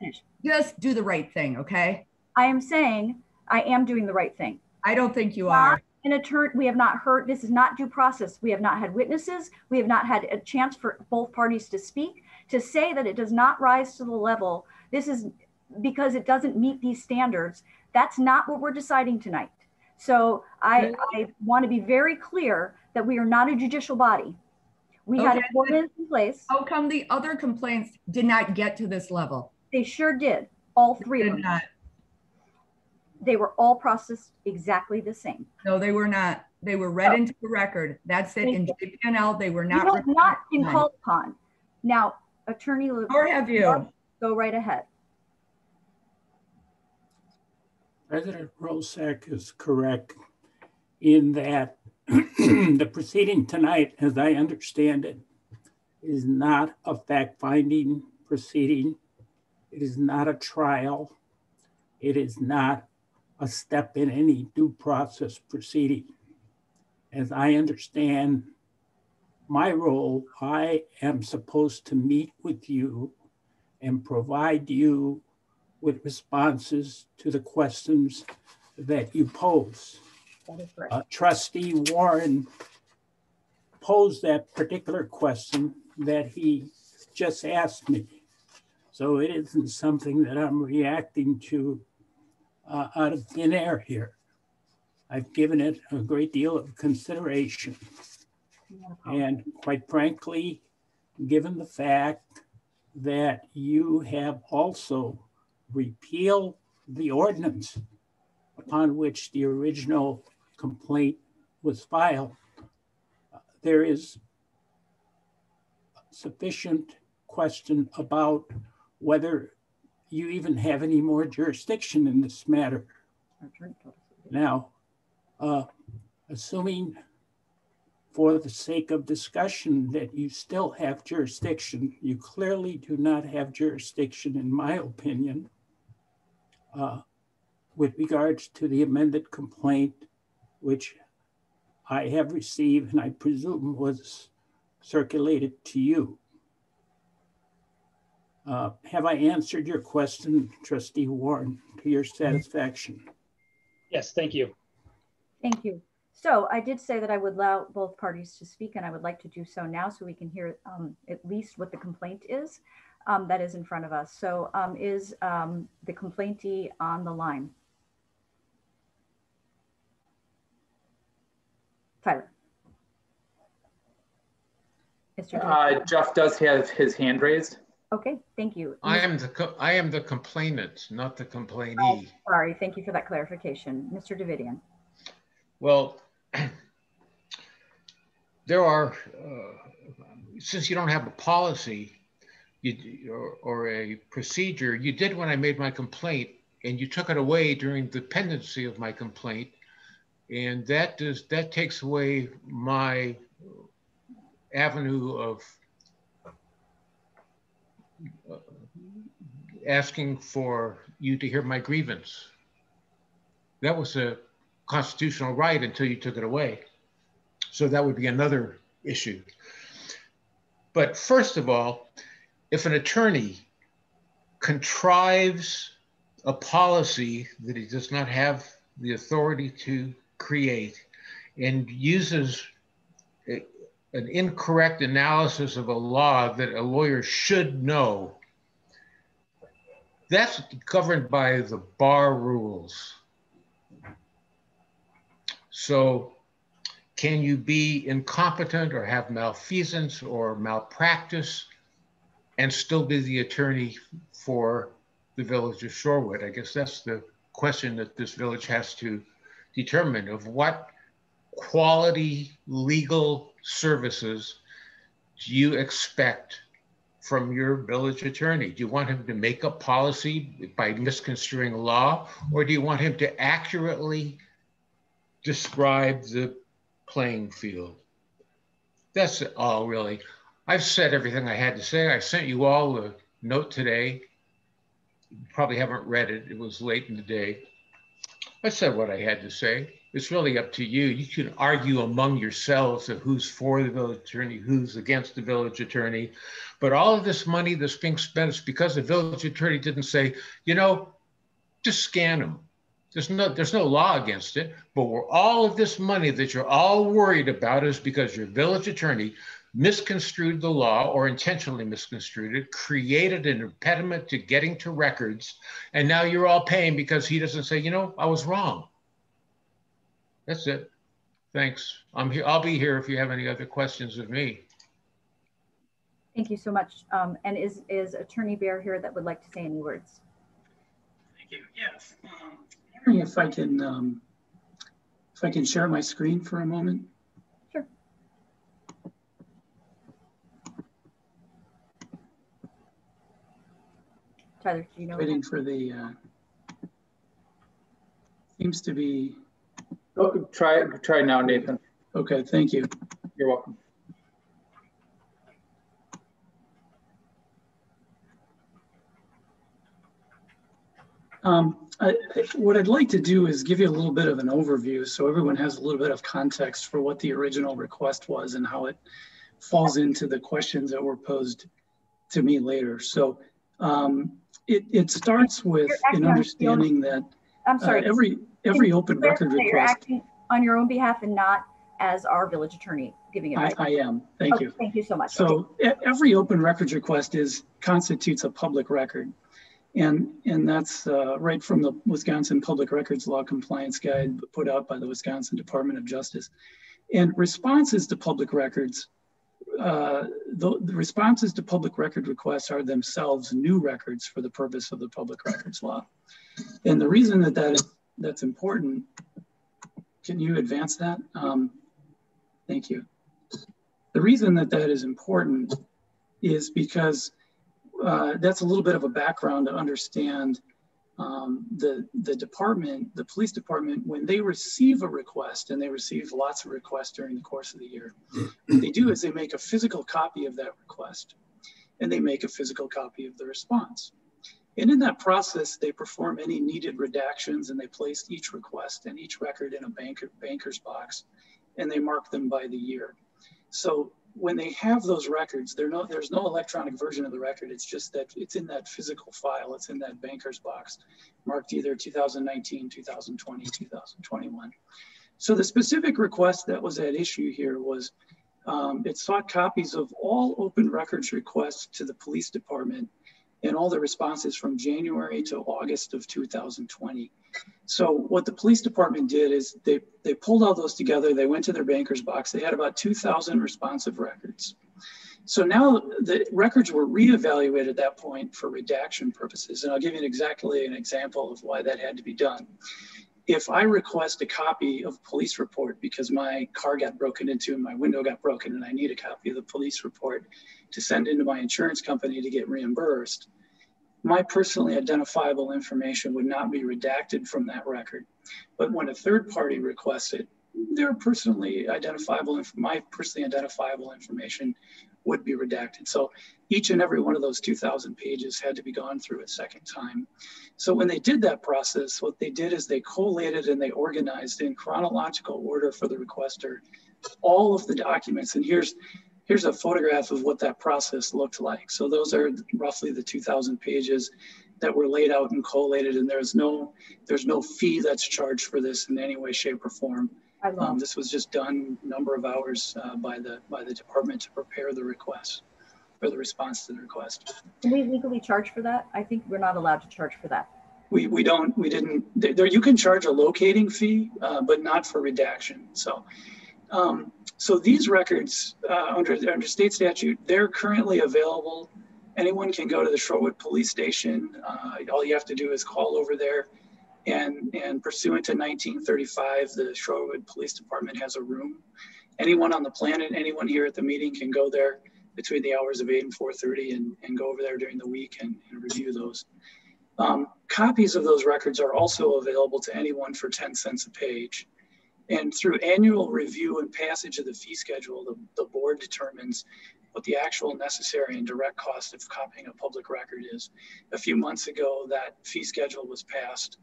just do the right thing, okay? I am saying I am doing the right thing. I don't think you are. An attorney, we have not heard, this is not due process. We have not had witnesses. We have not had a chance for both parties to speak. To say that it does not rise to the level, this is because it doesn't meet these standards. That's not what we're deciding tonight. So I want to be very clear that we are not a judicial body. We had an ordinance in place. How come the other complaints did not get to this level? They sure did. All three of them. Not. They were all processed exactly the same. No, they were not. They were read into the record. That's it. In JPNL, they were not. You have not been called upon. Now, Attorney Luke. Or have you? Go right ahead. President Rozak is correct in that the proceeding tonight, as I understand it, is not a fact-finding proceeding. It is not a trial. It is not a step in any due process proceeding. As I understand my role, I am supposed to meet with you and provide you with responses to the questions that you pose. That is right. Trustee Warren posed that particular question that he just asked me. So it isn't something that I'm reacting to out of thin air here. I've given it a great deal of consideration. And quite frankly, given the fact that you have also repealed the ordinance upon which the original complaint was filed, there is sufficient question about whether you even have any more jurisdiction in this matter. Now, assuming for the sake of discussion that you still have jurisdiction. You clearly do not have jurisdiction, in my opinion, with regards to the amended complaint, which I have received and I presume was circulated to you. Have I answered your question, Trustee Warren, to your satisfaction? Yes, thank you. Thank you. So I did say that I would allow both parties to speak, and I would like to do so now so we can hear at least what the complaint is that is in front of us. So is the complaintee on the line? Tyler. Mr. Jeff does have his hand raised. Okay, thank you. I am the complainant, not the complainee. Oh, sorry, thank you for that clarification. Mr. Davidian. Well, there are, since you don't have a policy or a procedure, you did when I made my complaint, and you took it away during the pendency of my complaint, and that takes away my avenue of asking for you to hear my grievance. That was a constitutional right until you took it away. So that would be another issue. But first of all, if an attorney contrives a policy that he does not have the authority to create and uses an incorrect analysis of a law that a lawyer should know, that's governed by the bar rules. So can you be incompetent or have malfeasance or malpractice and still be the attorney for the village of Shorewood? I guess that's the question that this village has to determine, of what quality legal services do you expect from your village attorney? Do you want him to make up policy by misconstruing law, or do you want him to accurately describe the playing field? That's all, really. I've said everything I had to say. I sent you all a note today. You probably haven't read it. It was late in the day. I said what I had to say. It's really up to you. You can argue among yourselves of who's for the village attorney, who's against the village attorney. But all of this money that's being spent is because the village attorney didn't say, you know, just scan them. There's no law against it, but all of this money that you're all worried about is because your village attorney misconstrued the law or intentionally misconstrued it, created an impediment to getting to records, and now you're all paying because he doesn't say, you know, I was wrong. That's it. Thanks. I'm here. I'll be here if you have any other questions of me. Thank you so much. And is Attorney Bear here that would like to say any words? Thank you. Yes. I'm wondering if I can share my screen for a moment. Sure. Tyler, do you know? Waiting for the. Seems to be. Oh, try now, Nathan. Okay, thank you. You're welcome. What I'd like to do is give you a little bit of an overview so everyone has a little bit of context for what the original request was and how it falls into the questions that were posed to me later. So it starts with an understanding that I'm sorry, every open record request. You're acting on your own behalf and not as our village attorney giving it. I am. Thank you. Thank you so much. So every open records request constitutes a public record. And that's right from the Wisconsin Public Records Law Compliance Guide put out by the Wisconsin Department of Justice. And responses to public records, the responses to public record requests are themselves new records for the purpose of the public records law. And the reason that's important, can you advance that? Thank you. The reason that is important is because that's a little bit of a background to understand the department, the police department, when they receive a request, and they receive lots of requests during the course of the year, what they do is they make a physical copy of that request, and they make a physical copy of the response. And in that process, they perform any needed redactions, and they place each request and each record in a banker's box, and they mark them by the year. So when they have those records, there's no electronic version of the record. It's just that it's in that physical file. It's in that banker's box, marked either 2019, 2020, 2021. So the specific request that was at issue here was it sought copies of all open records requests to the police department and all the responses from January to August of 2020. So what the police department did is they pulled all those together. They went to their banker's box. They had about 2,000 responsive records. So now the records were reevaluated at that point for redaction purposes. And I'll give you exactly an example of why that had to be done. If I request a copy of a police report because my car got broken into and my window got broken and I need a copy of the police report to send into my insurance company to get reimbursed, my personally identifiable information would not be redacted from that record. But when a third party requests it, my personally identifiable information would be redacted. So each and every one of those 2,000 pages had to be gone through a second time. So when they did that process, what they did is they collated and they organized in chronological order for the requester all of the documents. And here's a photograph of what that process looked like. So those are roughly the 2,000 pages that were laid out and collated, and there's no fee that's charged for this in any way, shape, or form. This was just done a number of hours by the department to prepare the request or the response to the request. Can we legally charge for that? I think we're not allowed to charge for that. We didn't. There you can charge a locating fee, but not for redaction. So. So these records under state statute, they're currently available. Anyone can go to the Shorewood police station. All you have to do is call over there, and pursuant to 1935, the Shorewood Police Department has a room. Anyone on the planet, anyone here at the meeting can go there between the hours of 8 and 4:30 and go over there during the week and review those. Copies of those records are also available to anyone for 10 cents a page. And through annual review and passage of the fee schedule, the board determines what the actual necessary and direct cost of copying a public record is. A few months ago, that fee schedule was passed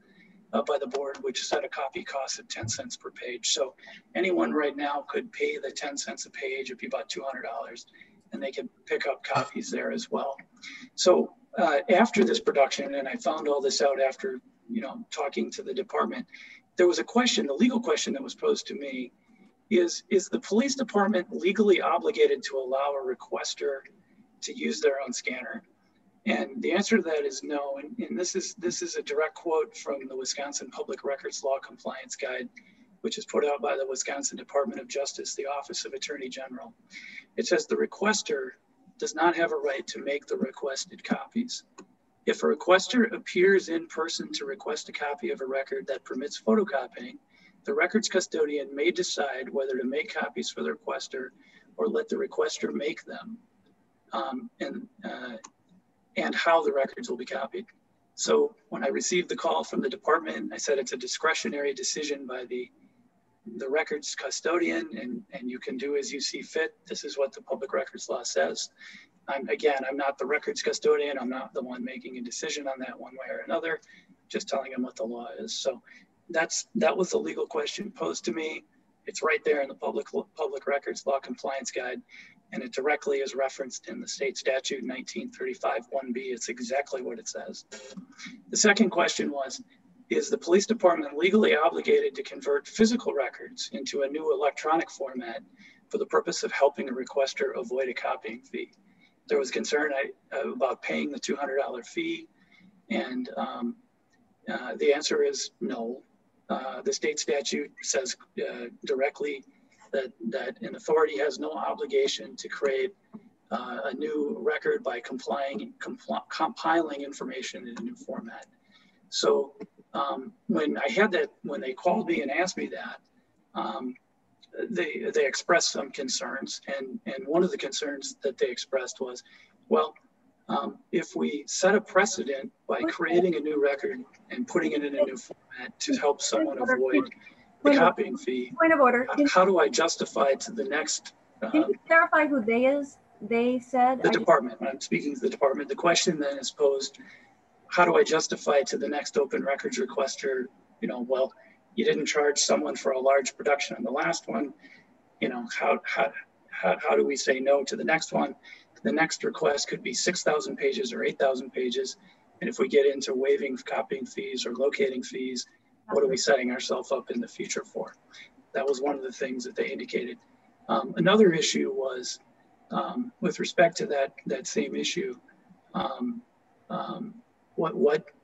by the board, which set a copy cost at 10 cents per page. So anyone right now could pay the 10 cents a page, it'd be about $200, and they can pick up copies there as well. So after this production, and I found all this out after talking to the department, there was a question, the legal question that was posed to me is the police department legally obligated to allow a requester to use their own scanner? And the answer to that is no. And this is a direct quote from the Wisconsin Public Records Law Compliance Guide, which is put out by the Wisconsin Department of Justice, the Office of Attorney General. It says the requester does not have a right to make the requested copies. If a requester appears in person to request a copy of a record that permits photocopying, the records custodian may decide whether to make copies for the requester or let the requester make them, and how the records will be copied. So when I received the call from the department, I said it's a discretionary decision by the records custodian, and you can do as you see fit. This is what the public records law says. I'm not the records custodian. I'm not the one making a decision on that one way or another, just telling them what the law is. So that was the legal question posed to me. It's right there in the public records law compliance guide, and it directly is referenced in the state statute 1935 1B. It's exactly what it says. The second question was, is the police department legally obligated to convert physical records into a new electronic format for the purpose of helping a requester avoid a copying fee? There was concern about paying the $200 fee, and the answer is no. The state statute says directly that an authority has no obligation to create a new record by compiling information in a new format. So when they called me and asked me that, they expressed some concerns, and one of the concerns that they expressed was, well, If we set a precedent by creating a new record and putting it in a new format to help someone avoid the copying fee, Point of order. how do I justify to the next? Can you clarify who they is? They said? The department. When I'm speaking to the department, the question then is posed, how do I justify to the next open records requester, you know, well, you didn't charge someone for a large production on the last one, you know, how do we say no to the next one? The next request could be 6,000 pages or 8,000 pages. And if we get into waiving copying fees or locating fees, what are we setting ourselves up in the future for? That was one of the things that they indicated. Another issue was with respect to that same issue,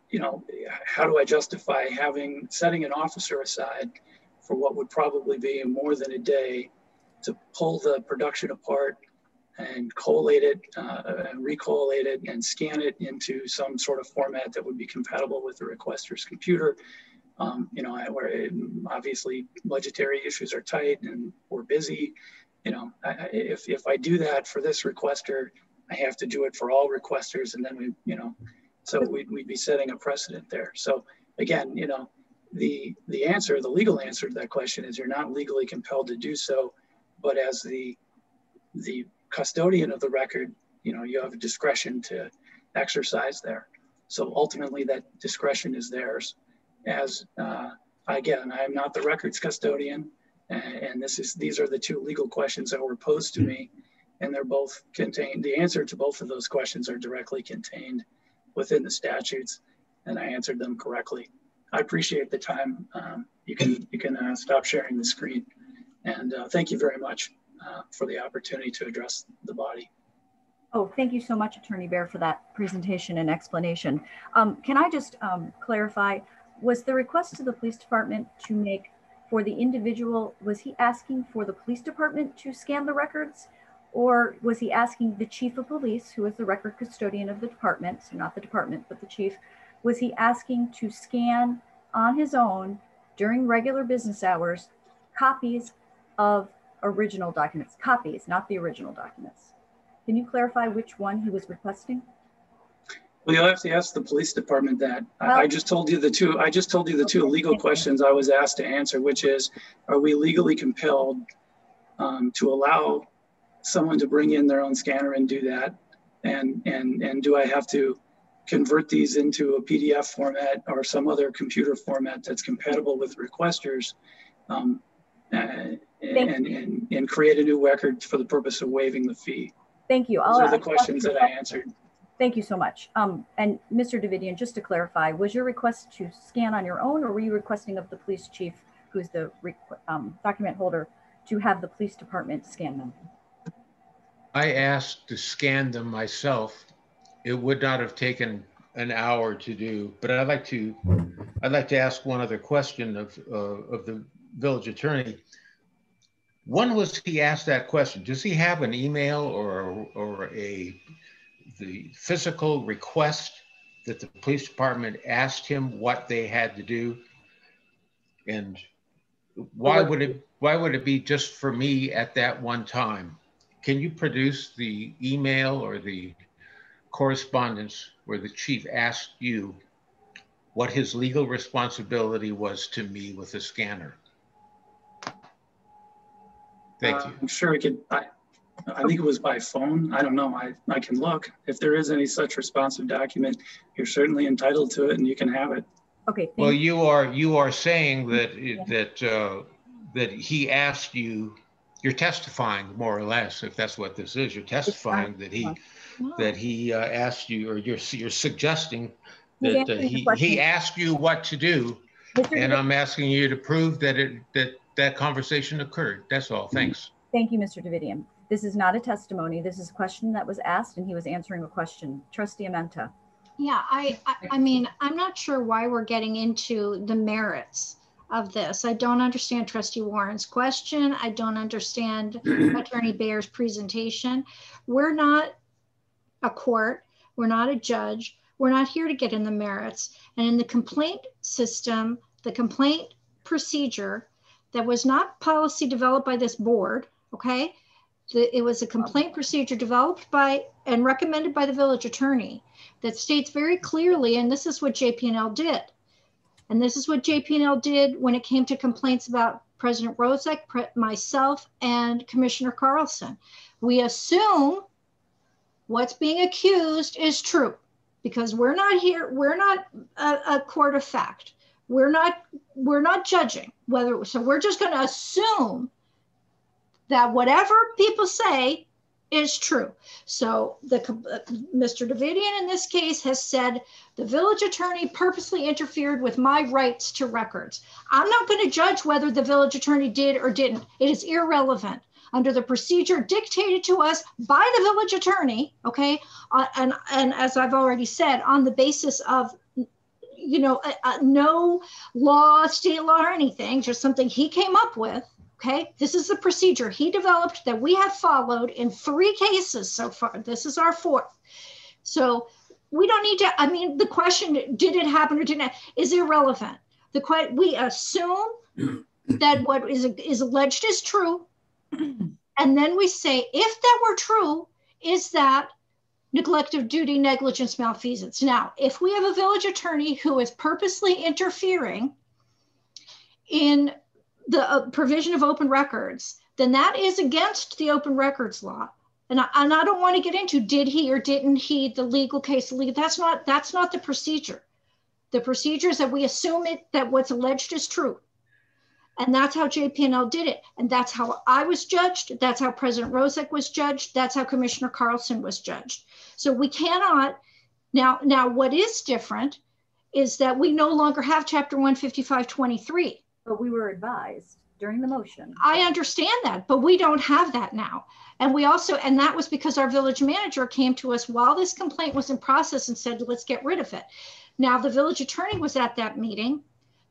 you know, how do I justify setting an officer aside for what would probably be more than a day to pull the production apart and collate it, and recollate it and scan it into some sort of format that would be compatible with the requester's computer. You know, where obviously budgetary issues are tight and we're busy. You know, if I do that for this requester, I have to do it for all requesters, and then so we'd be setting a precedent there. So again, you know, the legal answer to that question is you're not legally compelled to do so, but as the custodian of the record, you know, you have a discretion to exercise there. So ultimately that discretion is theirs. As again, I am not the records custodian, and these are the two legal questions that were posed to me, and they're both contained. The answer to both of those questions are directly contained within the statutes, and I answered them correctly. I appreciate the time. You can stop sharing the screen, and thank you very much for the opportunity to address the body. Oh, thank you so much, Attorney Baer, for that presentation and explanation. Can I just clarify, was the request to the police department to make for the individual, was he asking for the police department to scan the records, or was he asking the chief of police, who is the record custodian of the department, so not the department, but the chief, was he asking to scan on his own during regular business hours copies of original documents, copies, not the original documents? Can you clarify which one he was requesting? Well, you'll have to ask the police department that. I just told you the two legal questions I was asked to answer, which is, are we legally compelled to allow someone to bring in their own scanner and do that? And do I have to convert these into a PDF format or some other computer format that's compatible with requesters, and create a new record for the purpose of waiving the fee? Thank you. Those are the questions that I answered. Thank you so much. And Mr. Davidian, just to clarify, was your request to scan on your own, or were you requesting of the police chief, who's the document holder, to have the police department scan them? I asked to scan them myself. It would not have taken an hour to do, but I'd like to ask one other question of the village attorney. When was he asked that question? Does he have an email or the physical request that the police department asked him what they had to do? And why would it be just for me at that one time? Can you produce the email or the correspondence where the chief asked you what his legal responsibility was to me with the scanner? Thank you. I'm sure I could. I think it was by phone. I don't know. I can look. If there is any such responsive document, you're certainly entitled to it, and you can have it. Okay. Well, you are saying that he asked you. You're testifying, more or less, if that's what this is. You're testifying that he asked you, or you're suggesting that he asked you what to do, and I'm asking you to prove that conversation occurred. That's all. Thanks. Thank you, Mr. Davidian. This is not a testimony. This is a question that was asked, and he was answering a question. Trustee Amenta. Yeah, I mean, I'm not sure why we're getting into the merits of this. I don't understand Trustee Warren's question. I don't understand Attorney Baer's presentation. We're not a court. We're not a judge. We're not here to get in the merits. And in the complaint system, the complaint procedure that was not policy developed by this board, okay? it was a complaint procedure developed by and recommended by the village attorney that states very clearly, and this is what JP&L did. And this is what JP&L did when it came to complaints about President Rozek, myself, and Commissioner Carlson. We assume what's being accused is true because we're not here. We're not a court of fact. We're not judging whether, so we're just going to assume that whatever people say is true. So Mr. Davidian in this case has said the village attorney purposely interfered with my rights to records. I'm not going to judge whether the village attorney did or didn't. It is irrelevant under the procedure dictated to us by the village attorney, okay? And as I've already said, on the basis of no law, state law or anything, just something he came up with. Okay, this is the procedure he developed that we have followed in 3 cases so far. This is our 4th. So we don't need to, I mean, the question, did it happen or didn't, is irrelevant. We assume that what is alleged is true. And then we say, if that were true, is that neglect of duty, negligence, malfeasance? Now, if we have a village attorney who is purposely interfering in the provision of open records, then that is against the open records law. And I don't want to get into did he or didn't he, the legal case, that's not the procedure. The procedure is that we assume that what's alleged is true. And that's how JP&L did it. And that's how I was judged. That's how President Rozek was judged. That's how Commissioner Carlson was judged. So we cannot, now what is different is that we no longer have Chapter 155.23. But we were advised during the motion. I understand that, but we don't have that now. And we also, and that was because our village manager came to us while this complaint was in process and said, let's get rid of it. Now the village attorney was at that meeting.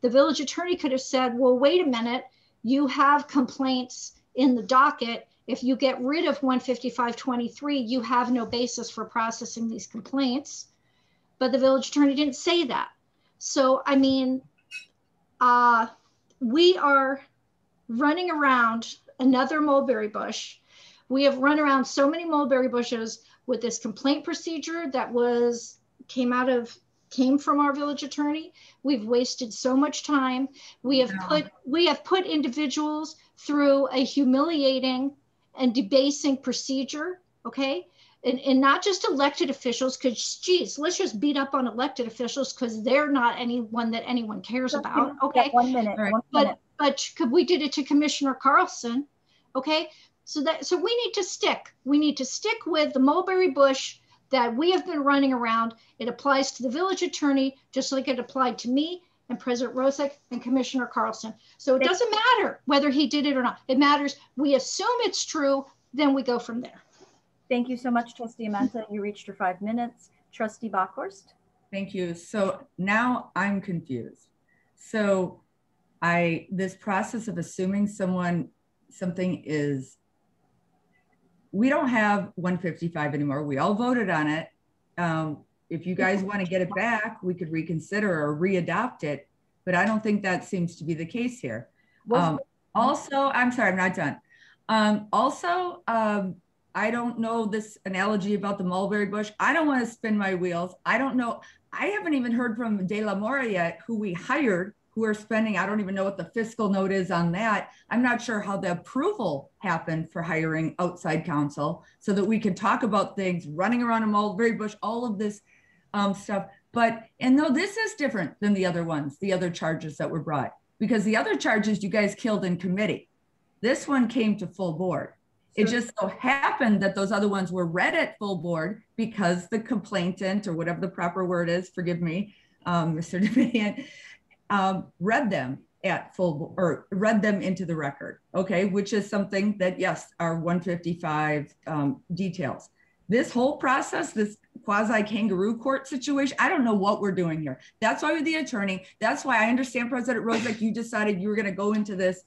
The village attorney could have said, well, wait a minute, you have complaints in the docket. If you get rid of 155.23, you have no basis for processing these complaints. But the village attorney didn't say that. So, I mean, we are running around another mulberry bush. We have run around so many mulberry bushes with this complaint procedure that came from our village attorney. We've wasted so much time. We have put individuals through a humiliating and debasing procedure, okay? And not just elected officials, because geez, let's just beat up on elected officials because they're not anyone that anyone cares about, okay? 1 minute. But we did it to Commissioner Carlson, okay? So we need to stick. We need to stick with the mulberry bush that we have been running around. It applies to the village attorney, just like it applied to me and President Rozek and Commissioner Carlson. So it doesn't matter whether he did it or not. It matters, we assume it's true, then we go from there. Thank you so much, Trustee Amenta. You reached your 5 minutes. Trustee Bockhorst. Thank you. So now I'm confused. So this process of assuming something is, we don't have 155 anymore. We all voted on it. If you guys want to get it back, we could reconsider or readopt it, but I don't think that seems to be the case here. Also, I'm sorry, I'm not done. I don't know this analogy about the mulberry bush. I don't want to spin my wheels. I don't know. I haven't even heard from De La Mora yet, who we hired, who are spending, I don't even know what the fiscal note is on that. I'm not sure how the approval happened for hiring outside counsel so that we can talk about things, running around a mulberry bush, all of this stuff. And no, this is different than the other ones, the other charges that were brought, because the other charges you guys killed in committee. This one came to full board. It just so happened that those other ones were read at full board because the complainant, or whatever the proper word is, forgive me, Mr. Davidian, read them at full, or read them into the record, okay? Which is something that, yes, our 155 details. This whole process, this quasi kangaroo court situation, I don't know what we're doing here. That's why with the attorney, that's why I understand President Rozek, you decided you were gonna go into this,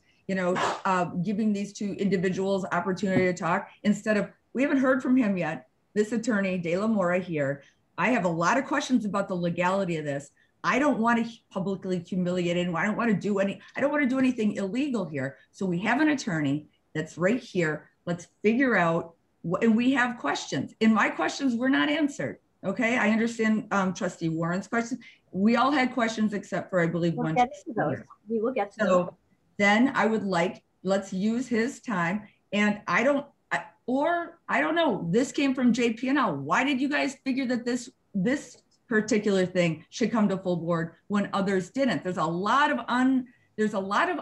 giving these 2 individuals opportunity to talk instead of, we haven't heard from him yet. This attorney, De La Mora here, I have a lot of questions about the legality of this. I don't want to publicly humiliate anyone. I don't want to do anything illegal here. So we have an attorney that's right here. Let's figure out, and we have questions. And my questions were not answered. Okay, I understand Trustee Warren's question. We all had questions except for, I believe, We'll one. get to those. We will get to those. So then I would like, let's use his time. And I don't know, this came from JP&L. Why did you guys figure that this particular thing should come to full board when others didn't? There's a lot of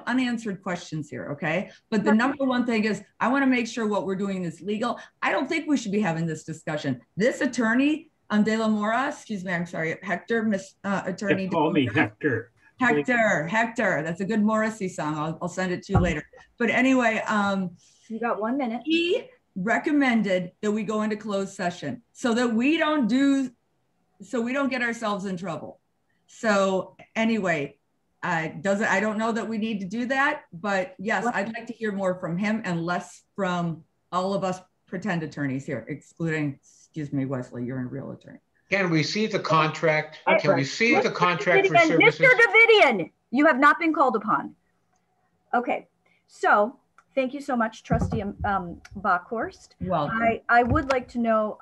unanswered questions here, okay? But the number one thing is, I wanna make sure what we're doing is legal. I don't think we should be having this discussion. This attorney, De La Mora, excuse me, I'm sorry, Hector, Attorney. They call me Hector. Hector, that's a good Morrissey song. I'll send it to you later. But anyway, you got 1 minute. He recommended that we go into closed session so that we don't get ourselves in trouble. So anyway, I don't know that we need to do that, but yes, I'd like to hear more from him and less from all of us pretend attorneys here, excluding, excuse me, Wesley, you're a real attorney. Can we see the contract? Can we see the contract for services? Mr. Davidian, you have not been called upon. Okay, so thank you so much, Trustee Bockhorst. Welcome. I would like to know,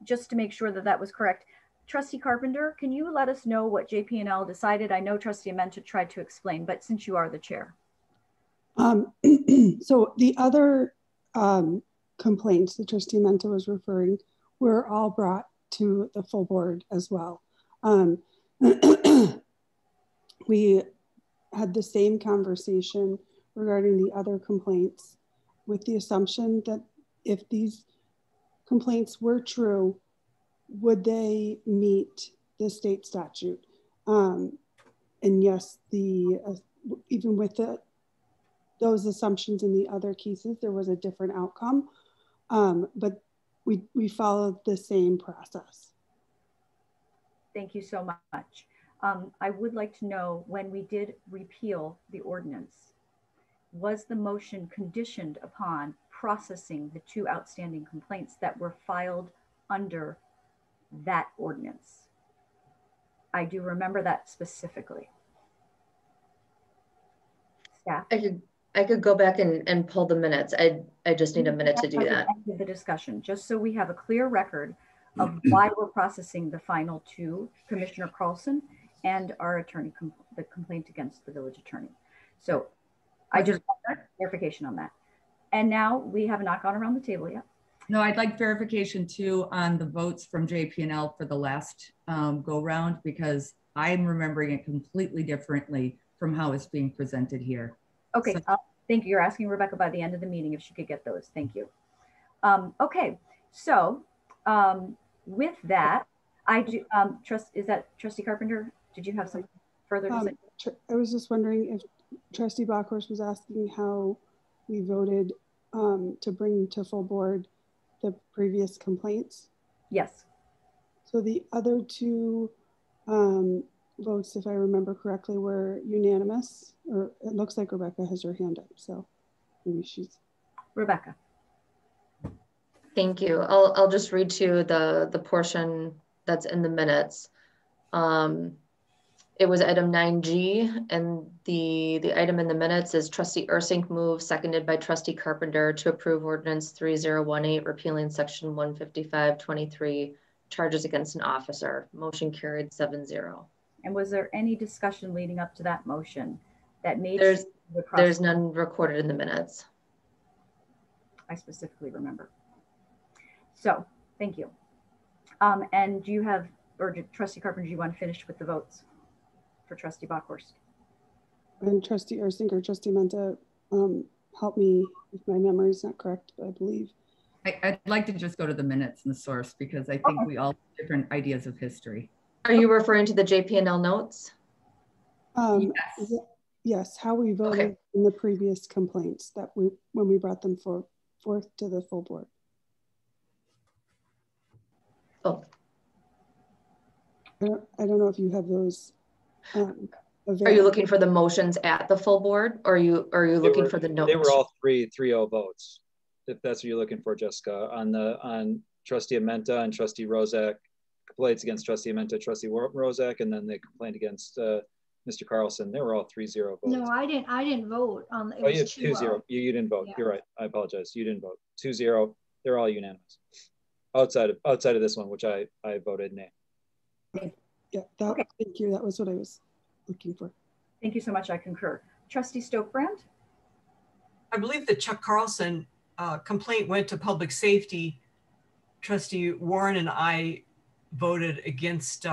just to make sure that that was correct, Trustee Carpenter, can you let us know what JP&L decided? I know Trustee Amenta tried to explain, but since you are the chair. So the other complaints that Trustee Amenta was referring were all brought to the full board as well. We had the same conversation regarding the other complaints with the assumption that if these complaints were true, would they meet the state statute? And yes, even with those assumptions in the other cases, there was a different outcome, but we followed the same process. Thank you so much. I would like to know, when we did repeal the ordinance, was the motion conditioned upon processing the 2 outstanding complaints that were filed under that ordinance? I do remember that specifically. Staff? I could go back and pull the minutes. I just need a minute to do that. The discussion, just so we have a clear record of why we're processing the final 2, Commissioner Carlson and our attorney, the complaint against the village attorney. So I just want clarification on that. And now we have not gone around the table yet. No, I'd like verification too on the votes from JP&L for the last go round, because I'm remembering it completely differently from how it's being presented here. Okay, So, thank you. You're asking Rebecca by the end of the meeting if she could get those. Thank you. Okay, so with that, I do is that Trustee Carpenter? Did you have some further to say? I was just wondering if Trustee Bockhorst was asking how we voted to bring to full board the previous complaints. Yes. So the other 2 votes, if I remember correctly, were unanimous, or it looks like Rebecca has her hand up, so maybe she's. Rebecca. Thank you. I'll just read to you the portion that's in the minutes. It was item 9G, and the item in the minutes is Trustee Ursink moved, seconded by Trustee Carpenter, to approve ordinance 3018, repealing section 155.23, charges against an officer. Motion carried 7-0. And was there any discussion leading up to that motion that made there's none recorded in the minutes? I specifically remember. So thank you. And do you have, or Trustee Carpenter, do you want to finish with the votes for Trustee Bockhorst? And Trustee Ursink or Trustee Menta, help me if my memory is not correct, but I believe. I'd like to just go to the minutes and the source, because I think we all have different ideas of history. Are you referring to the JP&L notes? Yes. Yes, how we voted in the previous complaints that when we brought them forth to the full board. Oh. I don't know if you have those. Are you looking for the motions at the full board, or are you looking for the notes? They were all 3-0 votes, if that's what you're looking for, Jessica. On Trustee Amenta and Trustee Rozak, complaints against Trustee Amenta, Trustee Rozak, and then the complaint against Mr. Carlson. They were all 3-0 votes. No, I didn't vote on it. Oh, you was 2-0. You didn't vote. Yeah. You're right. I apologize. You didn't vote. 2-0. They're all unanimous. Outside of this one, which I voted nay. Yeah, okay. Thank you. That was what I was looking for. Thank you so much. I concur. Trustee Stokebrand? I believe the Chuck Carlson complaint went to public safety. Trustee Warren and I voted against,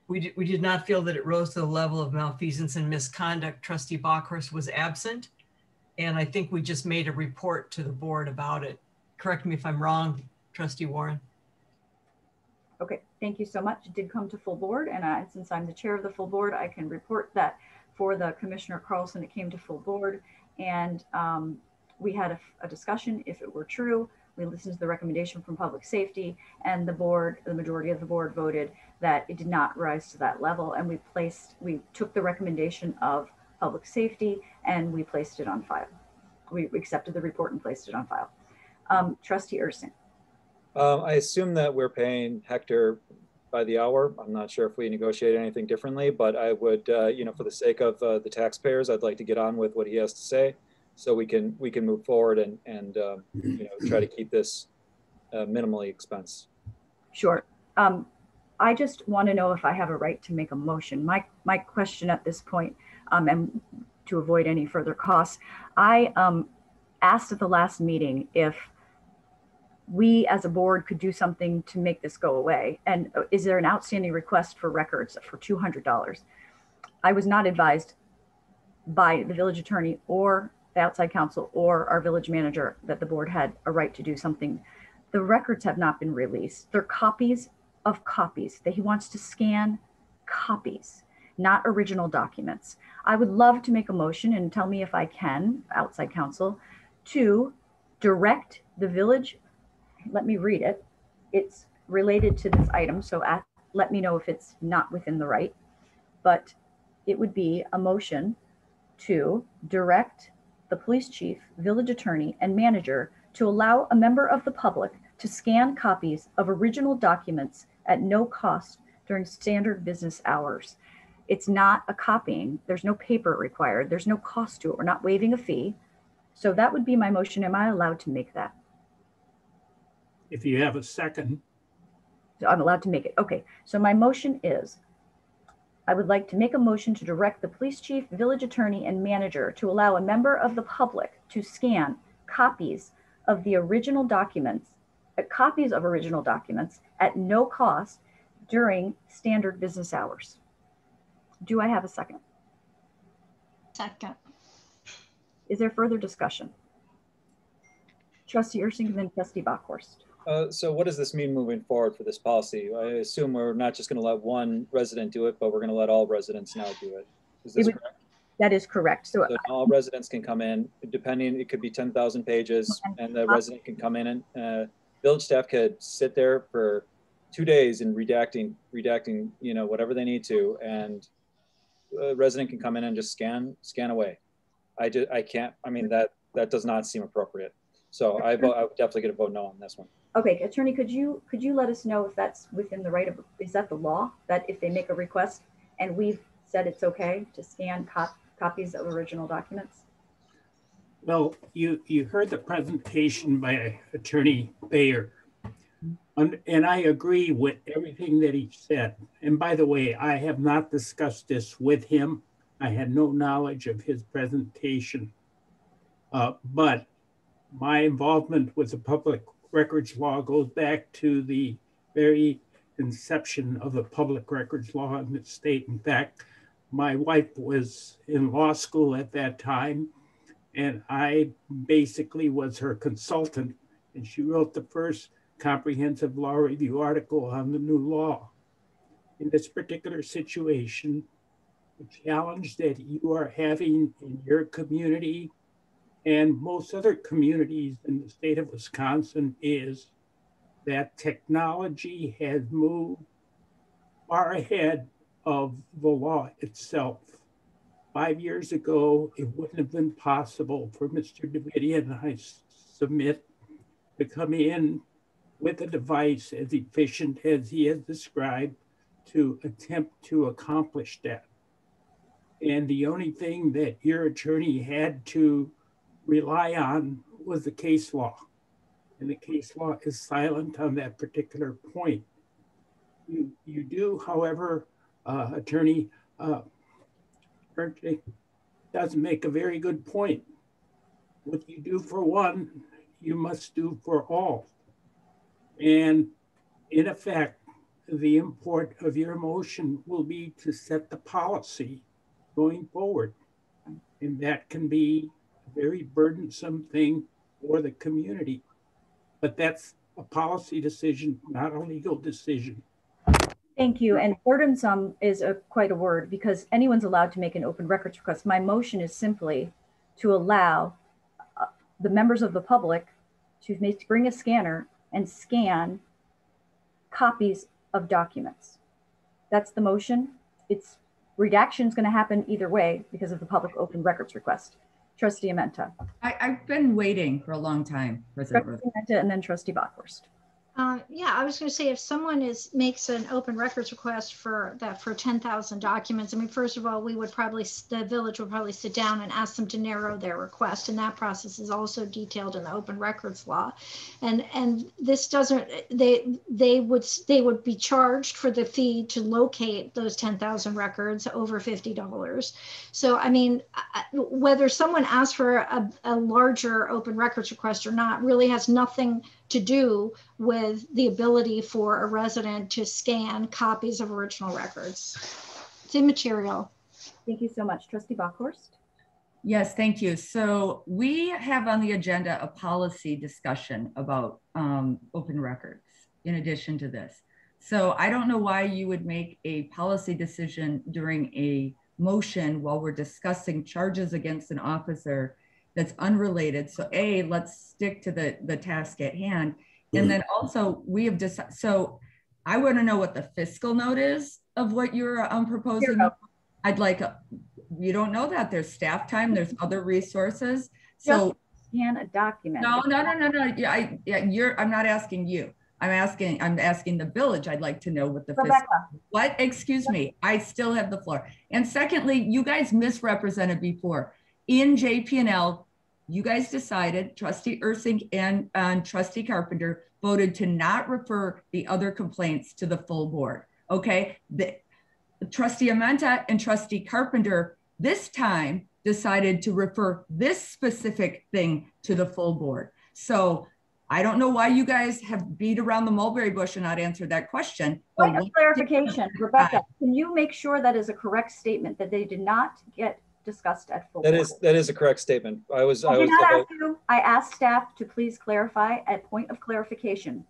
we did not feel that it rose to the level of malfeasance and misconduct. Trustee Bockhorst was absent. And I think we just made a report to the board about it. Correct me if I'm wrong, Trustee Warren. Okay, thank you so much. It did come to full board, and since I'm the chair of the full board, I can report that for the Commissioner Carlson, it came to full board, and we had a discussion if it were true. We listened to the recommendation from public safety, and the board, the majority of the board voted that it did not rise to that level, and we took the recommendation of public safety and we placed it on file. We accepted the report and placed it on file. Trustee Ursing. I assume that we're paying Hector by the hour. I'm not sure if we negotiate anything differently, but I would, you know, for the sake of the taxpayers, I'd like to get on with what he has to say, so we can move forward and you know, try to keep this minimally expense. Sure. I just want to know if I have a right to make a motion. My question at this point, and to avoid any further costs, I asked at the last meeting if we as a board could do something to make this go away. And is there an outstanding request for records for $200? I was not advised by the village attorney or the outside counsel or our village manager that the board had a right to do something. The records have not been released. They're copies of copies that he wants to scan copies, not original documents. I would love to make a motion, and tell me if I can, outside counsel, to direct the village. Let me read it. It's related to this item, so let me know if it's not within the right, but it would be a motion to direct the police chief, village attorney, and manager to allow a member of the public to scan copies of original documents at no cost during standard business hours. It's not a copying. There's no paper required. There's no cost to it. We're not waiving a fee. So that would be my motion. Am I allowed to make that? If you have a second. So I'm allowed to make it. Okay. So my motion is, I would like to make a motion to direct the police chief, village attorney, and manager to allow a member of the public to scan copies of the original documents, at no cost during standard business hours. Do I have a second? Second. Is there further discussion? Trustee Ursing and then Trustee Bockhorst. So what does this mean moving forward for this policy? I assume we're not just going to let one resident do it, but we're going to let all residents now do it. Is this correct? That is correct. So all residents can come in, depending, it could be 10,000 pages, and the resident can come in and village staff could sit there for 2 days and redacting, you know, whatever they need to, and a resident can come in and just scan away. I can't, I mean, that does not seem appropriate. So I would definitely get a vote no on this one. Okay, attorney, could you let us know if that's within the right of, is that the law, that if they make a request and we've said it's okay to scan copies of original documents? Well, you heard the presentation by Attorney Bayer, and I agree with everything that he said. And by the way, I have not discussed this with him. I had no knowledge of his presentation, but my involvement with the public records law goes back to the very inception of the public records law in the state. In fact, my wife was in law school at that time, and I basically was her consultant, and she wrote the first comprehensive law review article on the new law. In this particular situation, the challenge that you are having in your community and most other communities in the state of Wisconsin is that technology has moved far ahead of the law itself. 5 years ago, it wouldn't have been possible for Mr. Davidian and I submit to come in with a device as efficient as he has described to attempt to accomplish that. and the only thing that your attorney had to rely on was the case law. And the case law is silent on that particular point. You do, however, Attorney does make a very good point. What you do for one, you must do for all. And in effect, the import of your motion will be to set the policy going forward. And that can be a very burdensome thing for the community. But that's a policy decision, not a legal decision. Thank you. And burdensome is quite a word, because anyone's allowed to make an open records request. My motion is simply to allow the members of the public to bring a scanner and scan copies of documents. That's the motion. It's redaction is going to happen either way because of the public open records request. Trustee Amenta. I've been waiting for a long time. Trustee Amenta and then Trustee Bockhorst. Yeah, I was going to say, if someone makes an open records request for 10,000 documents, I mean, first of all, the village would probably sit down and ask them to narrow their request, and that process is also detailed in the open records law. And this doesn't, they would be charged for the fee to locate those 10,000 records over $50. So I mean, whether someone asks for a larger open records request or not really has nothing to do with the ability for a resident to scan copies of original records. It's immaterial. Thank you so much. Trustee Bockhorst. Yes, thank you. So we have on the agenda a policy discussion about open records in addition to this. So I don't know why you would make a policy decision during a motion while we're discussing charges against an officer that's unrelated. So A, let's stick to the task at hand. And then also we have decided, so I want to know what the fiscal note is of what you're proposing. Zero. I'd like, you don't know that. There's staff time, there's other resources. So just scan a document. No. Yeah, I'm not asking you. I'm asking the village. I'd like to know what the fiscal, what, excuse me, I still have the floor. And secondly, you guys misrepresented before. In JP&L, you guys decided, Trustee Ursink and Trustee Carpenter voted to not refer the other complaints to the full board, okay? Trustee Amenta and Trustee Carpenter this time decided to refer this specific thing to the full board. So I don't know why you guys have beat around the mulberry bush and not answered that question. Point of clarification, Rebecca, can you make sure that is a correct statement that they did not get discussed at full board? That is a correct statement. I asked staff to please clarify at point of clarification.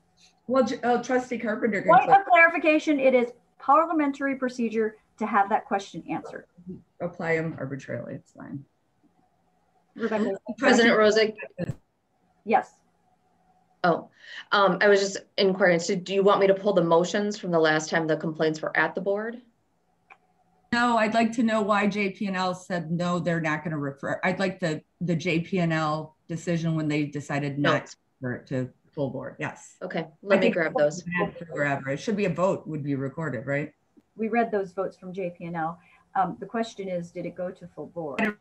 Well, Trustee Carpenter. Point of clarification, it is parliamentary procedure to have that question answered. Apply them arbitrarily, it's fine. Rebecca. President Rosick. Yes. Oh, I was just inquiring, so do you want me to pull the motions from the last time the complaints were at the board? No, I'd like to know why JP&L said no, they're not going to refer. I'd like the JP&L decision when they decided not to refer it to full board. Yes. Okay, let me grab those. It should be a vote would be recorded, right? We read those votes from JP&L. The question is, did it go to full board?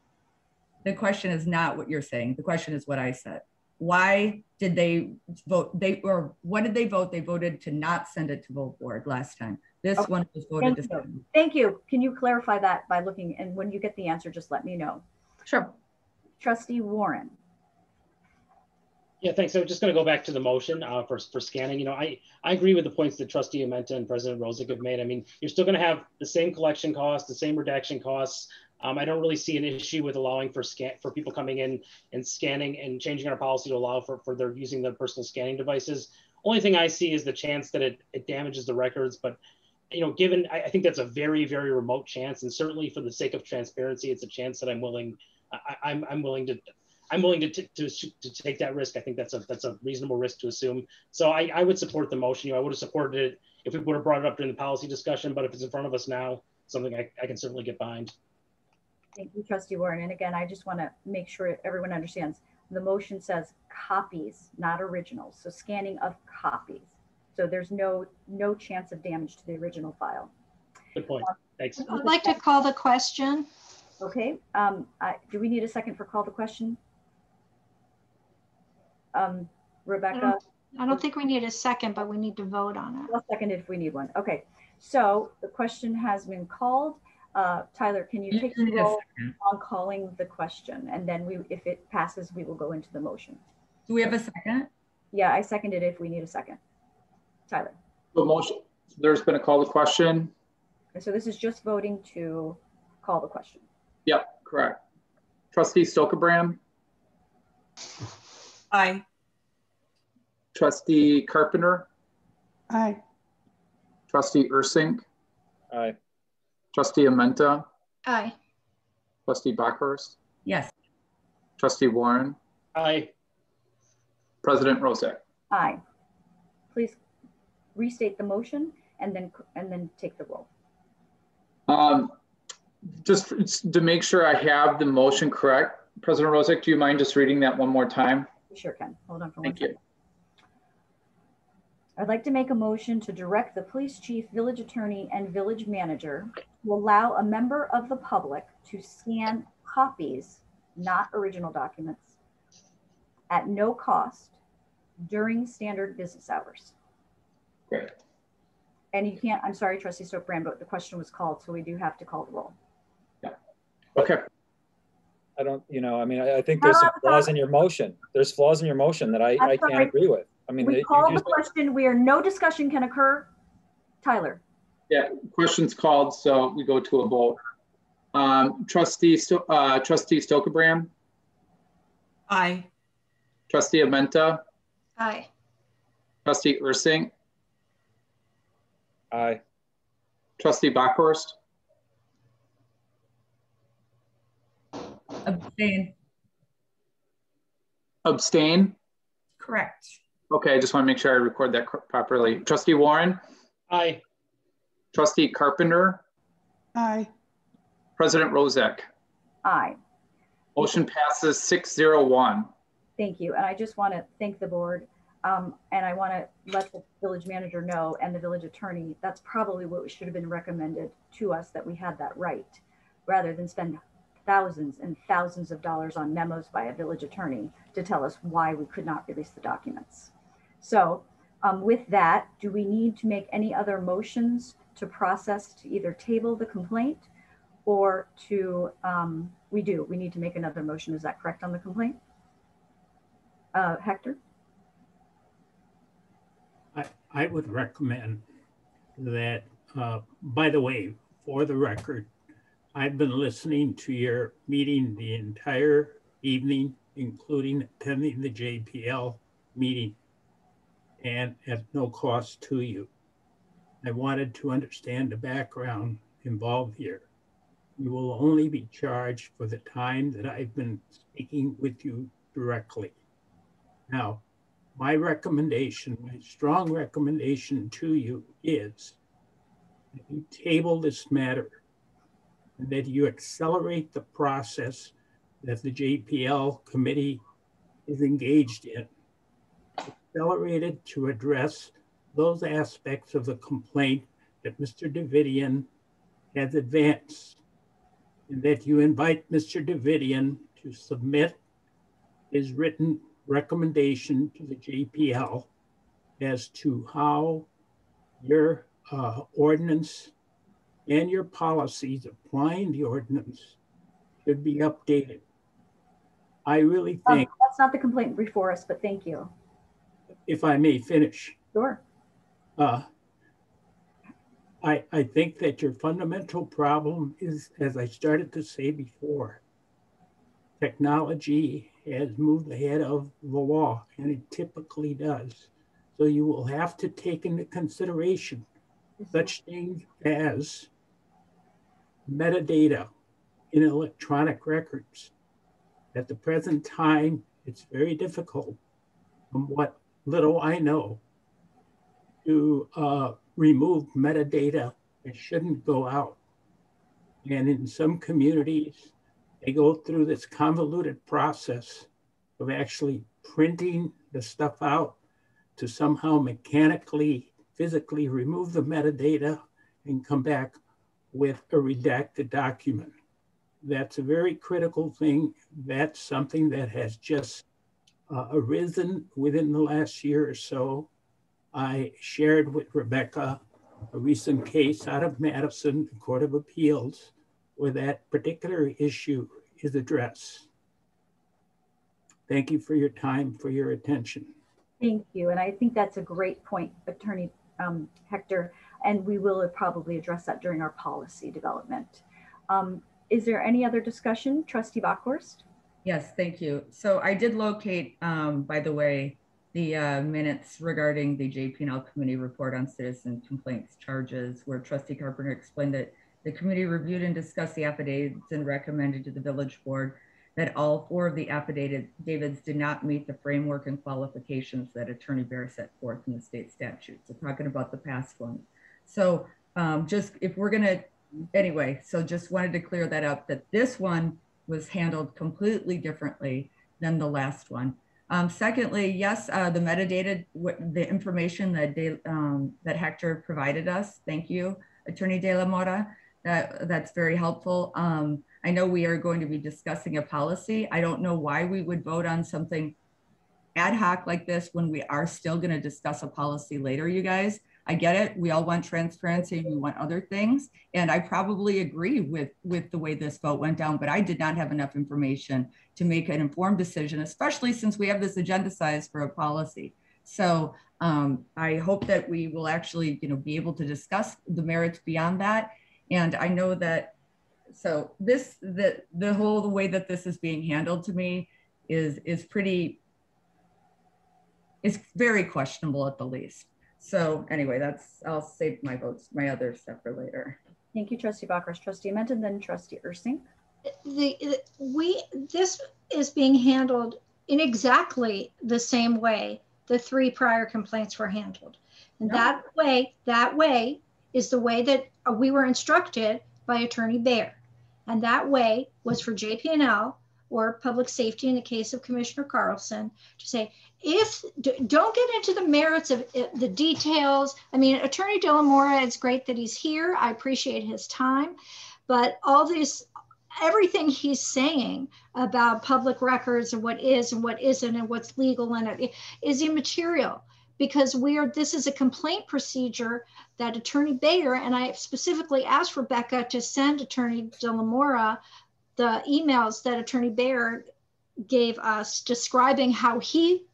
The question is not what you're saying. The question is what I said. Why did they vote? What did they vote? They voted to not send it to full board last time. This one was voted to send. Thank you. Can you clarify that by looking, and when you get the answer, just let me know. Sure. Trustee Warren. Yeah, thanks. So just going to go back to the motion for scanning. You know, I agree with the points that Trustee Amenta and President Rosick have made. I mean, you're still going to have the same collection costs, the same redaction costs. I don't really see an issue with allowing for people coming in and scanning and changing our policy to allow for their using their personal scanning devices. Only thing I see is the chance that it damages the records. But, you know, given I think that's a very, very remote chance, and certainly for the sake of transparency, it's a chance that I'm willing to take that risk. I think that's a reasonable risk to assume. So I would support the motion. You know, I would have supported it if we would have brought it up during the policy discussion, but if it's in front of us now, something I can certainly get behind. Thank you, Trustee Warren. And again, I just want to make sure everyone understands the motion says copies, not originals. So scanning of copies. So there's no chance of damage to the original file. Good point. Thanks. I'd like to call the question. Okay, do we need a second for call the question? Rebecca? I don't think we need a second, but we need to vote on it. I'll second it if we need one. Okay, so the question has been called. Tyler, can you take the roll on calling the question? And then if it passes, we will go into the motion. Do we have a second? Yeah, I seconded it if we need a second. Tyler. The motion, there's been a call to question. So this is just voting to call the question. Yep, correct. Trustee Stokebrand. Aye. Trustee Carpenter. Aye. Trustee Ursink. Aye. Trustee Amenta. Aye. Trustee Bockhorst. Yes. Trustee Warren. Aye. President Rozek. Aye. Please restate the motion and then take the roll. Just to make sure I have the motion correct, President Rozek, do you mind just reading that one more time? You sure can. Hold on for one Thank second. you. I'd like to make a motion to direct the police chief, village attorney, and village manager to allow a member of the public to scan copies, not original documents, at no cost during standard business hours. Great. And you can't, I'm sorry, Trustee Stokebrand, but the question was called, so we do have to call the roll. Yeah. Okay. I don't, I mean, I think there's some flaws in your motion. There's flaws in your motion that I can't agree with. I mean, we call the question where no discussion can occur. Tyler. Yeah, question's called, so we go to a vote. Trustee Stokebrand. Aye. Trustee Amenta. Aye. Trustee Ursink. Aye. Trustee Bockhorst. Abstain. Abstain. Correct. Okay, I just want to make sure I record that properly. Trustee Warren. Aye. Trustee Carpenter. Aye. President Rozek. Aye. Motion passes 6-0-1. Thank you. And I just want to thank the board. And I want to let the village manager know and the village attorney, that's probably what should have been recommended to us, that we had that right, rather than spend thousands and thousands of dollars on memos by a village attorney to tell us why we could not release the documents. So with that, do we need to make any other motions to process to either table the complaint or to, we need to make another motion. Is that correct on the complaint? Hector? I would recommend that, by the way, for the record, I've been listening to your meeting the entire evening, including attending the JPL meeting, and at no cost to you. I wanted to understand the background involved here. You will only be charged for the time that I've been speaking with you directly. Now, my recommendation, my strong recommendation to you is that you table this matter and that you accelerate the process that the JPL committee is engaged in. Accelerate it to address those aspects of the complaint that Mr. Davidian has advanced, and that you invite Mr. Davidian to submit his written recommendation to the JPL as to how your ordinance and your policies applying the ordinance should be updated. I really think— that's not the complaint before us, but thank you. If I may finish. Sure. I think that your fundamental problem is, as I started to say before, technology has moved ahead of the law, and it typically does. So you will have to take into consideration such things as metadata in electronic records. At the present time, it's very difficult, from what little I know, to remove metadata that shouldn't go out. And in some communities, they go through this convoluted process of actually printing the stuff out to somehow mechanically, physically remove the metadata and come back with a redacted document. That's a very critical thing. That's something that has just arisen within the last year or so. I shared with Rebecca a recent case out of Madison, the Court of Appeals, where that particular issue is addressed. Thank you for your time, for your attention. Thank you. And I think that's a great point, Attorney Hector, and we will probably address that during our policy development. Is there any other discussion? Trustee Bockhorst? Yes, thank you. So I did locate, by the way, the minutes regarding the JP&L committee report on citizen complaints charges, where Trustee Carpenter explained that the committee reviewed and discussed the affidavits and recommended to the village board that all 4 of the affidavits did not meet the framework and qualifications that Attorney Bear set forth in the state statute. So talking about the past one. So just if we're gonna, anyway, so just wanted to clear that up, that this one was handled completely differently than the last one. Secondly, yes, the metadata, the information that that Hector provided us, thank you, Attorney De La Mora, that's very helpful. I know we are going to be discussing a policy. I don't know why we would vote on something ad hoc like this when we are still going to discuss a policy later, you guys. I get it. We all want transparency. We want other things. And I probably agree with the way this vote went down, but I did not have enough information to make an informed decision, especially since we have this agenda size for a policy. So I hope that we will actually, be able to discuss the merits beyond that. And I know that, so this, the whole way that this is being handled to me is very questionable at the least. So anyway, I'll save my votes, my other stuff for later. Thank you, Trustee Bockhorst. Trustee Menton, then Trustee Ursing. This is being handled in exactly the same way the 3 prior complaints were handled. And that way is the way that we were instructed by Attorney Bear. And that way was for JP&L or public safety in the case of Commissioner Carlson to say, don't get into the merits of the details. I mean, Attorney De La Mora, it's great that he's here. I appreciate his time, but all this, everything he's saying about public records and what is and what isn't and what's legal in it is immaterial, because this is a complaint procedure that Attorney Bayer, and I specifically asked Rebecca to send Attorney De La Mora the emails that Attorney Bayer gave us describing how he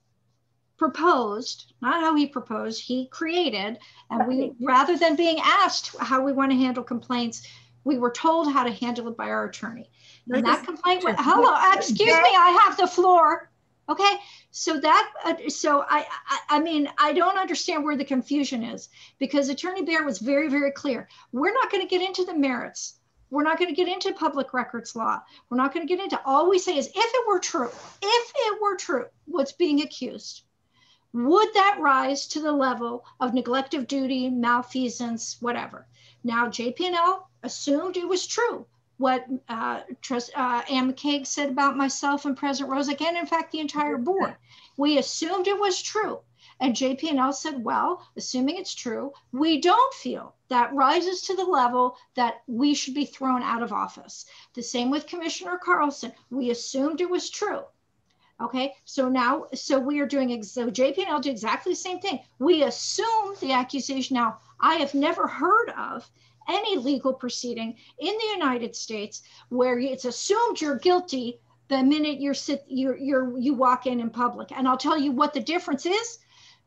proposed, not how he proposed, he created. And we, rather than being asked how we want to handle complaints, we were told how to handle it by our attorney. And that complaint went, hello, excuse me, I have the floor. Okay, so I mean, I don't understand where the confusion is, because Attorney Bayer was very, very clear. We're not going to get into the merits. We're not going to get into public records law. We're not going to get into, all we say is, if it were true, what's being accused, would that rise to the level of neglect of duty, malfeasance, whatever? Now, JP&L assumed it was true. What Ann McCaig said about myself and President Rozak, and in fact, the entire board, we assumed it was true. And JP&L said, well, assuming it's true, we don't feel that rises to the level that we should be thrown out of office. The same with Commissioner Carlson. We assumed it was true. Okay, so now, we are doing, so JP&L did exactly the same thing. We assume the accusation. Now, I have never heard of any legal proceeding in the United States where it's assumed you're guilty the minute you walk in public. And I'll tell you what the difference is.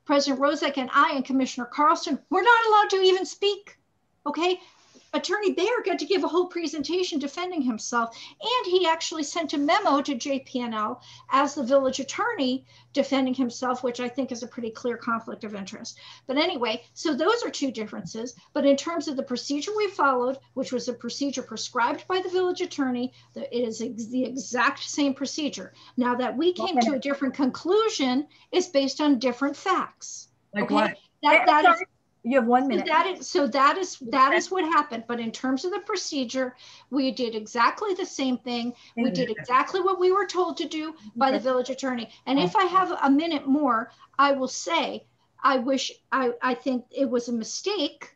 President Rozak and I and Commissioner Carlson, we're not allowed to even speak, okay? Attorney Bayer got to give a whole presentation defending himself, and he actually sent a memo to JP&L as the village attorney defending himself, which I think is a pretty clear conflict of interest. But anyway, so those are 2 differences. But in terms of the procedure we followed, which was a procedure prescribed by the village attorney, it is the exact same procedure. Now that we came to a different conclusion is based on different facts. Like okay? What? You have 1 minute. That is what happened. But in terms of the procedure, we did exactly the same thing. We did exactly what we were told to do by the village attorney. And if I have a minute more, I will say, I think it was a mistake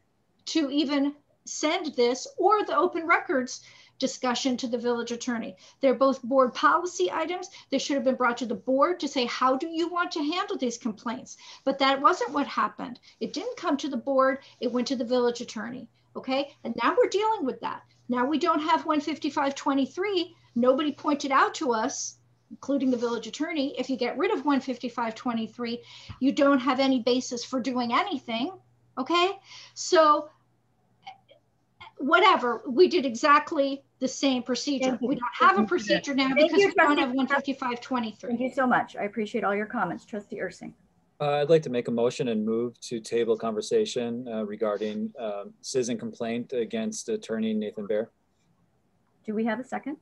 to even send this or the open records discussion to the village attorney. They're both board policy items. They should have been brought to the board to say, how do you want to handle these complaints? But that wasn't what happened. It didn't come to the board. It went to the village attorney. Okay. And now we're dealing with that. Now we don't have 15523. Nobody pointed out to us, including the village attorney, if you get rid of 15523, you don't have any basis for doing anything. Okay. So whatever, we did exactly the same procedure. We don't have a procedure now because we don't have 15523. Thank you so much. I appreciate all your comments. Trustee Ursing. I'd like to make a motion and move to table conversation regarding citizen complaint against attorney Nathan Baer. Do we have a second?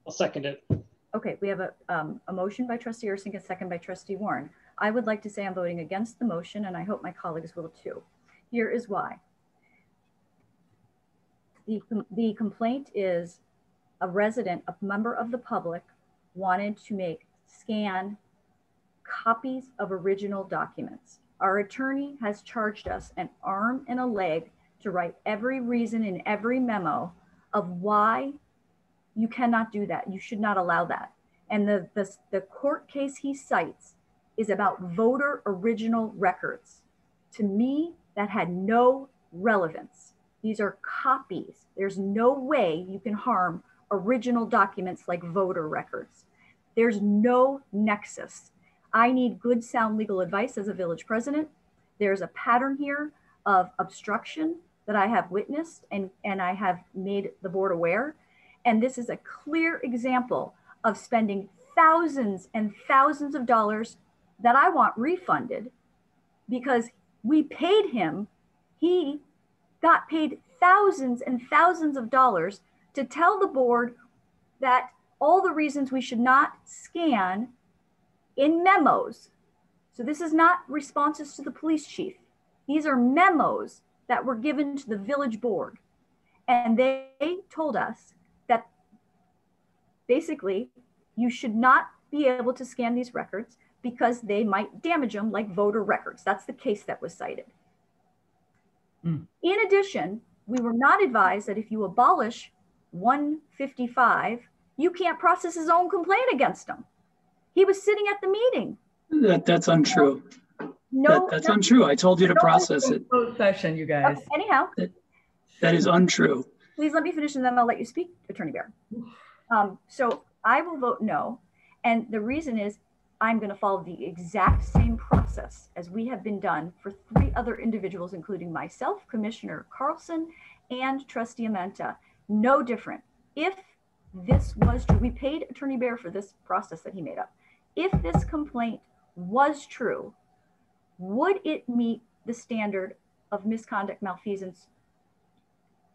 I'll second it. Okay, we have a motion by Trustee Ursing, a second by Trustee Warren. I would like to say I'm voting against the motion, and I hope my colleagues will too. Here is why. The complaint is a resident, a member of the public, wanted to scan copies of original documents. Our attorney has charged us an arm and a leg to write every reason in every memo of why you cannot do that. You should not allow that. And the court case he cites is about voter original records. To me, that had no relevance. These are copies. There's no way you can harm original documents like voter records. There's no nexus. I need good, sound legal advice as a village president. There's a pattern here of obstruction that I have witnessed and I have made the board aware. And this is a clear example of spending thousands and thousands of dollars that I want refunded because we paid him. He got paid thousands and thousands of dollars to tell the board that all the reasons we should not scan in memos. So this is not responses to the police chief. These are memos that were given to the village board. And they told us that basically you should not be able to scan these records because they might damage them like voter records. That's the case that was cited. In addition, we were not advised that if you abolish 155, you can't process his own complaint against him. He was sitting at the meeting. That's untrue. No, that's untrue. I told you to process it. Closed session, you guys. Okay, anyhow. That is untrue. Please let me finish and then I'll let you speak, Attorney Baer. So I will vote no. And the reason is I'm going to follow the exact same process as we have been done for 3 other individuals, including myself, Commissioner Carlson, and Trustee Amenta. No different. If this was true, we paid Attorney Baer for this process that he made up. If this complaint was true, would it meet the standard of misconduct malfeasance?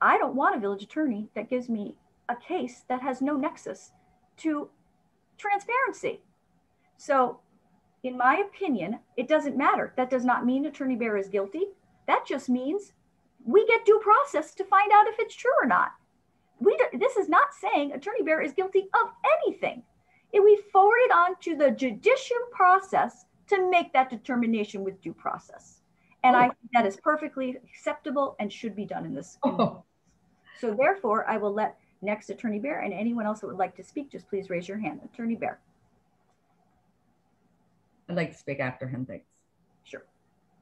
I don't want a village attorney that gives me a case that has no nexus to transparency. So in my opinion, it doesn't matter. That does not mean Attorney Baer is guilty. That just means we get due process to find out if it's true or not. This is not saying Attorney Baer is guilty of anything. We forward it on to the judicial process to make that determination with due process. And I think that is perfectly acceptable and should be done in this. So therefore, I will let next Attorney Baer and anyone else that would like to speak, just please raise your hand. Attorney Baer. I'd like to speak after him, thanks. Sure.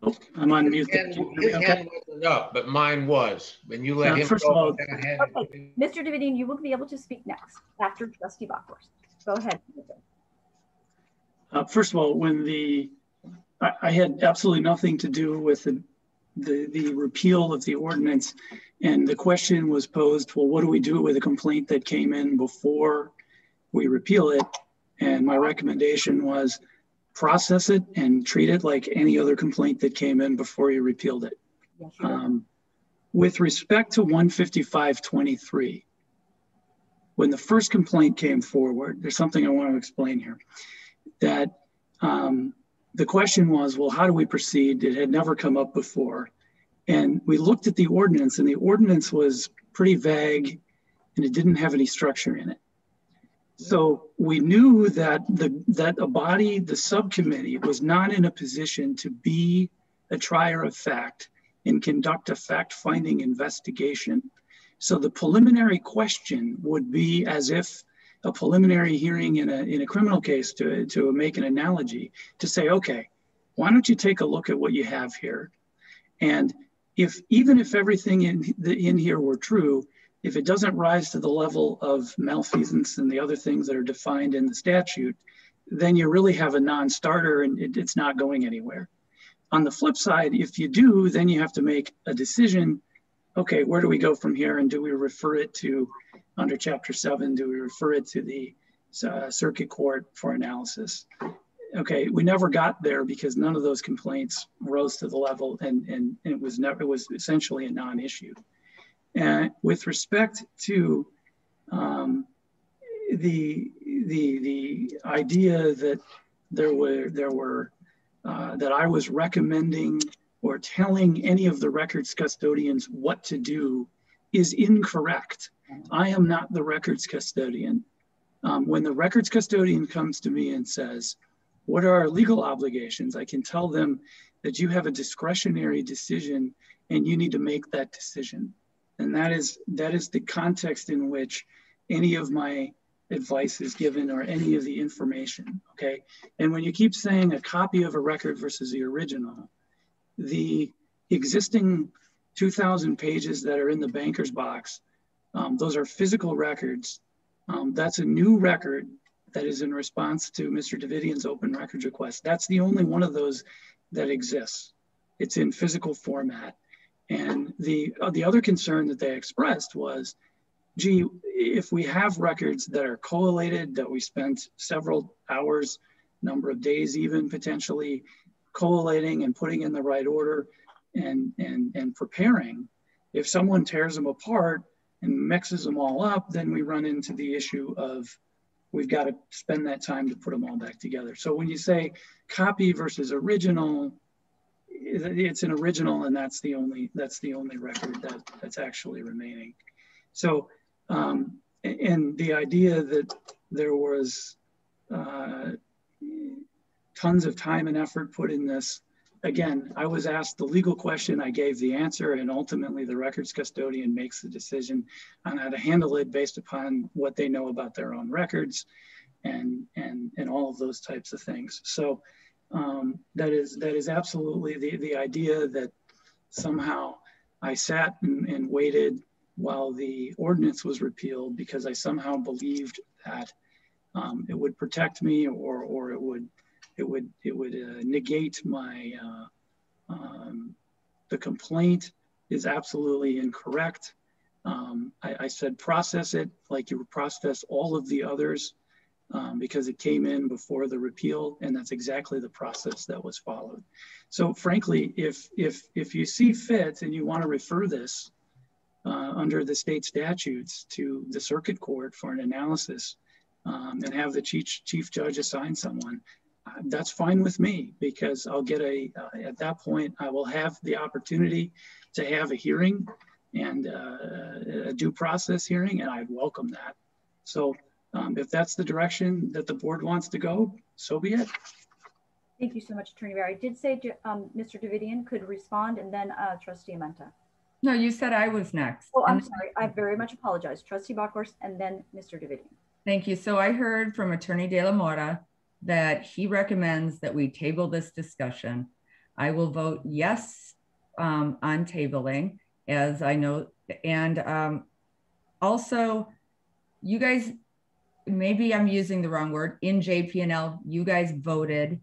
Oh, I'm on mute. His hand wasn't up, but mine was. When you let him first of go all, ahead. Okay, Mr. Davidian, you will be able to speak next after Trustee Bockhorst. Go ahead. First of all, when I had absolutely nothing to do with the repeal of the ordinance, and the question was posed, well, what do we do with a complaint that came in before we repeal it? And my recommendation was process it and treat it like any other complaint that came in before you repealed it. Yes, with respect to 15523, when the first complaint came forward, there's something I want to explain here. That the question was, well, how do we proceed? It had never come up before. And we looked at the ordinance, and the ordinance was pretty vague and it didn't have any structure in it. So we knew that a body, the subcommittee, was not in a position to be a trier of fact and conduct a fact-finding investigation So the preliminary question would be as if a preliminary hearing in a criminal case, to make an analogy, to say, okay, why don't you take a look at what you have here? And even if everything in here were true, if it doesn't rise to the level of malfeasance and the other things that are defined in the statute, then you really have a non-starter and it's not going anywhere. On the flip side, if you do, then you have to make a decision. Okay, where do we go from here? And do we refer it to, under Chapter 7, do we refer it to the circuit court for analysis? Okay, we never got there because none of those complaints rose to the level, and it was essentially a non-issue. And with respect to the idea that that I was recommending or telling any of the records custodians what to do is incorrect. I am not the records custodian. When the records custodian comes to me and says, what are our legal obligations? I can tell them that you have a discretionary decision and you need to make that decision. And that is the context in which any of my advice is given or any of the information, okay? And when you keep saying a copy of a record versus the original, the existing 2,000 pages that are in the banker's box, those are physical records. That's a new record that is in response to Mr. Davidian's open records request. That's the only one of those that exists. It's in physical format. And the other concern that they expressed was, gee, if we have records that are collated, that we spent several hours, number of days even potentially collating and putting in the right order and preparing, if someone tears them apart and mixes them all up, then we run into the issue of we've got to spend that time to put them all back together. So when you say copy versus original, it's an original, and that's the only record that's actually remaining. So and the idea that there was tons of time and effort put in this, again, I was asked the legal question, I gave the answer, and ultimately the records custodian makes the decision on how to handle it based upon what they know about their own records and all of those types of things. So that is absolutely the idea that somehow I sat and waited while the ordinance was repealed because I somehow believed that it would protect me or it would negate my the complaint is absolutely incorrect. I said process it like you would process all of the others because it came in before the repeal, and that's exactly the process that was followed. So frankly, if you see fit and you want to refer this under the state statutes to the circuit court for an analysis and have the chief judge assign someone, that's fine with me, because I'll get at that point, I will have the opportunity to have a hearing and a due process hearing, and I welcome that. So if that's the direction that the board wants to go, so be it. Thank you so much, Attorney Bear. I did say Mr. Davidian could respond, and then Trustee Amenta. No, you said I was next. Oh, I'm sorry. I very much apologize. Trustee Bockhorst, and then Mr. Davidian. Thank you. So I heard from Attorney De La Mora that he recommends that we table this discussion. I will vote yes on tabling, as I know. And also, you guys, maybe I'm using the wrong word, in JP&L, you guys voted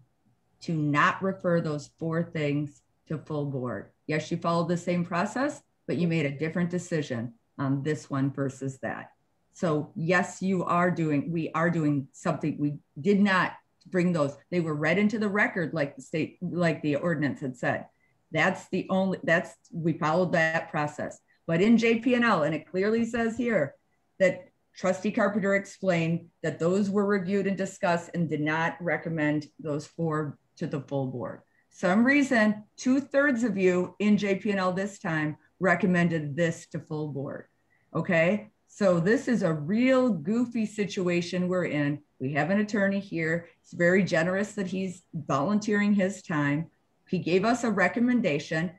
to not refer those 4 things to full board. Yes, you followed the same process, but you made a different decision on this one versus that. So yes, we are doing something. We did not bring those. They were read into the record like the ordinance had said. We followed that process. But in JP&L, and it clearly says here that Trustee Carpenter explained that those were reviewed and discussed and did not recommend those 4 to the full board. Some reason, 2/3 of you in JP&L this time recommended this to full board, okay? So this is a real goofy situation we're in. We have an attorney here. It's very generous that he's volunteering his time. He gave us a recommendation.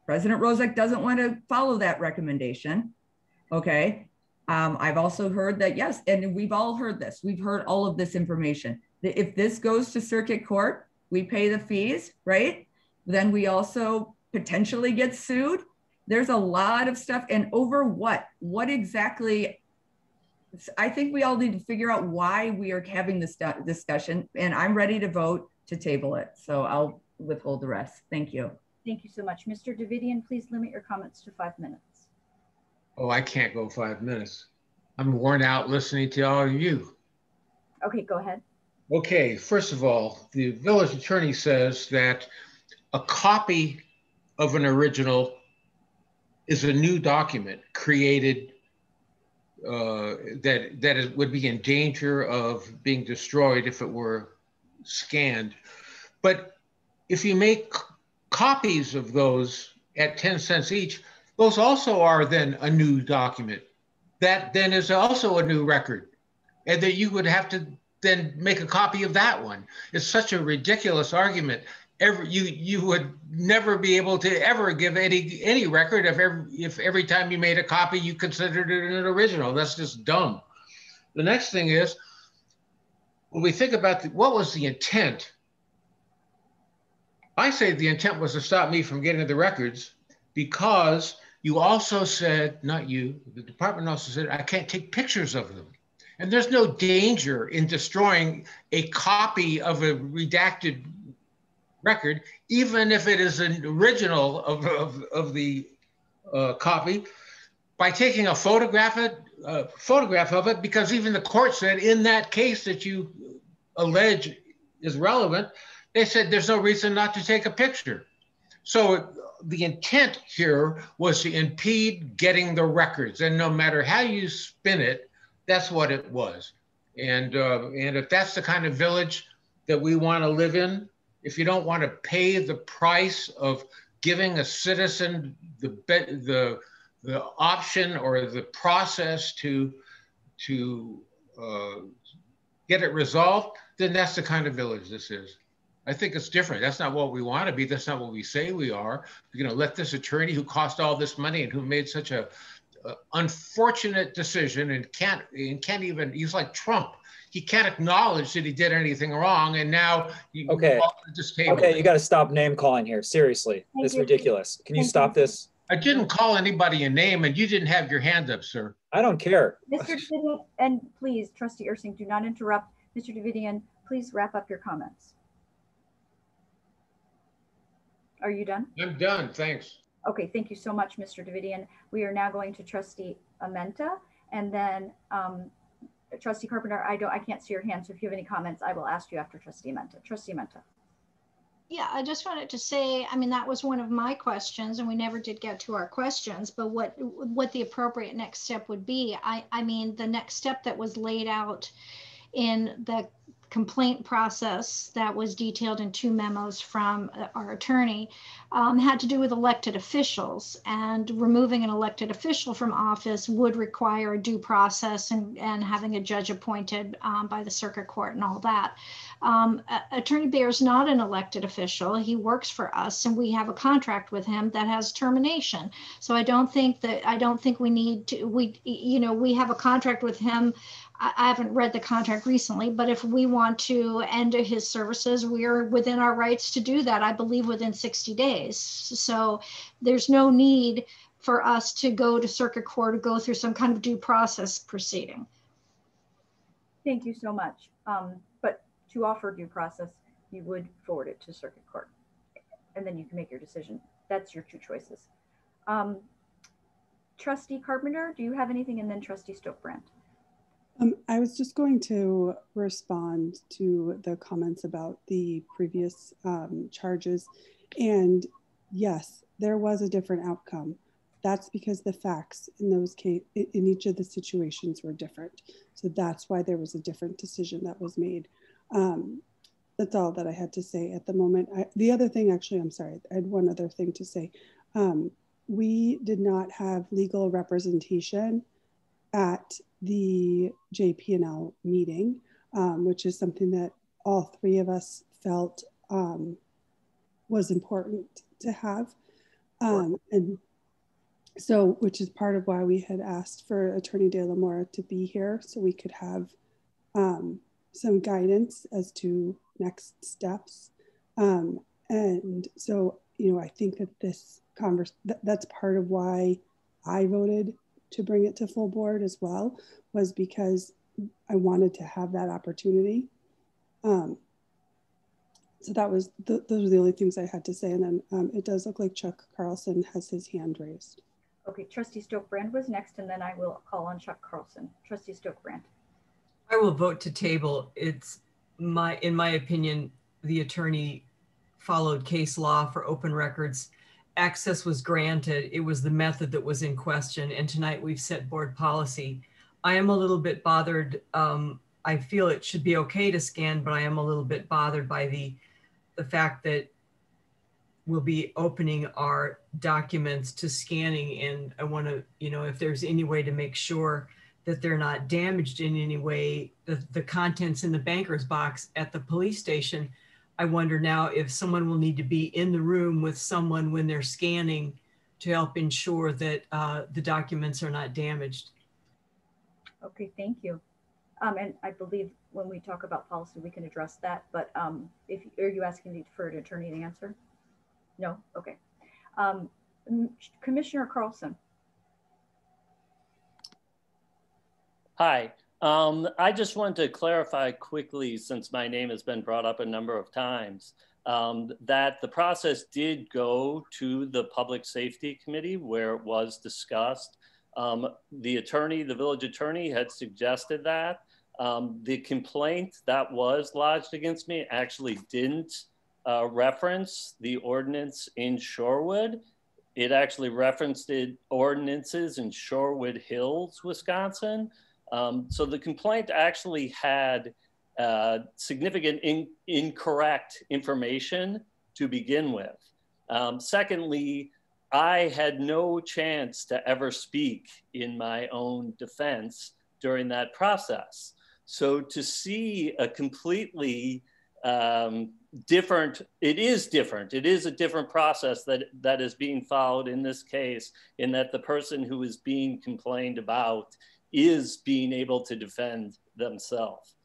President Rozek doesn't want to follow that recommendation. Okay. I've also heard that, yes, and we've all heard this. We've heard all of this information. If this goes to circuit court, we pay the fees, right? Then we also potentially get sued. There's a lot of stuff. And over what? What exactly? I think we all need to figure out why we are having this discussion, and I'm ready to vote to table it. So I'll withhold the rest. Thank you. Thank you so much. Mr. Davidian, please limit your comments to 5 minutes. Oh, I can't go 5 minutes. I'm worn out listening to all of you. Okay, go ahead. Okay, first of all, the village attorney says that a copy of an original is a new document created that would be in danger of being destroyed if it were scanned. But if you make copies of those at 10 cents each, those also are then a new document. That then is also a new record. And that you would have to then make a copy of that one. It's such a ridiculous argument. You would never be able to ever give any record if every time you made a copy, you considered it an original. That's just dumb. The next thing is, when we think about what was the intent, I say the intent was to stop me from getting the records because you also said, not you, the department also said, I can't take pictures of them. And there's no danger in destroying a copy of a redacted record, even if it is an original of the copy, by taking a photograph of it, because even the court said in that case that you allege is relevant, they said there's no reason not to take a picture. So the intent here was to impede getting the records, and no matter how you spin it, that's what it was. And if that's the kind of village that we want to live in, if you don't want to pay the price of giving a citizen the option or the process to get it resolved, then that's the kind of village this is. I think it's different. That's not what we want to be. That's not what we say we are. You know, let this attorney who cost all this money and who made such a unfortunate decision and can't even, he's like Trump. He can't acknowledge that he did anything wrong, and now you just table. Okay, you got to stop name calling here. Seriously, this is ridiculous. Can you stop this? I didn't call anybody a name, and you didn't have your hand up, sir. I don't care. Mr. Davidian, and please, Trustee Ursing, do not interrupt. Mr. Davidian, please wrap up your comments. Are you done? I'm done, thanks. Okay, thank you so much, Mr. Davidian. We are now going to Trustee Amenta, and then Trustee Carpenter, I can't see your hand, so if you have any comments, I will ask you after Trustee Amenta. Trustee Amenta. Yeah, I just wanted to say, I mean, that was one of my questions, and we never did get to our questions, but what the appropriate next step would be. I mean, the next step that was laid out in the complaint process that was detailed in 2 memos from our attorney had to do with elected officials, and removing an elected official from office would require a due process and having a judge appointed by the circuit court and all that. Attorney Baer is not an elected official. He works for us, and we have a contract with him that has termination. So I don't think we need to, we have a contract with him. I haven't read the contract recently, but if we want to end his services, we are within our rights to do that, I believe, within 60 days. So there's no need for us to go to circuit court or go through some kind of due process proceeding. Thank you so much. But to offer due process, you would forward it to circuit court, and then you can make your decision. That's your 2 choices. Trustee Carpenter, do you have anything? And then Trustee Stokbrand. I was just going to respond to the comments about the previous charges. And yes, there was a different outcome. That's because the facts in those in each of the situations were different. So that's why there was a different decision that was made. That's all that I had to say at the moment. The other thing, actually, I'm sorry, I had one other thing to say. We did not have legal representation at the JP&L meeting, which is something that all 3 of us felt was important to have. And So, which is part of why we had asked for Attorney De La Mora to be here, so we could have some guidance as to next steps. And so, you know, I think that this that's part of why I voted to bring it to full board as well, was because I wanted to have that opportunity. So that was, those are the only things I had to say. And then it does look like Chuck Carlson has his hand raised. Okay, Trustee Stokbrand was next, and then I will call on Chuck Carlson. Trustee Stokbrand. I will vote to table. It's in my opinion, the attorney followed case law for open records. Access was granted. It was the method that was in question. And tonight we've set board policy. I am a little bit bothered. I feel it should be okay to scan, but I am a little bit bothered by the fact that we'll be opening our documents to scanning. And I want to, you know, if there's any way to make sure that they're not damaged in any way, the contents in the banker's box at the police station, I wonder now if someone will need to be in the room with someone when they're scanning to help ensure that the documents are not damaged. Okay, thank you. And I believe when we talk about policy, we can address that, but are you asking for an attorney to answer? No, okay. Commissioner Carlson. Hi, I just wanted to clarify quickly, since my name has been brought up a number of times, that the process did go to the Public Safety Committee where it was discussed. The village attorney had suggested that. The complaint that was lodged against me actually didn't reference the ordinance in Shorewood. It actually referenced ordinances in Shorewood Hills, Wisconsin. So the complaint actually had significant incorrect information to begin with. Secondly, I had no chance to ever speak in my own defense during that process. So to see a completely different, it is a different process that is being followed in this case, in that the person who is being complained about is being able to defend themselves.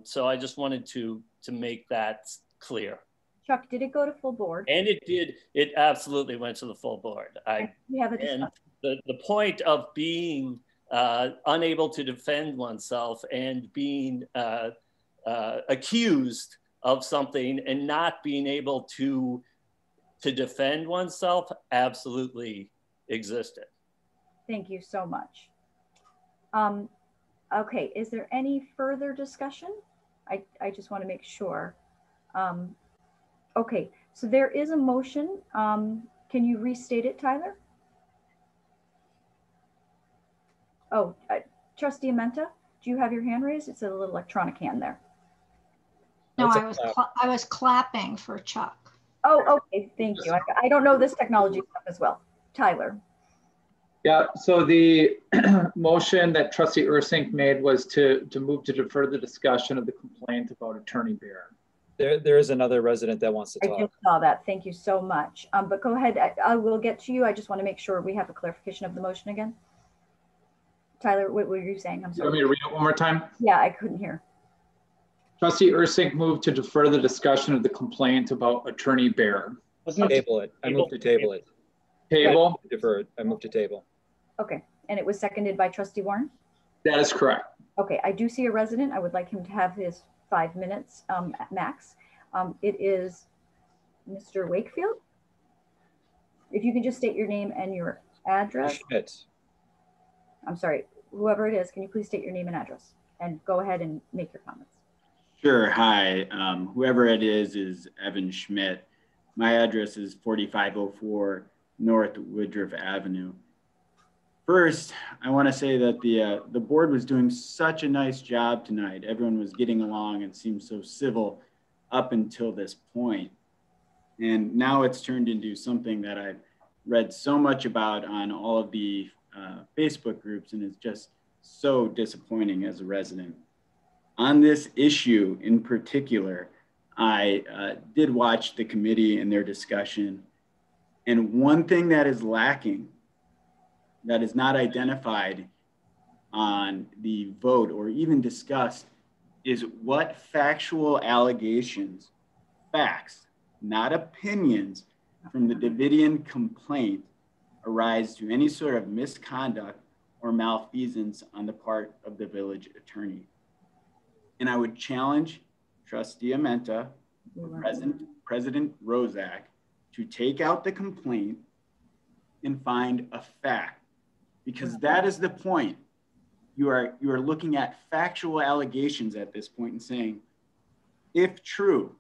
So I just wanted to make that clear. Chuck, did it go to full board? And it did. It absolutely went to the full board. We have a discussion. And the point of being unable to defend oneself and being accused of something and not being able to defend oneself absolutely existed. Thank you so much. Okay, is there any further discussion? I just want to make sure. Okay, so there is a motion. Can you restate it, Tyler? Oh, Trustee Amenta, do you have your hand raised? It's a little electronic hand there. No, I was clapping for Chuck. Oh, okay, thank you. I don't know this technology stuff as well. Tyler. Yeah, so the motion that Trustee Ursink made was to move to defer the discussion of the complaint about Attorney Bear. There is another resident that wants to talk. I just saw that. Thank you so much. But go ahead. I will get to you. I just want to make sure we have a clarification of the motion again. Tyler, what were you saying? I'm sorry. You want me to read it one more time? Yeah, I couldn't hear. Trustee Ursink moved to defer the discussion of the complaint about Attorney Bear. Table it. I moved to table it. Table? Defer it. I moved to table. Okay, and it was seconded by Trustee Warren? That is correct. Okay, I do see a resident. I would like him to have his 5 minutes at max. It is Mr. Wakefield. If you can just state your name and your address. Schmidt. I'm sorry, whoever it is, can you please state your name and address and go ahead and make your comments. Sure, hi, whoever it is Evan Schmidt. My address is 4504 North Woodruff Avenue. First, I want to say that the board was doing such a nice job tonight. Everyone was getting along and seemed so civil up until this point. And now it's turned into something that I've read so much about on all of the Facebook groups, and it's just so disappointing as a resident. On this issue in particular, I did watch the committee and their discussion. And one thing that is lacking that is not identified on the vote or even discussed is what factual allegations, facts, not opinions, from the Davidian complaint arise to any sort of misconduct or malfeasance on the part of the village attorney. And I would challenge Trustee Amenta, President Rozak, to take out the complaint and find a fact, because that is the point. You are looking at factual allegations at this point and saying, if true,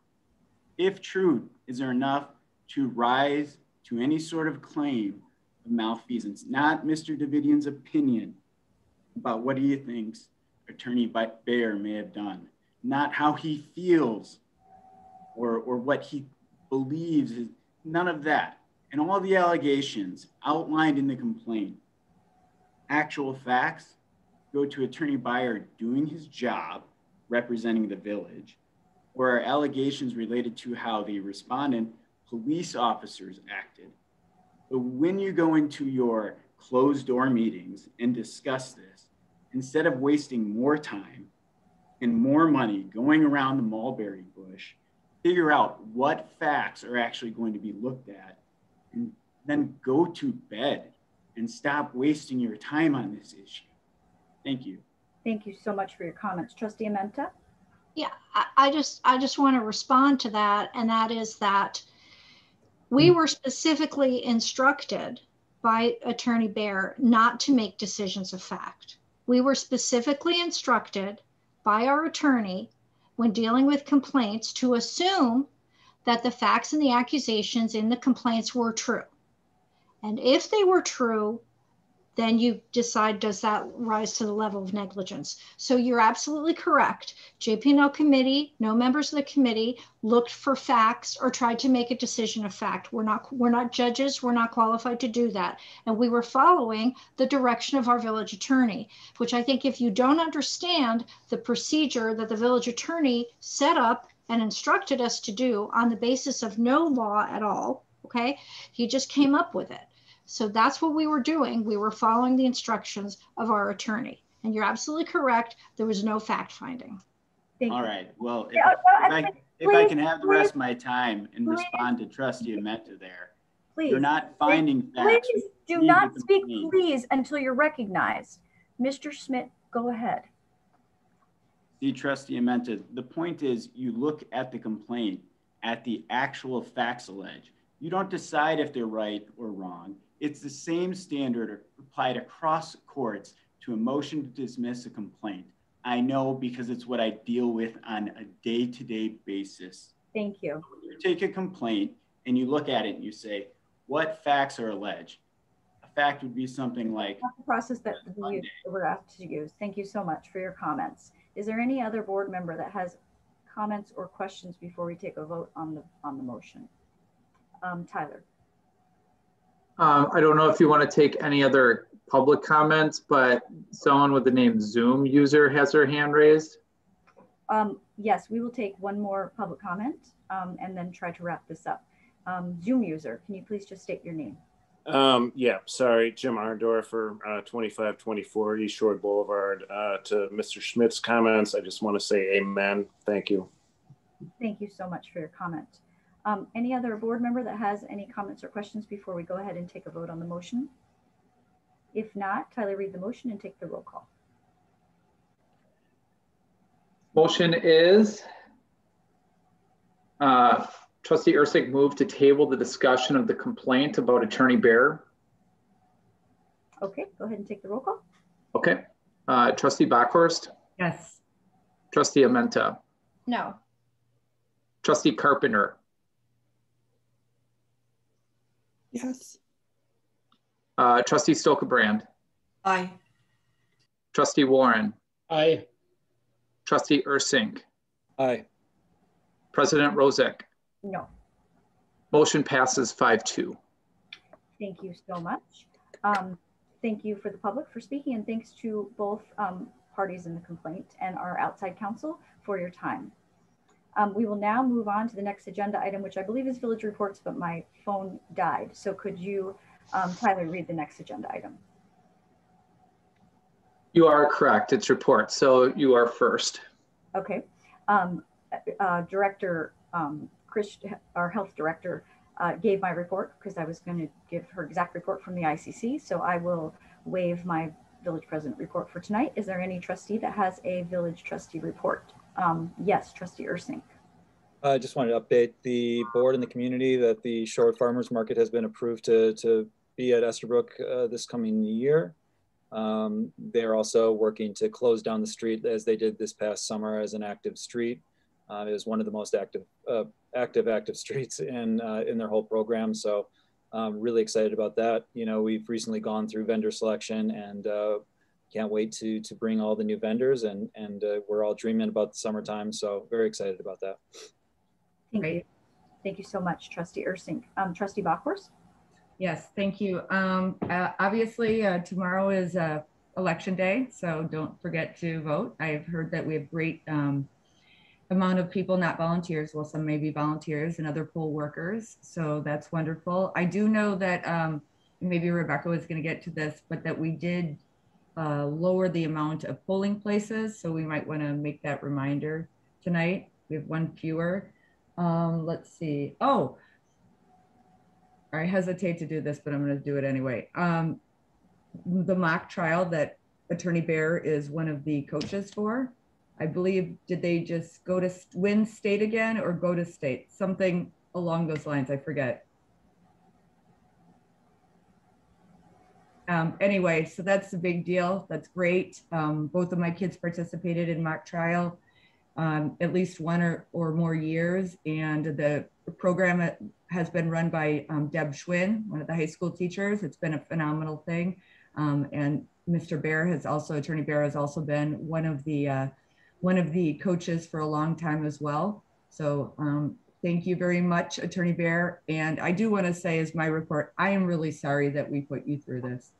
is there enough to rise to any sort of claim of malfeasance? Not Mr. Davidian's opinion about what he thinks Attorney Bayer may have done, not how he feels or what he believes, none of that. And all the allegations outlined in the complaint, actual facts, go to Attorney Bayer doing his job representing the village, or are allegations related to how the respondent police officers acted. But when you go into your closed door meetings and discuss this, instead of wasting more time and more money going around the mulberry bush, figure out what facts are actually going to be looked at, and then go to bed and stop wasting your time on this issue. Thank you. Thank you so much for your comments. Trustee Amenta? Yeah, I just want to respond to that, and that is that we were specifically instructed by Attorney Bayer not to make decisions of fact. We were specifically instructed by our attorney when dealing with complaints to assume that the facts and the accusations in the complaints were true. And if they were true, then you decide, does that rise to the level of negligence? So you're absolutely correct. JP&L committee, no members of the committee looked for facts or tried to make a decision of fact. We're not judges, we're not qualified to do that. And we were following the direction of our village attorney, which I think if you don't understand the procedure that the village attorney set up and instructed us to do on the basis of no law at all, okay, he just came up with it. So that's what we were doing. We were following the instructions of our attorney. And you're absolutely correct. There was no fact finding. All right. Well, if I can have the rest of my time and respond to Trustee Amenta there. Please. You're not finding facts. Please do not speak, please, until you're recognized. Mr. Schmidt, go ahead. See, Trustee Amenta, the point is you look at the complaint, at the actual facts alleged. You don't decide if they're right or wrong. It's the same standard applied across courts to a motion to dismiss a complaint. I know because it's what I deal with on a day-to-day basis. Thank you. You take a complaint and you look at it and you say, what facts are alleged? A fact would be something like— that's the process that we're asked to use. Thank you so much for your comments. Is there any other board member that has comments or questions before we take a vote on the motion? Tyler. I don't know if you want to take any other public comments, but someone with the name Zoom user has their hand raised. Yes, we will take one more public comment and then try to wrap this up. Zoom user, can you please just state your name? Yeah, sorry, Jim Arndorfer, 2524 East Shore Boulevard. To Mr. Schmidt's comments, I just want to say amen. Thank you. Thank you so much for your comment. Any other board member that has any comments or questions before we go ahead and take a vote on the motion? If not, Tyler, read the motion and take the roll call. Motion is Trustee Ersick moved to table the discussion of the complaint about Attorney Bayer. Okay, go ahead and take the roll call. Okay. Trustee Bockhorst? Yes. Trustee Amenta? No. Trustee Carpenter? Yes. Trustee Stokebrand? Aye. Trustee Warren? Aye. Trustee Ursink? Aye. President Rozek? No. Motion passes 5-2. Thank you so much. Thank you for the public for speaking, and thanks to both parties in the complaint and our outside counsel for your time. We will now move on to the next agenda item, which I believe is village reports, but my phone died. So could you, Tyler, read the next agenda item? You are correct. It's report. So you are first. Okay. Director Chris, our health director, gave my report because I was going to give her exact report from the ICC. So I will waive my village president report for tonight. Is there any trustee that has a village trustee report? Yes, Trustee Ursink. I just wanted to update the board and the community that the Shorewood Farmers Market has been approved to be at Estabrook this coming year. They're also working to close down the street as they did this past summer as an active street. It was one of the most active streets in their whole program. So really excited about that. You know, we've recently gone through vendor selection and can't wait to bring all the new vendors and we're all dreaming about the summertime. So very excited about that. Thank you. Thank you so much, Trustee Ursink. Trustee Bockhorst. Yes, thank you. Obviously, tomorrow is election day, so don't forget to vote. I've heard that we have great amount of people, not volunteers, well, some may be volunteers and other poll workers, so that's wonderful. I do know that maybe Rebecca was going to get to this, but that we did lower the amount of polling places, so we might want to make that reminder tonight. We have one fewer. Let's see. Oh, I hesitate to do this, but I'm going to do it anyway. The mock trial that Attorney Bear is one of the coaches for, I believe, did they just go to win state again or go to state? Something along those lines, I forget. Anyway, so that's a big deal. That's great. Both of my kids participated in mock trial at least one or more years. And the program has been run by Deb Schwinn, one of the high school teachers. It's been a phenomenal thing. And Mr. Bear has also, Attorney Bear has also been one of the coaches for a long time as well. So thank you very much, Attorney Bear. And I do want to say as my report, I am really sorry that we put you through this.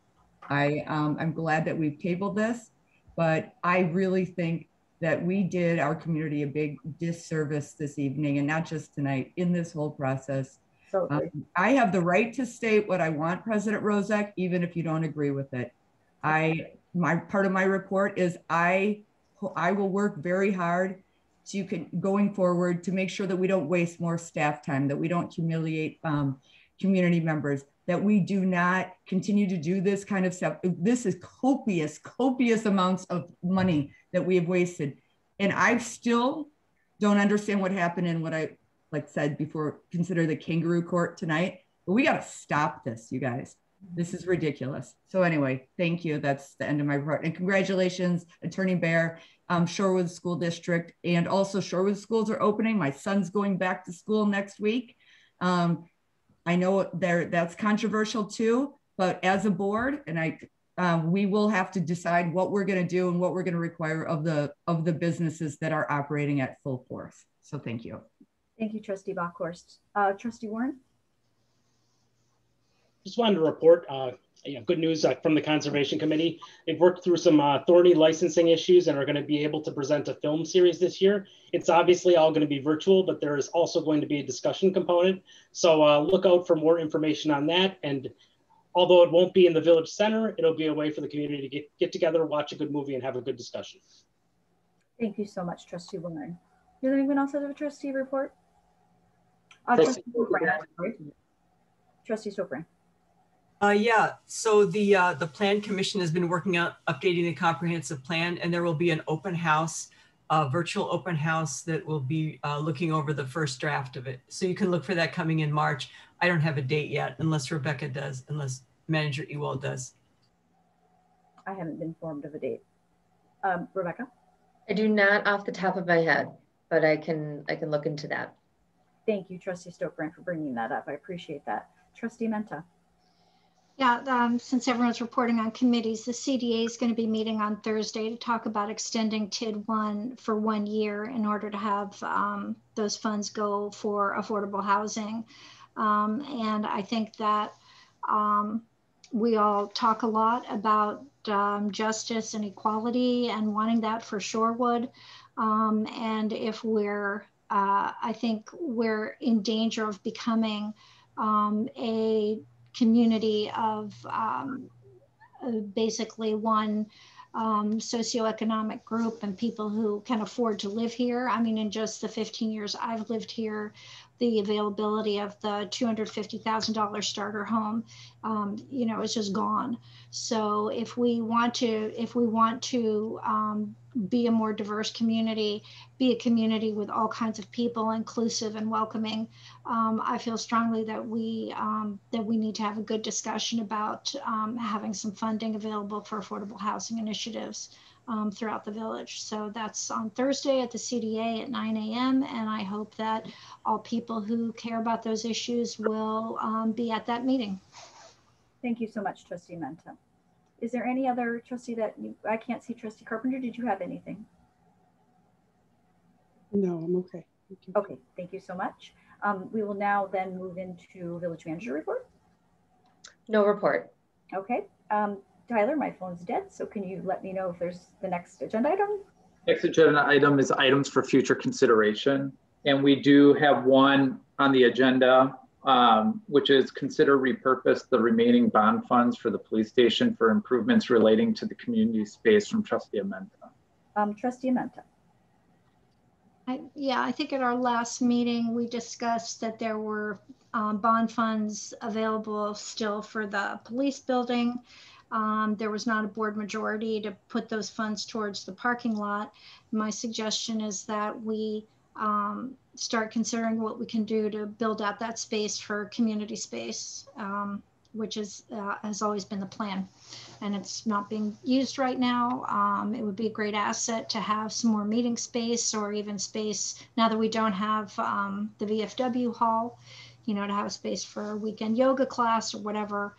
I'm glad that we've tabled this, but I really think that we did our community a big disservice this evening, and not just tonight, in this whole process. I have the right to state what I want, President Rozek, even if you don't agree with it. My part of my report is I will work very hard going forward to make sure that we don't waste more staff time, that we don't humiliate community members, that we do not continue to do this kind of stuff. This is copious amounts of money that we have wasted. And I still don't understand what happened in what I said before, consider the kangaroo court tonight, but we got to stop this, you guys. This is ridiculous. So anyway, thank you. That's the end of my report. And congratulations, Attorney Bear, Shorewood School District, and also Shorewood schools are opening. My son's going back to school next week. I know that's controversial too, but as a board, and we will have to decide what we're going to do and what we're going to require of the businesses that are operating at full force. So thank you. Thank you, Trustee Bockhorst. Trustee Warren. Just wanted to report good news from the Conservation Committee. They've worked through some thorny licensing issues and are going to be able to present a film series this year. It's obviously all going to be virtual, but there is also going to be a discussion component. So look out for more information on that. And although it won't be in the Village Center, it'll be a way for the community to get together, watch a good movie, and have a good discussion. Thank you so much, Trustee Warren. Does anyone else have a trustee report? Trustee Sopran. Yeah, so the Plan Commission has been working on updating the comprehensive plan, and there will be an open house, a virtual open house that will be looking over the first draft of it. So you can look for that coming in March. I don't have a date yet, unless Rebecca does, unless Manager Ewald does. I haven't been informed of a date. Rebecca? I do not off the top of my head, but I can look into that. Thank you, Trustee Stokebrand, for bringing that up. I appreciate that. Trustee Menta. Yeah, since everyone's reporting on committees, the CDA is going to be meeting on Thursday to talk about extending TID 1 for 1 year in order to have those funds go for affordable housing. And I think that we all talk a lot about justice and equality and wanting that for Shorewood. And if we're, I think we're in danger of becoming a community of basically one socioeconomic group and people who can afford to live here. I mean, in just the 15 years I've lived here, the availability of the $250,000 starter home, you know, is just gone. So if we want to be a more diverse community, be a community with all kinds of people, inclusive and welcoming, I feel strongly that we need to have a good discussion about having some funding available for affordable housing initiatives throughout the village. So that's on Thursday at the CDA at 9 a.m. And I hope that all people who care about those issues will be at that meeting. Thank you so much, Trustee Menta. Is there any other trustee that I can't see? Trustee Carpenter, did you have anything? No, I'm okay. Thank you. Okay, thank you so much. We will now then move into village manager report. No report. Okay. Tyler, my phone's dead, so can you let me know if there's the next agenda item? Next agenda item is items for future consideration. And we do have one on the agenda, which is consider repurpose the remaining bond funds for the police station for improvements relating to the community space, from Trustee Amenta. Trustee Amenta. I think at our last meeting, we discussed that there were bond funds available still for the police building. There was not a board majority to put those funds towards the parking lot. My suggestion is that we start considering what we can do to build out that space for community space, which is has always been the plan. And it's not being used right now. It would be a great asset to have some more meeting space, or even space now that we don't have the VFW hall, you know, to have a space for a weekend yoga class or whatever.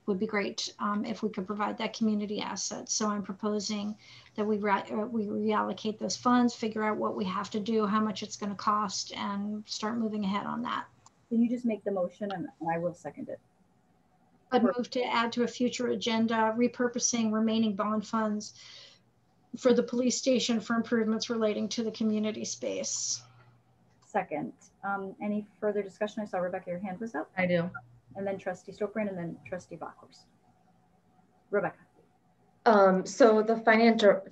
Would be great if we could provide that community asset. So I'm proposing that we reallocate those funds, figure out what we have to do, how much it's going to cost, and start moving ahead on that. Can you just make the motion and I will second it? I'd move to add to a future agenda, repurposing remaining bond funds for the police station for improvements relating to the community space. Second. Any further discussion? I saw Rebecca, your hand was up. I do. And then Trustee Stokbrand, and then Trustee Bockhorst. Rebecca. So the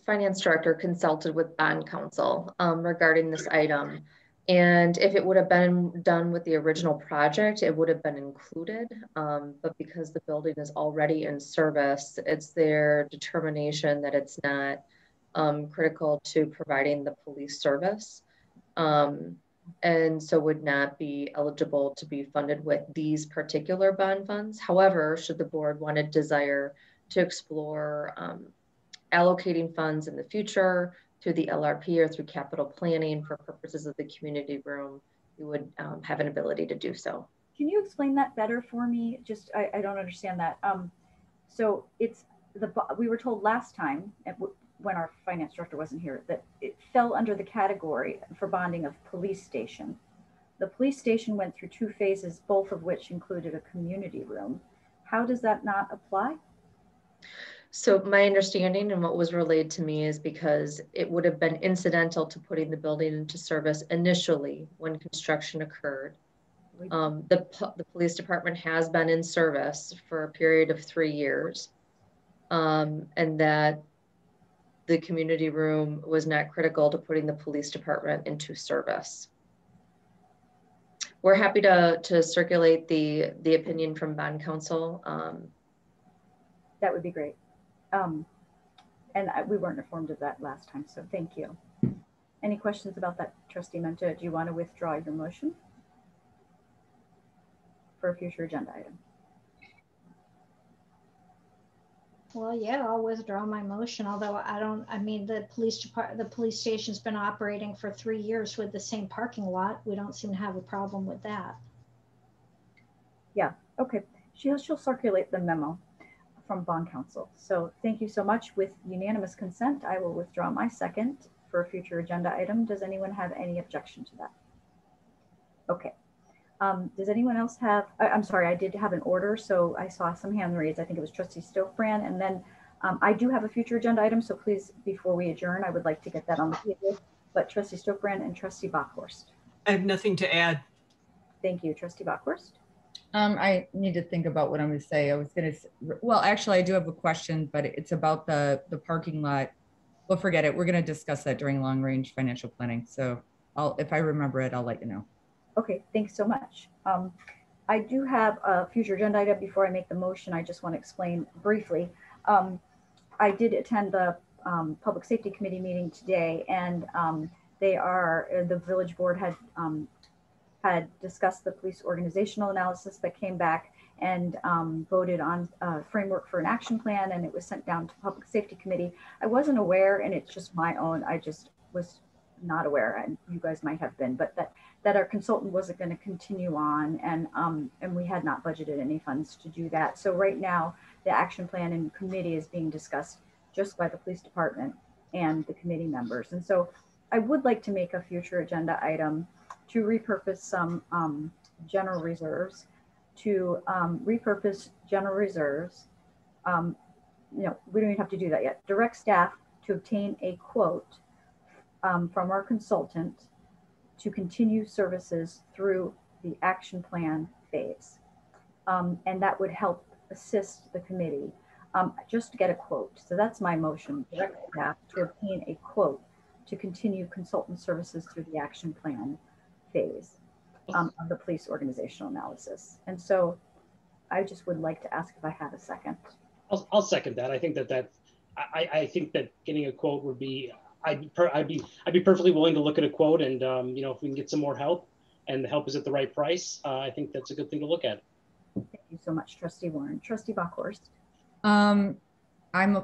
finance director consulted with bond counsel regarding this item. And if it would have been done with the original project, it would have been included. But because the building is already in service, it's their determination that it's not critical to providing the police service. And so would not be eligible to be funded with these particular bond funds. However, should the board want to desire to explore allocating funds in the future through the LRP or through capital planning for purposes of the community room, you would have an ability to do so. Can you explain that better for me? Just, I don't understand that. So it's we were told last time when our finance director wasn't here that it fell under the category for bonding of police station. The police station went through 2 phases, both of which included a community room. How does that not apply? So my understanding and what was relayed to me is because it would have been incidental to putting the building into service initially when construction occurred. The police department has been in service for a period of 3 years, and that the community room was not critical to putting the police department into service. We're happy to circulate the opinion from bond counsel. That would be great. And we weren't informed of that last time, so thank you. Any questions about that, Trustee Menta? Do you want to withdraw your motion for a future agenda item? Well, yeah, I'll withdraw my motion, although I mean, the police station's been operating for 3 years with the same parking lot. We don't seem to have a problem with that. Yeah, okay. She'll circulate the memo from bond counsel. So thank you so much. With unanimous consent, I will withdraw my second for a future agenda item. Does anyone have any objection to that? Okay. Does anyone else have, I'm sorry, I did have an order. So I saw some hand raised. I think it was Trustee Stokbrand. And then I do have a future agenda item. So please, before we adjourn, I would like to get that on the table. But Trustee Stokbrand and Trustee Bockhorst. I have nothing to add. Thank you, Trustee Bockhorst. I need to think about what I'm going to say. I was going to, well, actually, I do have a question, but it's about the parking lot. Well, forget it. We're going to discuss that during long range financial planning. So if I remember it, I'll let you know. Okay, thanks so much. I do have a future agenda item. Before I make the motion, I just want to explain briefly. I did attend the Public Safety Committee meeting today, and the village board had discussed the police organizational analysis that came back and voted on a framework for an action plan, and it was sent down to Public Safety Committee. I wasn't aware, and it's just my own, I just was not aware, and you guys might have been, but that our consultant wasn't going to continue on, and we had not budgeted any funds to do that. So right now, the action plan in committee is being discussed just by the police department and the committee members. And so I would like to make a future agenda item to repurpose some general reserves, to repurpose general reserves. We don't even have to do that yet. Direct staff to obtain a quote from our consultant to continue services through the action plan phase. And that would help assist the committee just to get a quote. So that's my motion, direct staff to obtain a quote to continue consultant services through the action plan phase of the police organizational analysis. And so I just would like to ask if I have a second. I'll second that. I think I think that getting a quote would be, I'd be perfectly willing to look at a quote, and if we can get some more help and the help is at the right price, I think that's a good thing to look at. Thank you so much, Trustee Warren. Trustee Bockhorst. I'm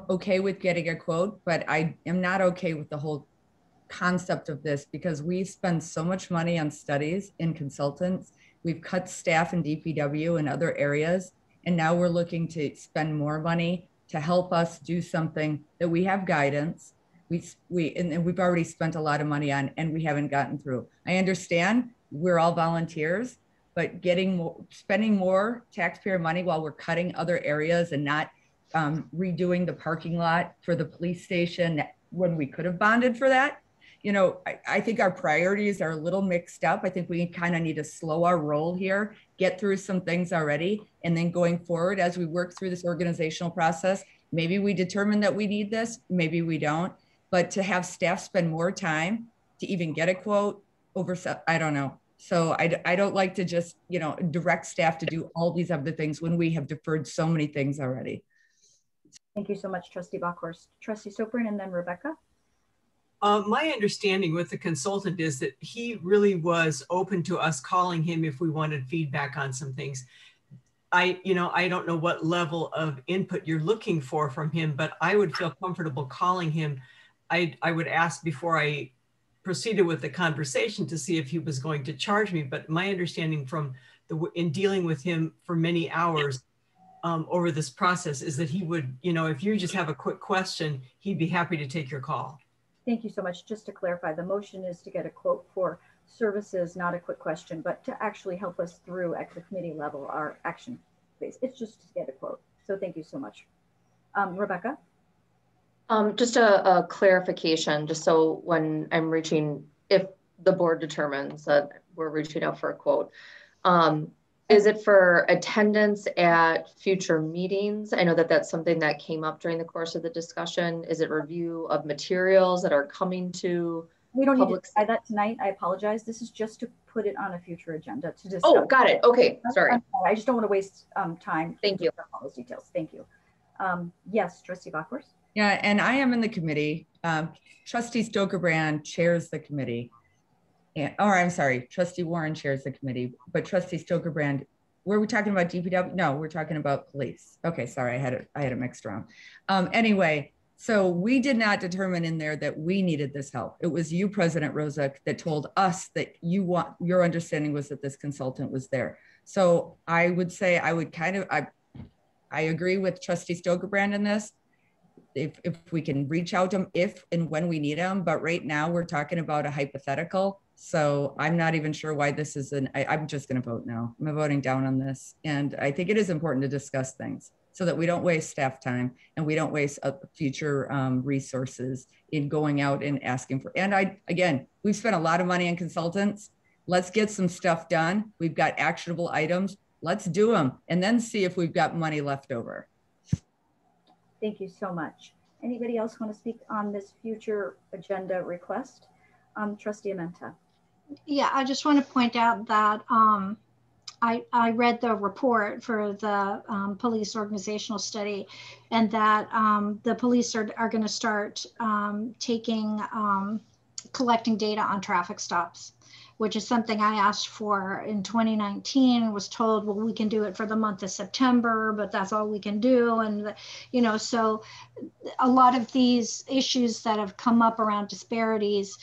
okay with getting a quote, but I am not okay with the whole concept of this, because we spend so much money on studies and consultants. We've cut staff in DPW and other areas, and now we're looking to spend more money to help us do something that we have guidance. And we've already spent a lot of money on, and we haven't gotten through. I understand we're all volunteers, but spending more taxpayer money while we're cutting other areas and not redoing the parking lot for the police station when we could have bonded for that. I think our priorities are a little mixed up. I think we kind of need to slow our roll here, get through some things already, and then going forward as we work through this organizational process, maybe we determine that we need this, maybe we don't, but to have staff spend more time to even get a quote over, I don't know. So I don't like to just, direct staff to do all these other things when we have deferred so many things already. Thank you so much, Trustee Bockhorst. Trustee Soprin, and then Rebecca. My understanding with the consultant is that he really was open to us calling him if we wanted feedback on some things. I don't know what level of input you're looking for from him, but I would feel comfortable calling him. I would ask before I proceeded with the conversation to see if he was going to charge me. But my understanding in dealing with him for many hours over this process is that he would, if you just have a quick question, he'd be happy to take your call. Thank you so much. Just to clarify, the motion is to get a quote for services, not a quick question, but to actually help us through at the committee level, our action phase. It's just to get a quote. So thank you so much. Rebecca? Just a clarification, just so when I'm if the board determines that we're reaching out for a quote, is it for attendance at future meetings? I know that that's something that came up during the course of the discussion. Is it review of materials that are coming to We don't need to decide that tonight. I apologize. This is just to put it on a future agenda to discuss. Oh, got it. Okay, sorry. I just don't want to waste time. Thank you. All those details. Thank you. Yes, Trustee Bockhorst. Yeah, and I am in the committee. Trustee Stokerbrand chairs the committee. I'm sorry, Trustee Warren chairs the committee, but Trustee Stokerbrand, were we talking about DPW? No, we're talking about police. Okay, sorry, I had it mixed around. Anyway, so we did not determine in there that we needed this help. It was you, President Rozak, that told us that your understanding was that this consultant was there. So I would say I agree with Trustee Stokerbrand in this. If we can reach out to them if and when we need them, but right now we're talking about a hypothetical. So I'm not even sure why this is I'm just going to vote no. I'm voting down on this. And I think it is important to discuss things so that we don't waste staff time and we don't waste future resources in going out and asking for, again, we've spent a lot of money on consultants. Let's get some stuff done. We've got actionable items. let's do them and then see if we've got money left over. Thank you so much. Anybody else want to speak on this future agenda request? Trustee Amenta. Yeah, I just want to point out that I read the report for the police organizational study, and that the police are going to start collecting data on traffic stops, which is something I asked for in 2019 and was told, well, we can do it for the month of September, but that's all we can do. And, you know, so a lot of these issues that have come up around disparities,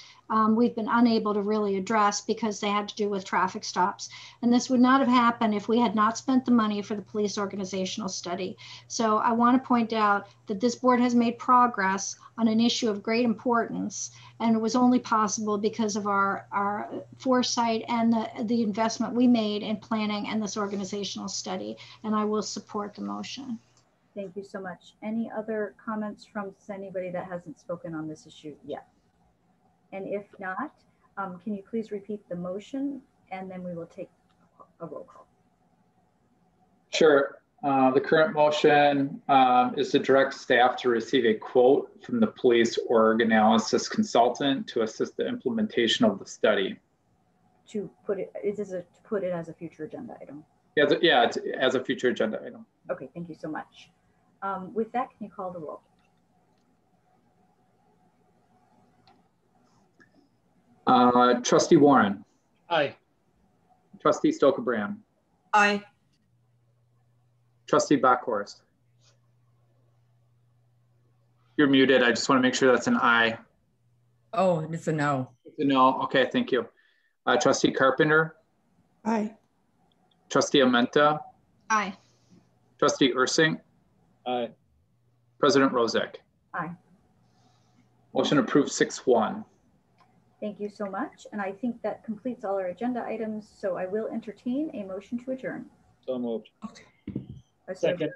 we've been unable to really address because they had to do with traffic stops. And this would not have happened if we had not spent the money for the police organizational study. So I want to point out that this board has made progress on an issue of great importance, and it was only possible because of our foresight and the investment we made in planning and this organizational study. And I will support the motion. Thank you so much. Any other comments from anybody that hasn't spoken on this issue yet? And if not, can you please repeat the motion, and then we will take a roll call. Sure. The current motion is to direct staff to receive a quote from the police org analysis consultant to assist the implementation of the study. To put it, to put it as a future agenda item. Yeah, it's as a future agenda item. Okay, thank you so much. With that, can you call the roll? Trustee Warren. Aye. Trustee Stoker-Brand. Aye. Trustee Backhorst. You're muted. I just want to make sure that's an aye. Oh, it's a no. It's a no. Okay, thank you. Trustee Carpenter. Aye. Trustee Amenta. Aye. Trustee Ursing. Aye. President Rozek. Aye. Motion approved 6-1. Thank you so much. And I think that completes all our agenda items. So I will entertain a motion to adjourn. So moved. Okay. Second.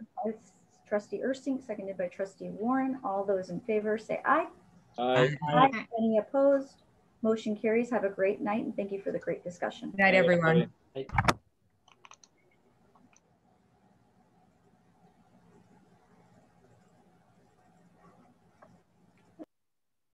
Trustee Ursing, seconded by Trustee Warren. All those in favor say aye. Aye. Aye. Any opposed? Motion carries. Have a great night, and thank you for the great discussion. Good night, everyone. Aye.